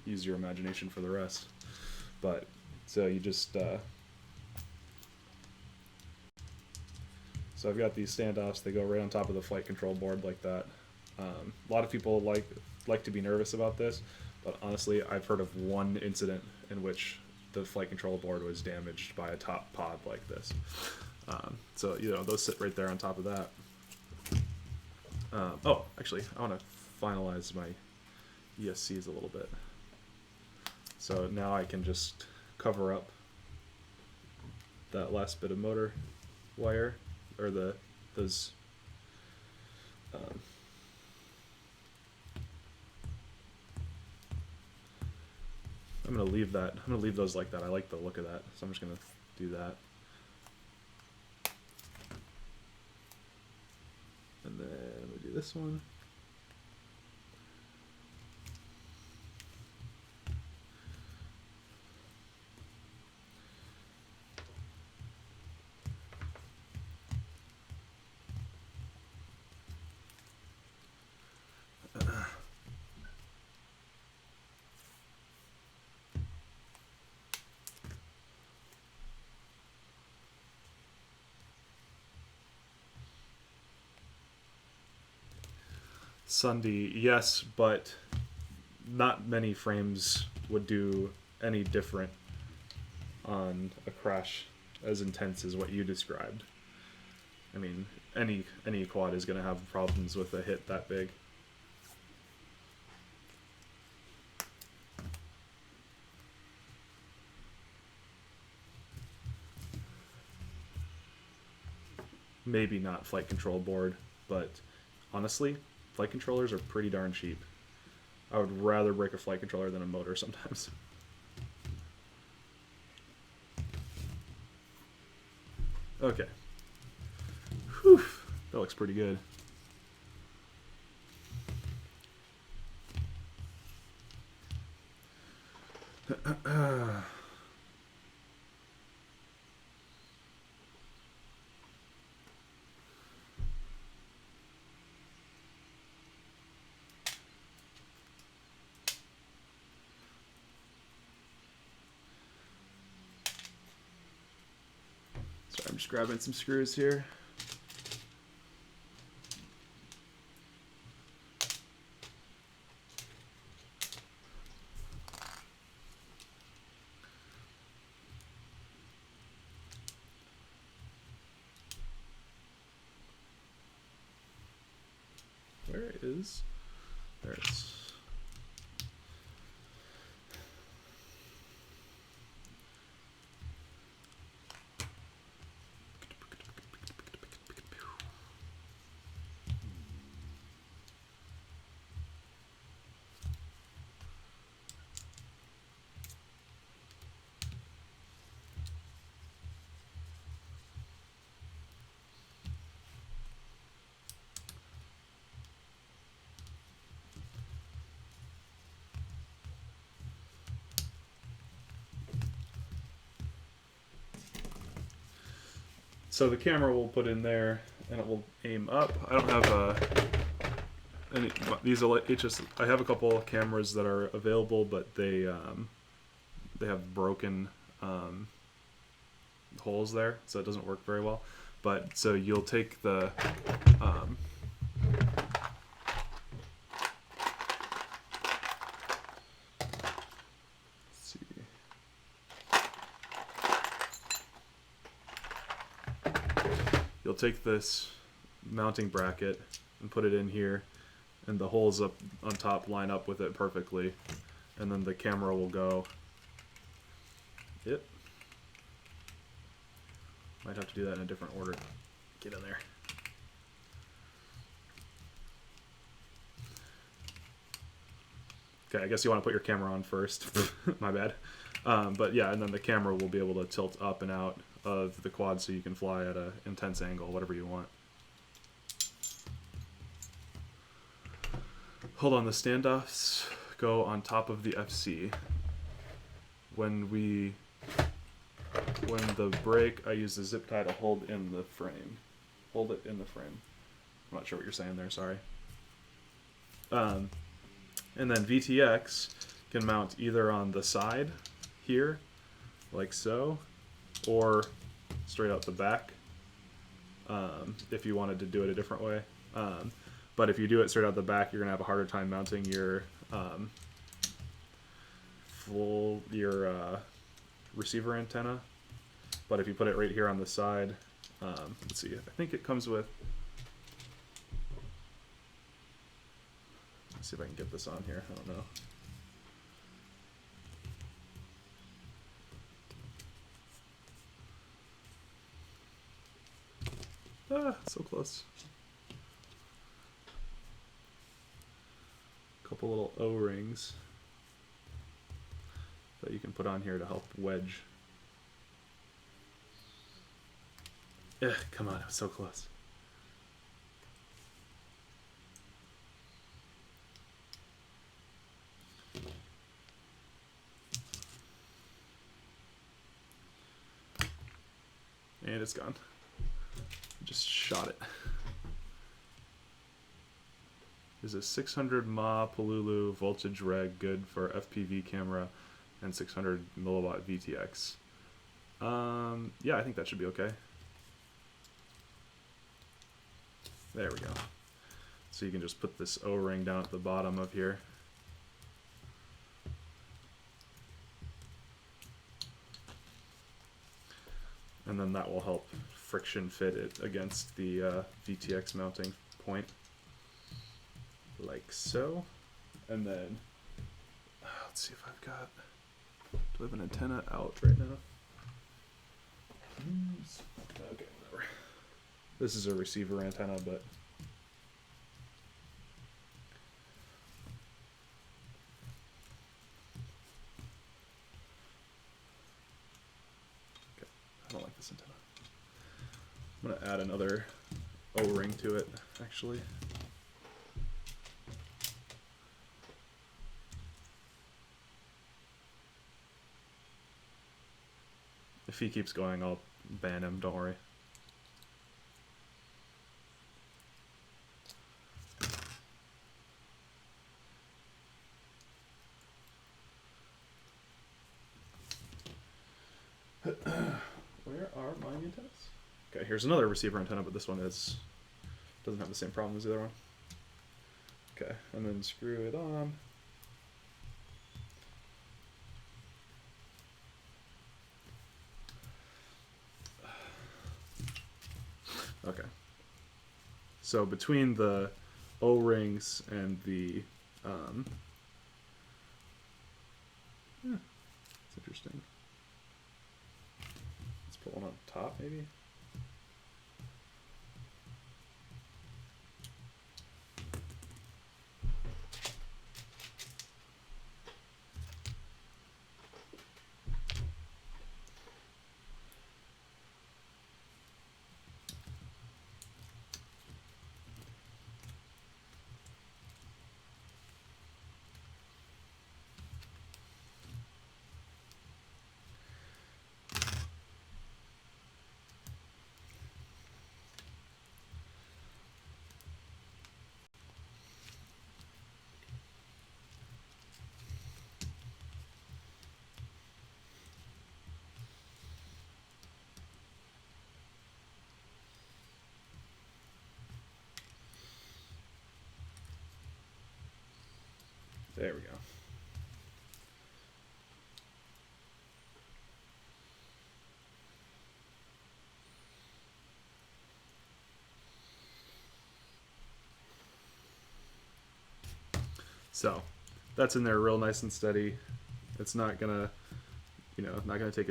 use your imagination for the rest. But so you just so I've got these standoffs. They go right on top of the flight control board like that. A lot of people like to be nervous about this, but honestly, I've heard of one incident in which the flight control board was damaged by a top pod like this. So those sit right there on top of that. Oh, actually, I want to finalize my ESCs a little bit. So now I can just cover up that last bit of motor wire, or those. I'm gonna leave that. I'm gonna leave those like that. I like the look of that, so I'm just gonna do that. And then we do this one. Sunday, yes, but not many frames would do any different on a crash as intense as what you described. I mean, any quad is going to have problems with a hit that big. Maybe not flight control board, but honestly, flight controllers are pretty darn cheap. I would rather break a flight controller than a motor sometimes. Okay. Whew, that looks pretty good. Sorry, I'm just grabbing some screws here. Where is... There it is. So the camera will put in there and it will aim up. I don't have And these are HS. I have a couple cameras that are available, but they have broken holes there, so it doesn't work very well. But so you'll take the let's see. You'll take this mounting bracket and put it in here, and the holes up on top line up with it perfectly, and then the camera will go. Might have to do that in a different order. Get in there. Okay, I guess you want to put your camera on first. My bad. But yeah, and then the camera will be able to tilt up and out of the quad so you can fly at an intense angle, whatever you want. Hold on, the standoffs go on top of the FC. When the brake, I use the zip tie to hold in the frame. Hold it in the frame. I'm not sure what you're saying there, sorry. And then VTX can mount either on the side here, like so, or straight out the back, if you wanted to do it a different way. But if you do it straight out the back, you're going to have a harder time mounting your receiver antenna. But if you put it right here on the side, let's see, I think it comes with, let's see if I can get this on here, I don't know. Ah, so close. Couple little O-rings that you can put on here to help wedge. Come on, it was so close. And it's gone. Just shot it. Is a 600 mAh Pololu voltage reg good for FPV camera and 600 milliwatt VTX? Yeah, I think that should be okay. There we go. So you can just put this O-ring down at the bottom of here. And then that will help friction fit it against the VTX mounting point. Like so. And then, let's see if I've got, do I have an antenna out right now? Okay, whatever. This is a receiver antenna, but okay, I don't like this antenna. I'm gonna add another O-ring to it, actually. If he keeps going, I'll ban him, don't worry. Where are my antennas? Okay, here's another receiver antenna, but this one doesn't have the same problem as the other one. Okay, and then screw it on. Okay. So between the O-rings and the it's interesting. Let's put one on top, maybe. There we go. So that's in there real nice and steady. It's not gonna, not gonna take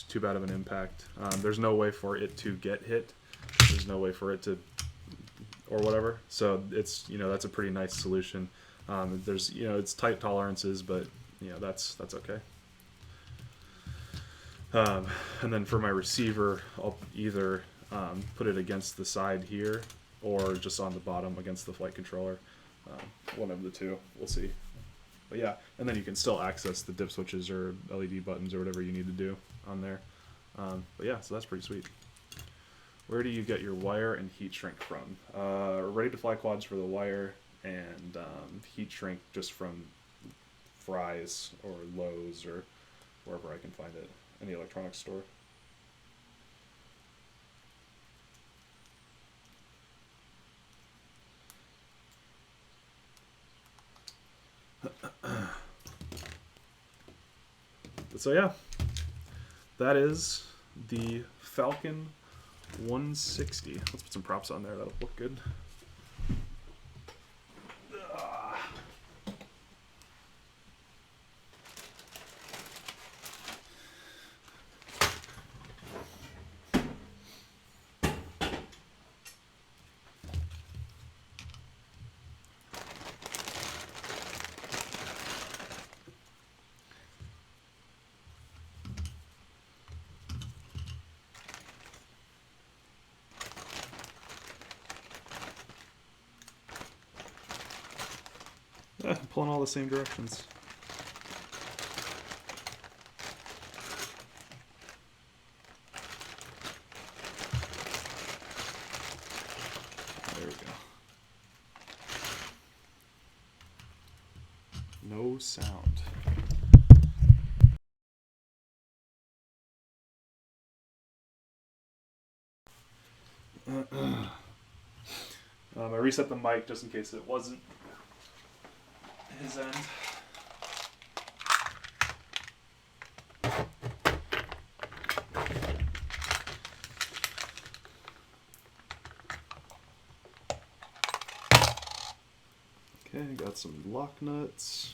too bad of an impact. There's no way for it to get hit. There's no way for it to, or whatever. So it's, that's a pretty nice solution. There's, it's tight tolerances, but that's okay. And then for my receiver, I'll either put it against the side here or just on the bottom against the flight controller. One of the two. We'll see. But yeah, and then you can still access the dip switches or LED buttons or whatever you need to do on there. But yeah, so that's pretty sweet. Where do you get your wire and heat shrink from? Ready to fly quads for the wire, and heat shrink just from Fry's or Lowe's or wherever I can find it. Any electronics store. So yeah, that is the Falcon 160. Let's put some props on there. That'll look good. Pulling all the same directions. There we go. No sound. I reset the mic just in case it wasn't his end. Okay, got some lock nuts.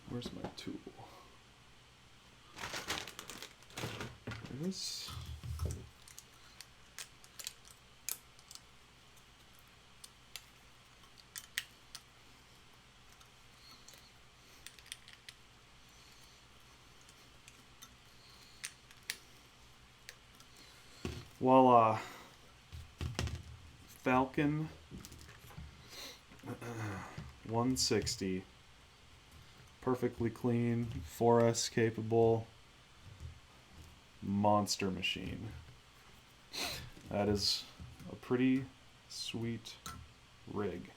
Where's my tool? There it is. Voila. Falcon 160. Perfectly clean, 4S capable monster machine. That is a pretty sweet rig.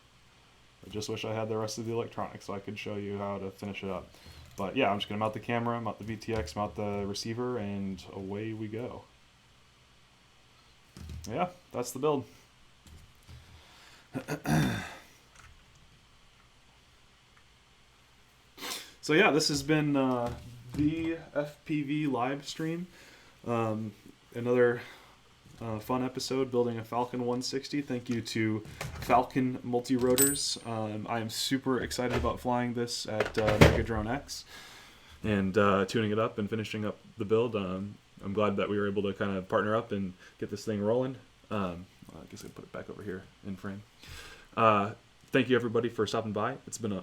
I just wish I had the rest of the electronics so I could show you how to finish it up. But yeah, I'm just going to mount the camera, mount the VTX, mount the receiver, and away we go. Yeah, that's the build. So yeah, this has been the FPV live stream. Another fun episode building a Falcon 160. Thank you to Falcon Multirotors. I am super excited about flying this at Mega Drone X and tuning it up and finishing up the build. I'm glad that we were able to kind of partner up and get this thing rolling. I guess I'll put it back over here in frame. Thank you everybody for stopping by. It's been a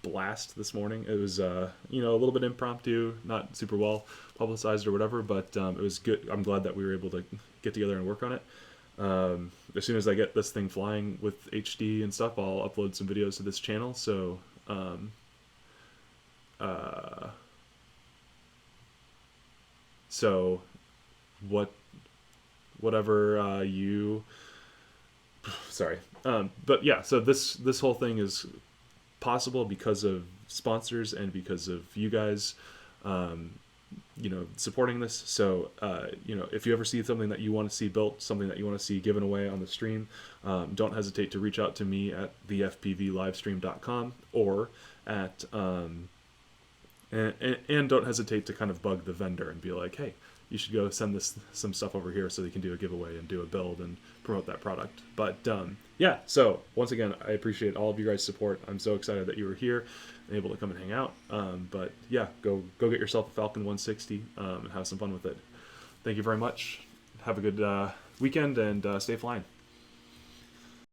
blast this morning. It was a little bit impromptu, not super well publicized or whatever, but it was good. I'm glad that we were able to get together and work on it. As soon as I get this thing flying with HD and stuff, I'll upload some videos to this channel. So So whatever you sorry, but yeah, so this whole thing is possible because of sponsors and because of you guys supporting this. So if you ever see something that you want to see built, something that you want to see given away on the stream, don't hesitate to reach out to me at thefpvlivestream.com or at and don't hesitate to kind of bug the vendor and be like, hey, you should go send this some stuff over here so they can do a giveaway and do a build and promote that product. But yeah, so once again, I appreciate all of you guys' support. I'm so excited that you were here and able to come and hang out. But yeah, go get yourself a Falcon 160 and have some fun with it. Thank you very much. Have a good weekend and stay flying.